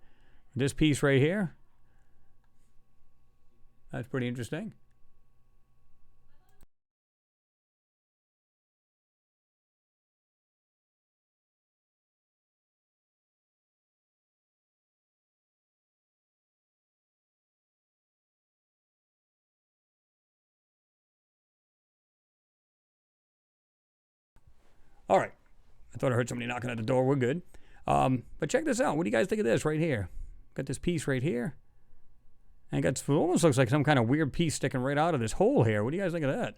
this piece right here. That's pretty interesting. All right. I thought I heard somebody knocking at the door. We're good. But check this out. What do you guys think of this right here? Got this piece right here. And it almost looks like some kind of weird piece sticking right out of this hole here. What do you guys think of that?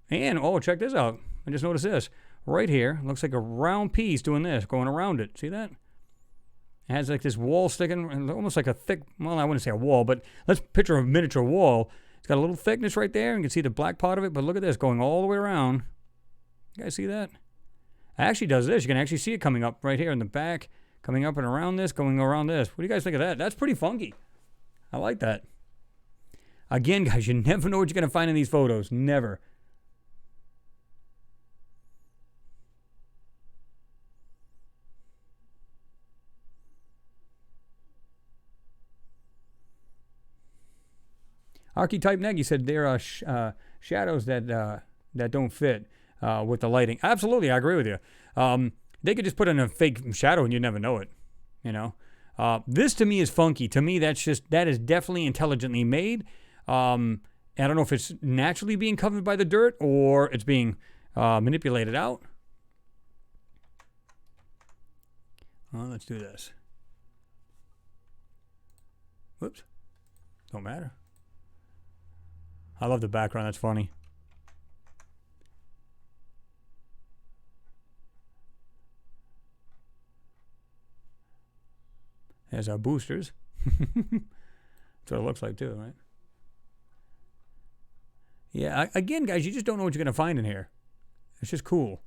And, oh, check this out. I just noticed this. Right here, looks like a round piece doing this, going around it. See that? It has like this wall sticking, almost like a thick, well, I wouldn't say a wall, but let's picture a miniature wall. It's got a little thickness right there. You can see the black part of it, but look at this, going all the way around. You guys see that? It actually does this. You can actually see it coming up right here in the back, coming up and around this, going around this. What do you guys think of that? That's pretty funky. I like that. Again, guys, you never know what you're going to find in these photos. Never. Archetype Neg, you said there are shadows that don't fit with the lighting. Absolutely, I agree with you. They could just put in a fake shadow and you'd never know it. You know, this to me is funky. To me, that is definitely intelligently made. I don't know if it's naturally being covered by the dirt or it's being manipulated out. Well, let's do this. Whoops. Don't matter. I love the background. That's funny. There's our boosters. That's what it looks like too, right? Yeah, again, guys, you just don't know what you're going to find in here. It's just cool.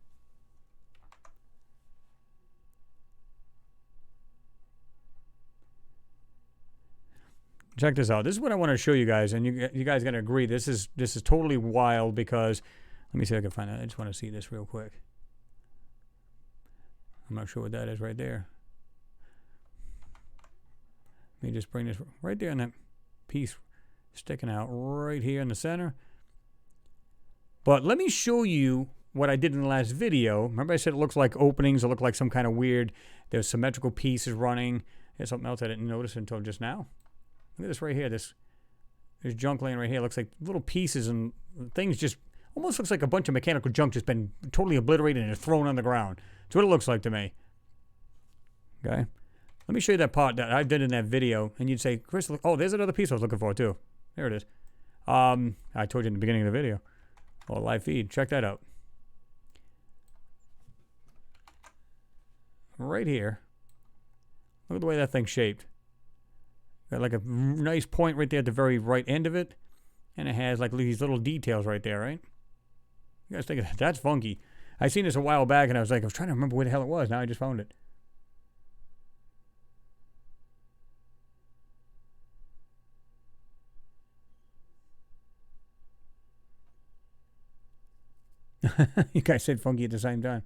Check this out. This is what I want to show you guys, and you guys got to agree. This is totally wild because, let me see if I can find it. I just want to see this real quick. I'm not sure what that is right there. Let me just bring this right there on that piece sticking out right here in the center. But let me show you what I did in the last video. Remember I said it looks like openings. It looked like some kind of weird, there's symmetrical pieces running. There's something else I didn't notice until just now. Look at this right here. This junk laying right here. Looks like little pieces and things just almost looks like a bunch of mechanical junk just been totally obliterated and thrown on the ground. That's what it looks like to me. Okay. Let me show you that part that I did in that video, and you'd say, Chris, look, oh, there's another piece I was looking for too. There it is. I told you in the beginning of the video. Well, live feed. Check that out. Right here. Look at the way that thing's shaped. Got like a nice point right there at the very right end of it, and it has like these little details right there, right? You guys think that's funky? I seen this a while back, and I was trying to remember where the hell it was. Now I just found it. You guys said funky at the same time.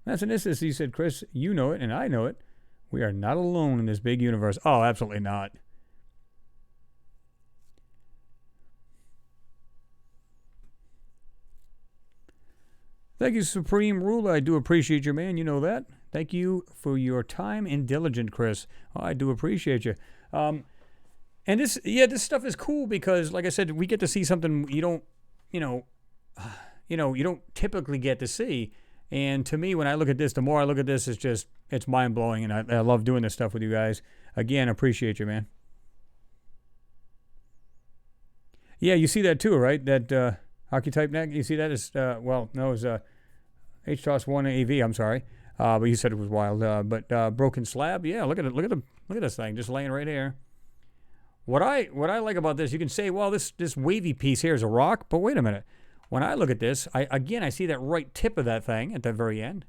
Massinissus, he said, Chris, you know it and I know it. We are not alone in this big universe. Oh, absolutely not. Thank you, Supreme Ruler. I do appreciate you, man. You know that. Thank you for your time and diligence, Chris. Oh, I do appreciate you. And this stuff is cool because, like I said, we get to see something you don't typically get to see. And to me, when I look at this, the more I look at this, it's mind-blowing, and I love doing this stuff with you guys. Again, appreciate you, man. Yeah, you see that too, right? That archetype neck, you see that? It's, well, no, it's HTOS1 AV, I'm sorry. But you said it was wild. But broken slab, yeah, look at it. Look Look at this thing just laying right here. What I like about this, you can say, well, this wavy piece here is a rock, but wait a minute. When I look at this, I see that right tip of that thing at the very end.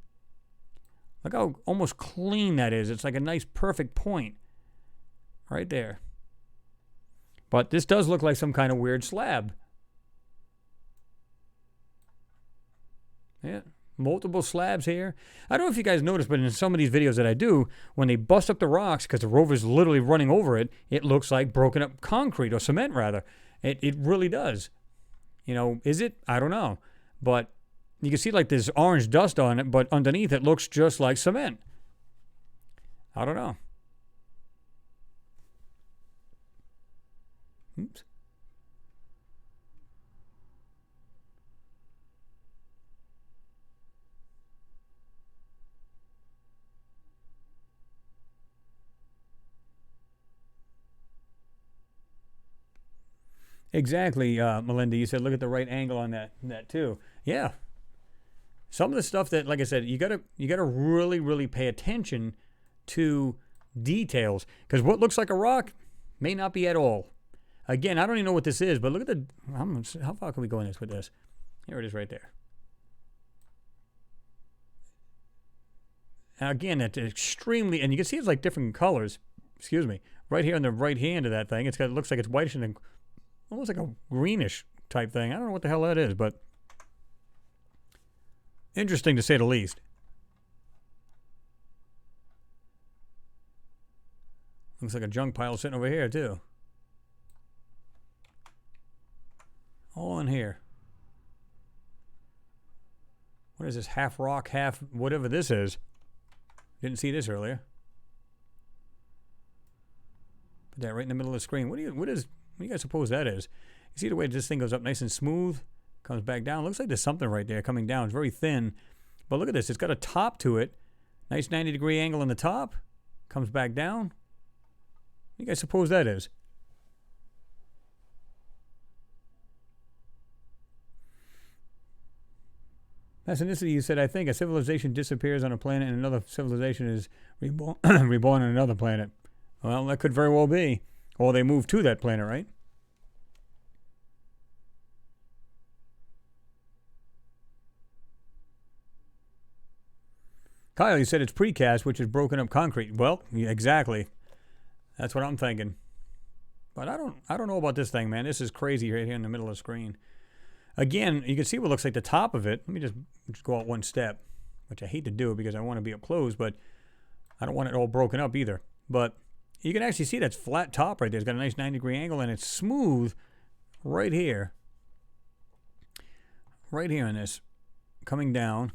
Look how almost clean that is. It's like a nice perfect point right there. But this does look like some kind of weird slab. Yeah, multiple slabs here. I don't know if you guys noticed, but in some of these videos that I do, when they bust up the rocks, because the rover's literally running over it, it looks like broken up concrete, or cement rather. It really does. You know, is it? I don't know. But you can see like this orange dust on it, but underneath it looks just like cement. I don't know. Oops. Exactly, Melinda. You said look at the right angle on that too. Yeah. Some of the stuff that, like I said, you gotta really, really pay attention to details, because what looks like a rock may not be at all. Again, I don't even know what this is, but look at how far can we go in this with this? Here it is right there. Now again, it's extremely, and you can see it's like different colors. Excuse me. Right here on the right hand of that thing, it looks like it's whitish and almost like a greenish type thing. I don't know what the hell that is, but interesting to say the least. Looks like a junk pile sitting over here too. All in here. What is this? Half rock, half whatever this is. Didn't see this earlier. Put that right in the middle of the screen. What do you guys suppose that is? You see the way this thing goes up nice and smooth, comes back down. Looks like there's something right there coming down. It's very thin. But look at this. It's got a top to it. Nice 90-degree angle on the top. Comes back down. What do you guys suppose that is? Ethnicity, you said, I think a civilization disappears on a planet and another civilization is reborn on another planet. Well, that could very well be. Or they move to that planet, right? Kyle, you said it's precast, which is broken up concrete. Well, yeah, exactly. That's what I'm thinking. But I don't know about this thing, man. This is crazy right here in the middle of the screen. Again, you can see what looks like the top of it. Let me just go out one step, which I hate to do because I want to be up close, but I don't want it all broken up either. But you can actually see that's flat top right there. It's got a nice 90-degree angle, and it's smooth right here. Right here in this. Coming down.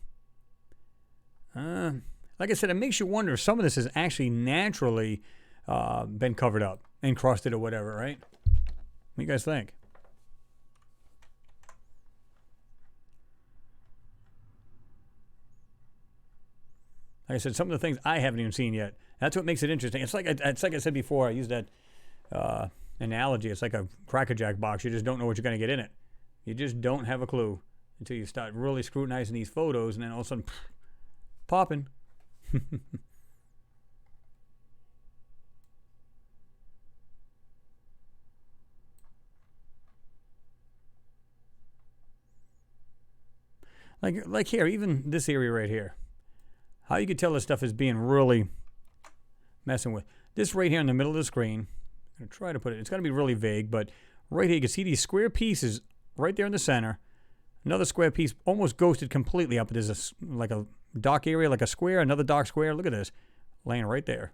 Like I said, it makes you wonder if some of this has actually naturally been covered up, encrusted or whatever, right? What do you guys think? Like I said, some of the things I haven't even seen yet. That's what makes it interesting. It's like I said before, I used that analogy. It's like a Cracker Jack box. You just don't know what you're going to get in it. You just don't have a clue until you start really scrutinizing these photos, and then all of a sudden, popping. Like here, even this area right here. How you could tell this stuff is being really messing with. This right here in the middle of the screen, I'm going to try to put it, it's going to be really vague, but right here you can see these square pieces right there in the center. Another square piece almost ghosted completely up. There's like a dark area, like a square, another dark square. Look at this, laying right there.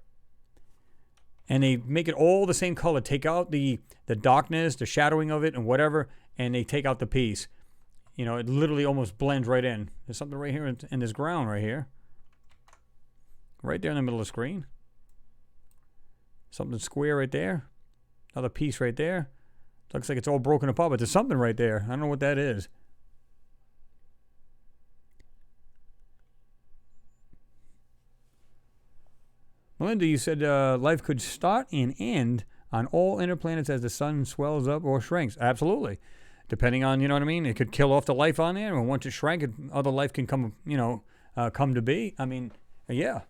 And they make it all the same color. Take out the darkness, the shadowing of it and whatever, and they take out the piece. You know, it literally almost blends right in. There's something right here in this ground right here. Right there in the middle of the screen. Something square right there. Another piece right there. Looks like it's all broken apart, but there's something right there. I don't know what that is. Melinda, you said life could start and end on all inner planets as the sun swells up or shrinks. Absolutely. Depending on, you know what I mean? It could kill off the life on there, and once it shrank, other life can come, come to be. I mean, yeah.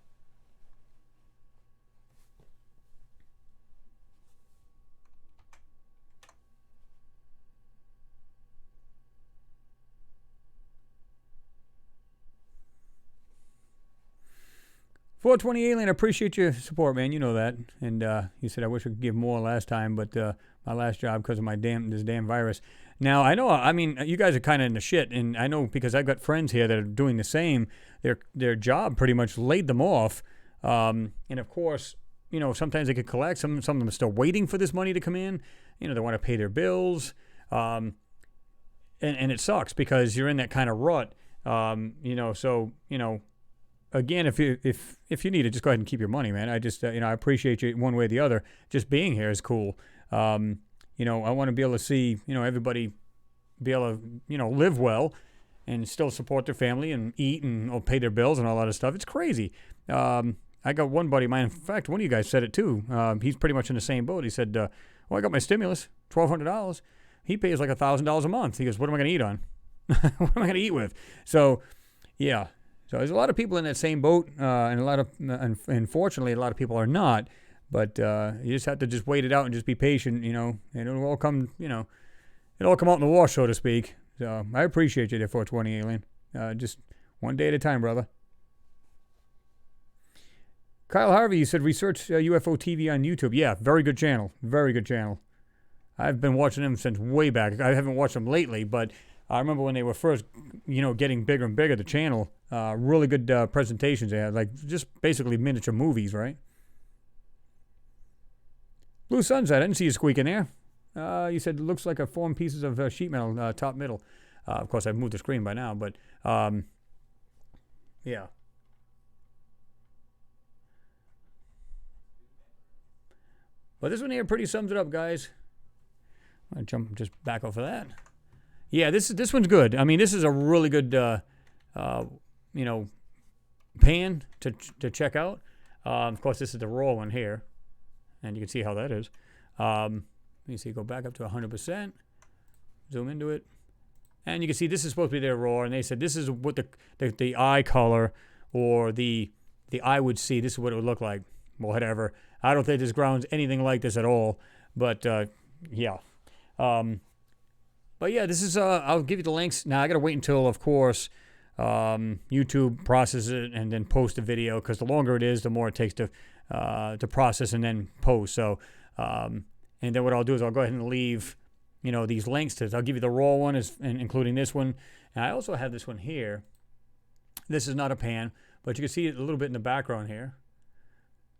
420 Alien, I appreciate your support, man. You know that. And you said I wish I could give more last time, but my last job because of this damn virus. Now, I know, I mean, you guys are kind of in the shit, and I know because I've got friends here that are doing the same. Their job pretty much laid them off. And, of course, you know, sometimes they could collect. Some of them are still waiting for this money to come in. You know, they want to pay their bills. And it sucks because you're in that kind of rut. You know, so, you know, again, if you need it, just go ahead and keep your money, man. I just, you know, I appreciate you one way or the other. Just being here is cool. You know, I want to be able to see, you know, everybody be able to, you know, live well and still support their family and eat and pay their bills and all that other stuff. It's crazy. I got one buddy of mine, in fact, one of you guys said it too. He's pretty much in the same boat. He said, well, I got my stimulus, $1,200. He pays like $1,000 a month. He goes, what am I going to eat on? What am I going to eat with? So, yeah. So there's a lot of people in that same boat, and a lot of, unfortunately, a lot of people are not. But you just have to just wait it out and just be patient, you know, and it'll all come, you know, it'll all come out in the wash, so to speak. So I appreciate you there, 420 Alien. Just one day at a time, brother. Kyle Harvey, you said research UFO TV on YouTube. Yeah, very good channel. Very good channel. I've been watching them since way back. I haven't watched them lately, but I remember when they were first, you know, getting bigger and bigger, the channel. Really good presentations they had, like just basically miniature movies, right? Blue Sunset, I didn't see you squeak in there. You said it looks like a 4 pieces of sheet metal, top middle. Of course, I've moved the screen by now, but yeah. But this one here pretty sums it up, guys. I'm going to jump just back off of that. Yeah, this one's good. I mean, this is a really good, you know, pan to check out. Of course, this is the raw one here. And you can see how that is. Let me see, go back up to 100%. Zoom into it. And you can see this is supposed to be their raw. And they said this is what the eye color or the eye would see. This is what it would look like. Well, whatever. I don't think this ground's anything like this at all. But, yeah. But, yeah, this is, I'll give you the links. Now, I got to wait until, of course, YouTube processes it and then post the video. Because the longer it is, the more it takes to process and then post. So, and then what I'll do is I'll go ahead and leave, you know, these links to. I'll give you the raw one, including this one. And I also have this one here. This is not a pan, but you can see it a little bit in the background here.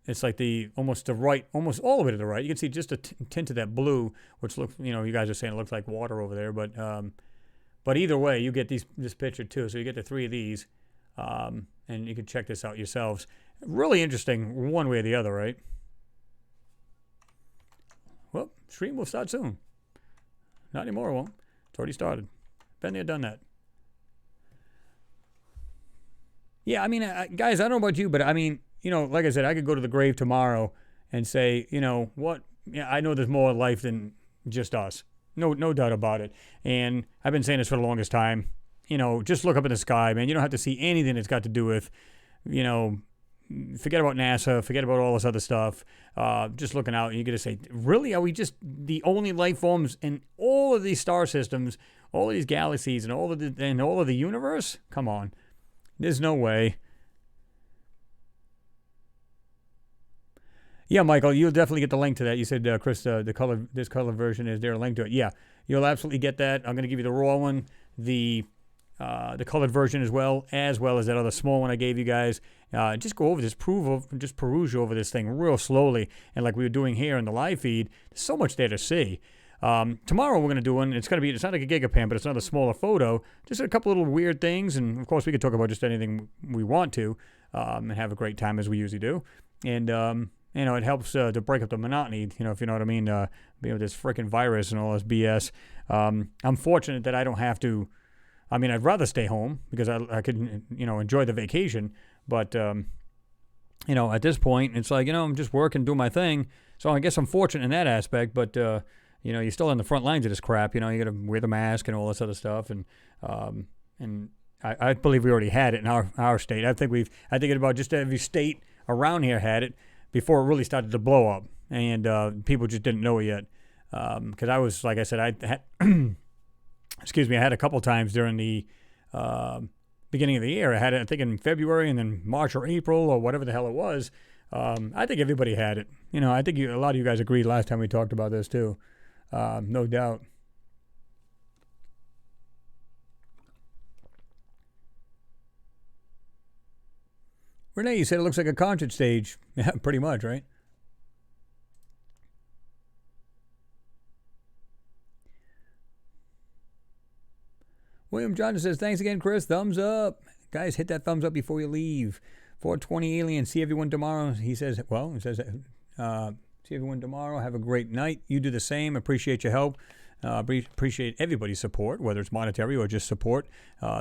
It's like almost all the way to the right. You can see just a tint of that blue, which looks, you know, you guys are saying it looks like water over there, but either way, you get this picture too. So you get the 3 of these, and you can check this out yourselves. Really interesting, one way or the other, right? Well, stream will start soon. Not anymore, it won't. It's already started. Been there, done that. Yeah, I mean, guys, I don't know about you, but I mean, you know, like I said, I could go to the grave tomorrow and say, you know, what? Yeah, I know there's more life than just us. No doubt about it. And I've been saying this for the longest time. You know, just look up in the sky, man. You don't have to see anything that's got to do with, you know, forget about NASA, forget about all this other stuff. Just looking out, and you get to say, really, are we just the only life forms in all of these star systems, all of these galaxies, and all of the universe? Come on, there's no way. Yeah, Michael, you'll definitely get the link to that. You said, Chris, this color version is there a link to it? Yeah, you'll absolutely get that. I'm going to give you the raw one, the colored version as well as that other small one I gave you guys. Just go over this, just peruse over this thing real slowly, and like we were doing here in the live feed. There's so much there to see. Tomorrow we're going to do one. It's not like a gigapan, but it's another smaller photo. Just a couple little weird things, and of course we could talk about just anything we want to, and have a great time as we usually do. And you know, it helps to break up the monotony, you know, if you know what I mean, with this freaking virus and all this BS. I'm fortunate that I don't have to. I mean, I'd rather stay home because I could, you know, enjoy the vacation. But, you know, at this point, it's like, you know, I'm just working, doing my thing. So I guess I'm fortunate in that aspect. But, you know, you're still on the front lines of this crap. You know, you got to wear the mask and all this other stuff. And I believe we already had it in our state. I think about just every state around here had it before it really started to blow up. And people just didn't know it yet. Because I was, like I said, I had... excuse me, I had a couple times during the beginning of the year. I had it, I think, in February and then March or April or whatever the hell it was. I think everybody had it. I think a lot of you guys agreed last time we talked about this too. No doubt. Renee, you said it looks like a concert stage. Yeah, pretty much, right? William Johnson says, thanks again, Chris. Thumbs up. Guys, hit that thumbs up before you leave. 420 Alien, see everyone tomorrow. He says, see everyone tomorrow. Have a great night. You do the same. Appreciate your help. Appreciate everybody's support, whether it's monetary or just support,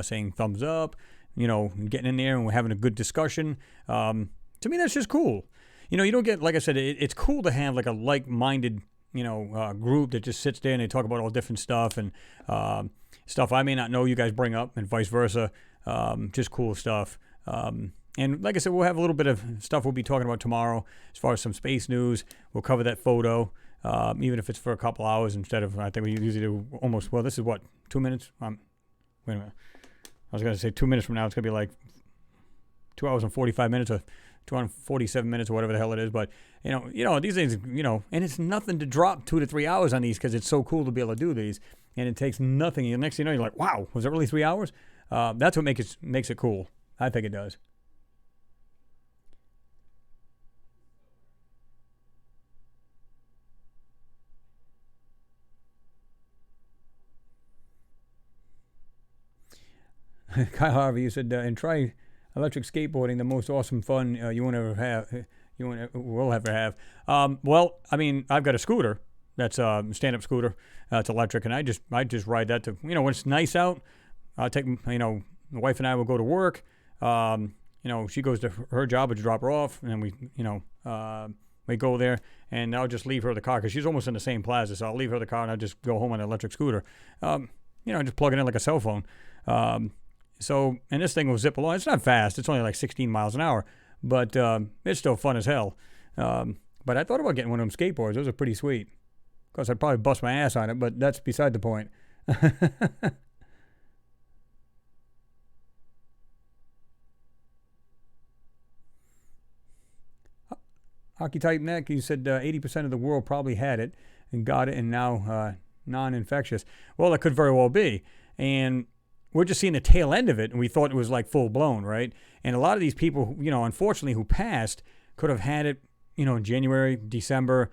saying thumbs up, getting in there and we're having a good discussion. To me, that's just cool. You don't get, like I said, it's cool to have like a like-minded, group that just sits there and they talk about all different stuff and stuff I may not know you guys bring up and vice versa. Just cool stuff. And like I said, we'll have a little bit of stuff we'll be talking about tomorrow as far as some space news. We'll cover that photo, even if it's for a couple hours instead of, I think we usually do almost, this is what, 2 minutes? Wait a minute. I was going to say 2 minutes from now. It's going to be like 2 hours and 45 minutes or 247 minutes or whatever the hell it is. But, these things, and it's nothing to drop 2 to 3 hours on these because it's so cool to be able to do these. And it takes nothing. And next thing you know, you're like, wow, was it really 3 hours? That's what makes it cool. I think it does. Kyle Harvey, you said, and try electric skateboarding, the most awesome fun you will ever have. Well, I mean, I've got a scooter that's a stand-up scooter. It's electric, and I just ride that to, when it's nice out, I'll take, the wife and I will go to work. She goes to her job to drop her off, and then we go there, and I'll just leave her the car because she's almost in the same plaza, so I'll leave her the car, and I'll just go home on an electric scooter. Just plug it in like a cell phone. And this thing will zip along. It's not fast. It's only like 16 miles an hour, but it's still fun as hell. But I thought about getting one of them skateboards. Those are pretty sweet. Of course, I'd probably bust my ass on it, but that's beside the point. Hockey Type Neck, you said 80% of the world probably had it and got it and now non-infectious. Well, that could very well be. And we're just seeing the tail end of it, and we thought it was like full-blown, right? And a lot of these people, unfortunately, who passed could have had it, in January, December,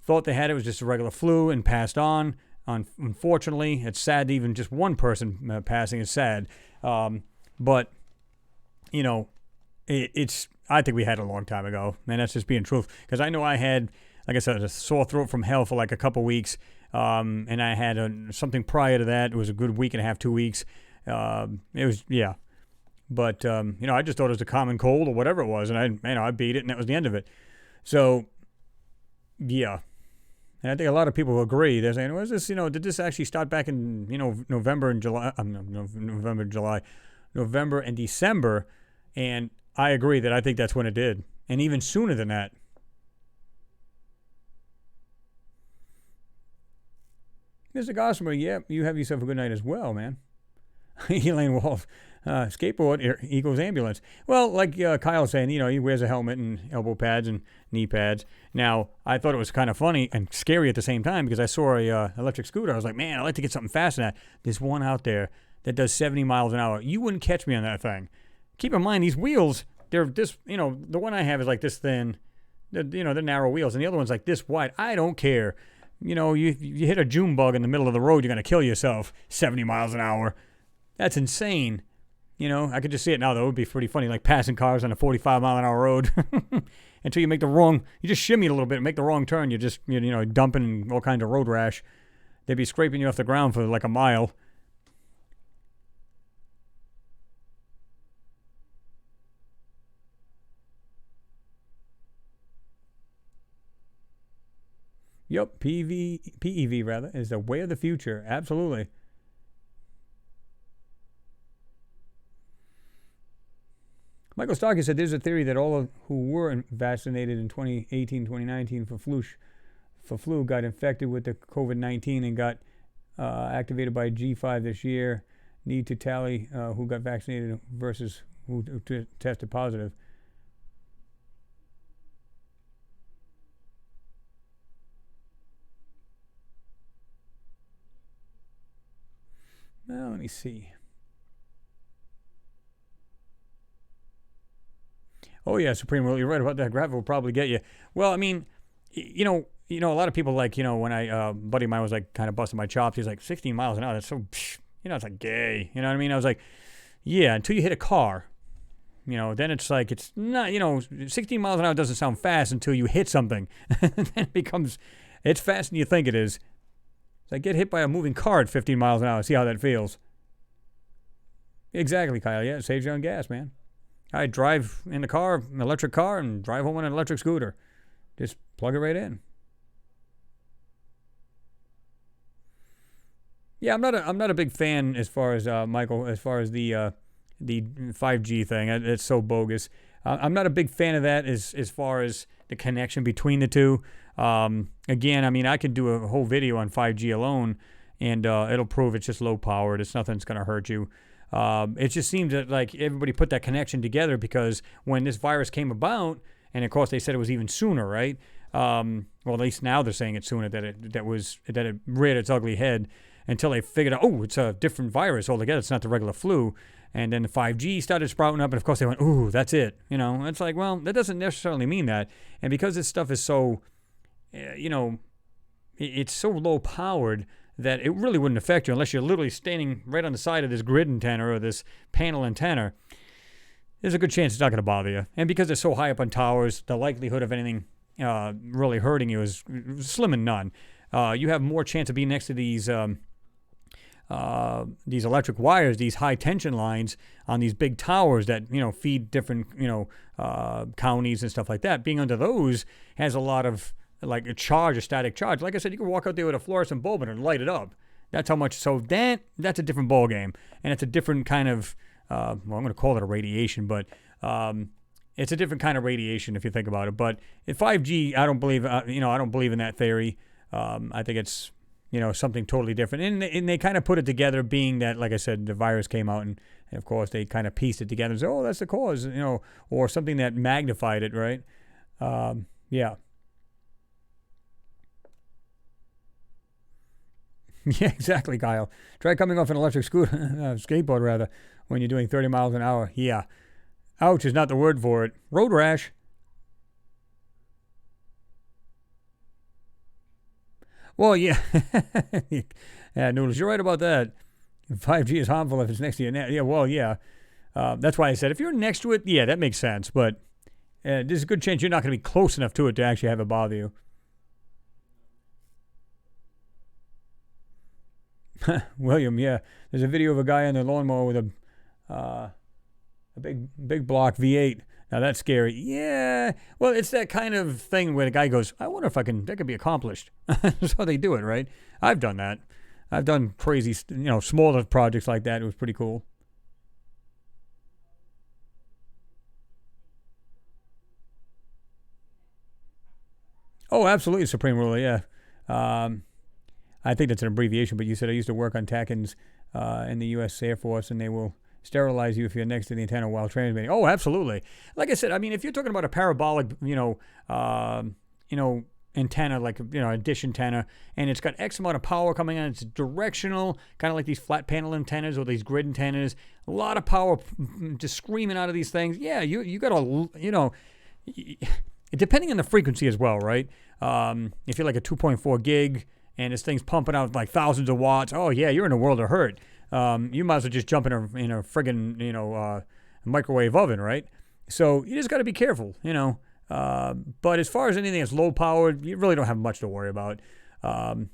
thought they had it was just a regular flu and passed on. Unfortunately, it's sad that even just one person passing is sad. But, it's I think we had it a long time ago, and that's just being truthful. Because I know I had, like I said, a sore throat from hell for like a couple weeks, and I had something prior to that. It was a good week and a half, 2 weeks. It was, yeah. But, I just thought it was a common cold or whatever it was, and I beat it, and that was the end of it. So, yeah. And I think a lot of people agree. They're saying, was this, did this actually start back in, November and December? And I agree that I think that's when it did. And even sooner than that. Mr. Gossamer, yeah, you have yourself a good night as well, man. Elaine Wolf, skateboard equals ambulance. Well, like Kyle's saying, he wears a helmet and elbow pads and knee pads. Now, I thought it was kind of funny and scary at the same time because I saw a electric scooter. I was like, man, I'd like to get something faster than that. There's one out there that does 70 miles an hour. You wouldn't catch me on that thing. Keep in mind, these wheels, they're this, the one I have is like this thin. They're narrow wheels, and the other one's like this wide. I don't care. You hit a June bug in the middle of the road, you're going to kill yourself 70 miles an hour. That's insane. I could just see it now, though. It would be pretty funny, like passing cars on a 45-mile-an-hour road until you you just shimmy it a little bit, make the wrong turn. You're just, dumping all kinds of road rash. They'd be scraping you off the ground for like a mile. Yep, PEV rather, is the way of the future. Absolutely. Michael Starkey said there's a theory that all who were vaccinated in 2018, 2019 for flu got infected with the COVID-19 and got activated by G5 this year. need to tally who got vaccinated versus who tested positive. Well, let me see. Oh yeah, Supreme Rule, you're right about that. Gravel will probably get you. Well, I mean, you know, a lot of people like, when I buddy of mine was like kind of busting my chops. He's like 16 miles an hour. That's so, it's like gay. You know what I mean? I was like, yeah, until you hit a car. Then it's like it's not. 16 miles an hour doesn't sound fast until you hit something. Then it becomes, it's faster than you think it is. It's like get hit by a moving car at 15 miles an hour. See how that feels. Exactly, Kyle. Yeah, it saves you on gas, man. I drive in the car, an electric car, and drive home on an electric scooter. Just plug it right in. Yeah, I'm not a big fan as far as Michael, as far as the 5G thing. It's so bogus. I'm not a big fan of that as far as the connection between the two. Again, I mean, I could do a whole video on 5G alone, and it'll prove it's just low powered. It's nothing that's going to hurt you. It just seems that like everybody put that connection together because when this virus came about, and of course they said it was even sooner, right? Well, at least now they're saying it's sooner that it reared its ugly head until they figured out, oh, it's a different virus altogether. It's not the regular flu. And then the 5G started sprouting up, and of course they went, ooh, that's it. It's like, well, that doesn't necessarily mean that. And because this stuff is so, it's so low powered that it really wouldn't affect you unless you're literally standing right on the side of this grid antenna or this panel antenna. There's a good chance it's not going to bother you. And because it's so high up on towers, the likelihood of anything really hurting you is slim and none. You have more chance of being next to these electric wires, these high tension lines on these big towers that feed different counties and stuff like that. Being under those has a lot of like a static charge. Like I said, you can walk out there with a fluorescent bulb and light it up. That's how much. So that's a different ball game, and it's a different kind of. I'm going to call it a radiation, but it's a different kind of radiation if you think about it. But in 5G, I don't believe. I don't believe in that theory. I think it's something totally different, and they kind of put it together, being that, like I said, the virus came out, and of course they kind of pieced it together and said, oh, that's the cause, or something that magnified it, right? Yeah. Yeah, exactly, Kyle. Try coming off an electric scooter, skateboard rather, when you're doing 30 miles an hour. Yeah. Ouch is not the word for it. Road rash. Well, yeah. Yeah, Noodles, you're right about that. 5G is harmful if it's next to you. Yeah, well, yeah. That's why I said if you're next to it, yeah, that makes sense. But there's a good chance you're not going to be close enough to it to actually have it bother you. William, yeah. There's a video of a guy on the lawnmower with a big block V8. Now that's scary. Yeah. Well, it's that kind of thing where the guy goes, I wonder if that could be accomplished. That's how they do it, right? I've done that. I've done crazy, smaller projects like that. It was pretty cool. Oh, absolutely, Supreme Ruler, yeah. I think that's an abbreviation, but you said I used to work on TACANs in the U.S. Air Force, and they will sterilize you if you're next to the antenna while transmitting. Oh, absolutely. Like I said, I mean, if you're talking about a parabolic, antenna, like, a dish antenna, and it's got X amount of power coming on, it's directional, kind of like these flat panel antennas or these grid antennas, a lot of power just screaming out of these things. Yeah, you got to, depending on the frequency as well, right? If you're like a 2.4 gig, and this thing's pumping out like thousands of watts, oh yeah, you're in a world of hurt. You might as well just jump in a friggin' microwave oven, right? So you just got to be careful, But as far as anything that's low powered, you really don't have much to worry about. And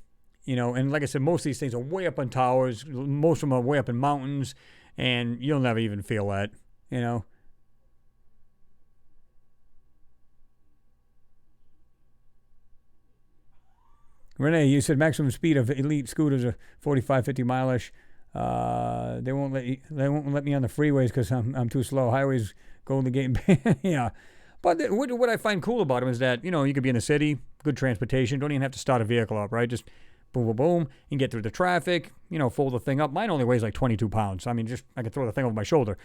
like I said, most of these things are way up on towers. Most of them are way up in mountains, and you'll never even feel that, Renee, you said maximum speed of elite scooters are 45, 50 mile-ish. They won't let me on the freeways because I'm too slow. Highways go in the gate. Yeah. But what I find cool about them is that, you could be in the city, good transportation, don't even have to start a vehicle up, right? Just boom, boom, boom, and get through the traffic, fold the thing up. Mine only weighs like 22 pounds. I mean, I can throw the thing over my shoulder.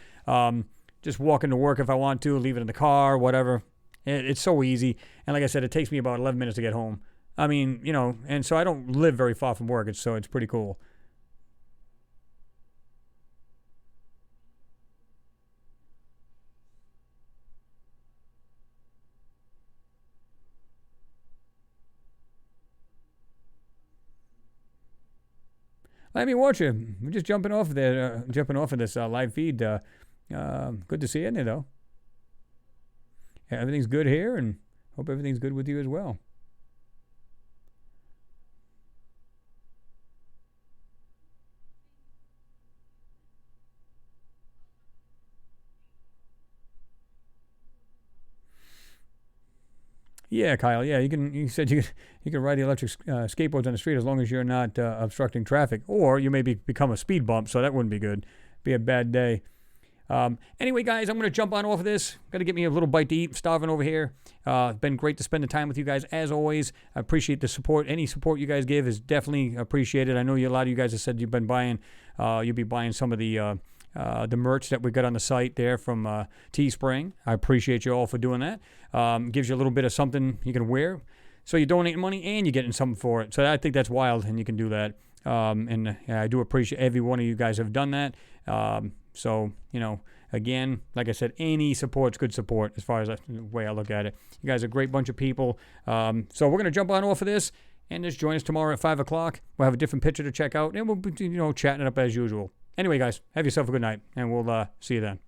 Just walk into work if I want to, leave it in the car, whatever. It's so easy. And like I said, it takes me about 11 minutes to get home. I mean, and so I don't live very far from work, so it's pretty cool. Let me watch you. We're just jumping off of this live feed. Good to see you in there, though. Yeah, everything's good here, and hope everything's good with you as well. Yeah, Kyle. Yeah, you said you can ride the electric skateboards on the street as long as you're not obstructing traffic, or you may become a speed bump, so that wouldn't be good. Be a bad day. Anyway, guys, I'm going to jump on off of this. Got to get me a little bite to eat. I'm starving over here. It's been great to spend the time with you guys, as always. I appreciate the support. Any support you guys give is definitely appreciated. I know a lot of you guys have said you'll be buying some of the merch that we got on the site there from Teespring. I appreciate you all for doing that. Gives you a little bit of something you can wear. So you're donating money and you're getting something for it. So I think that's wild, and you can do that. And I do appreciate every one of you guys have done that. So, again, like I said, any support's good support as far as the way I look at it. You guys are a great bunch of people. So we're going to jump on off of this and just join us tomorrow at 5 o'clock. We'll have a different picture to check out, and we'll be, chatting it up as usual. Anyway, guys, have yourself a good night, and we'll see you then.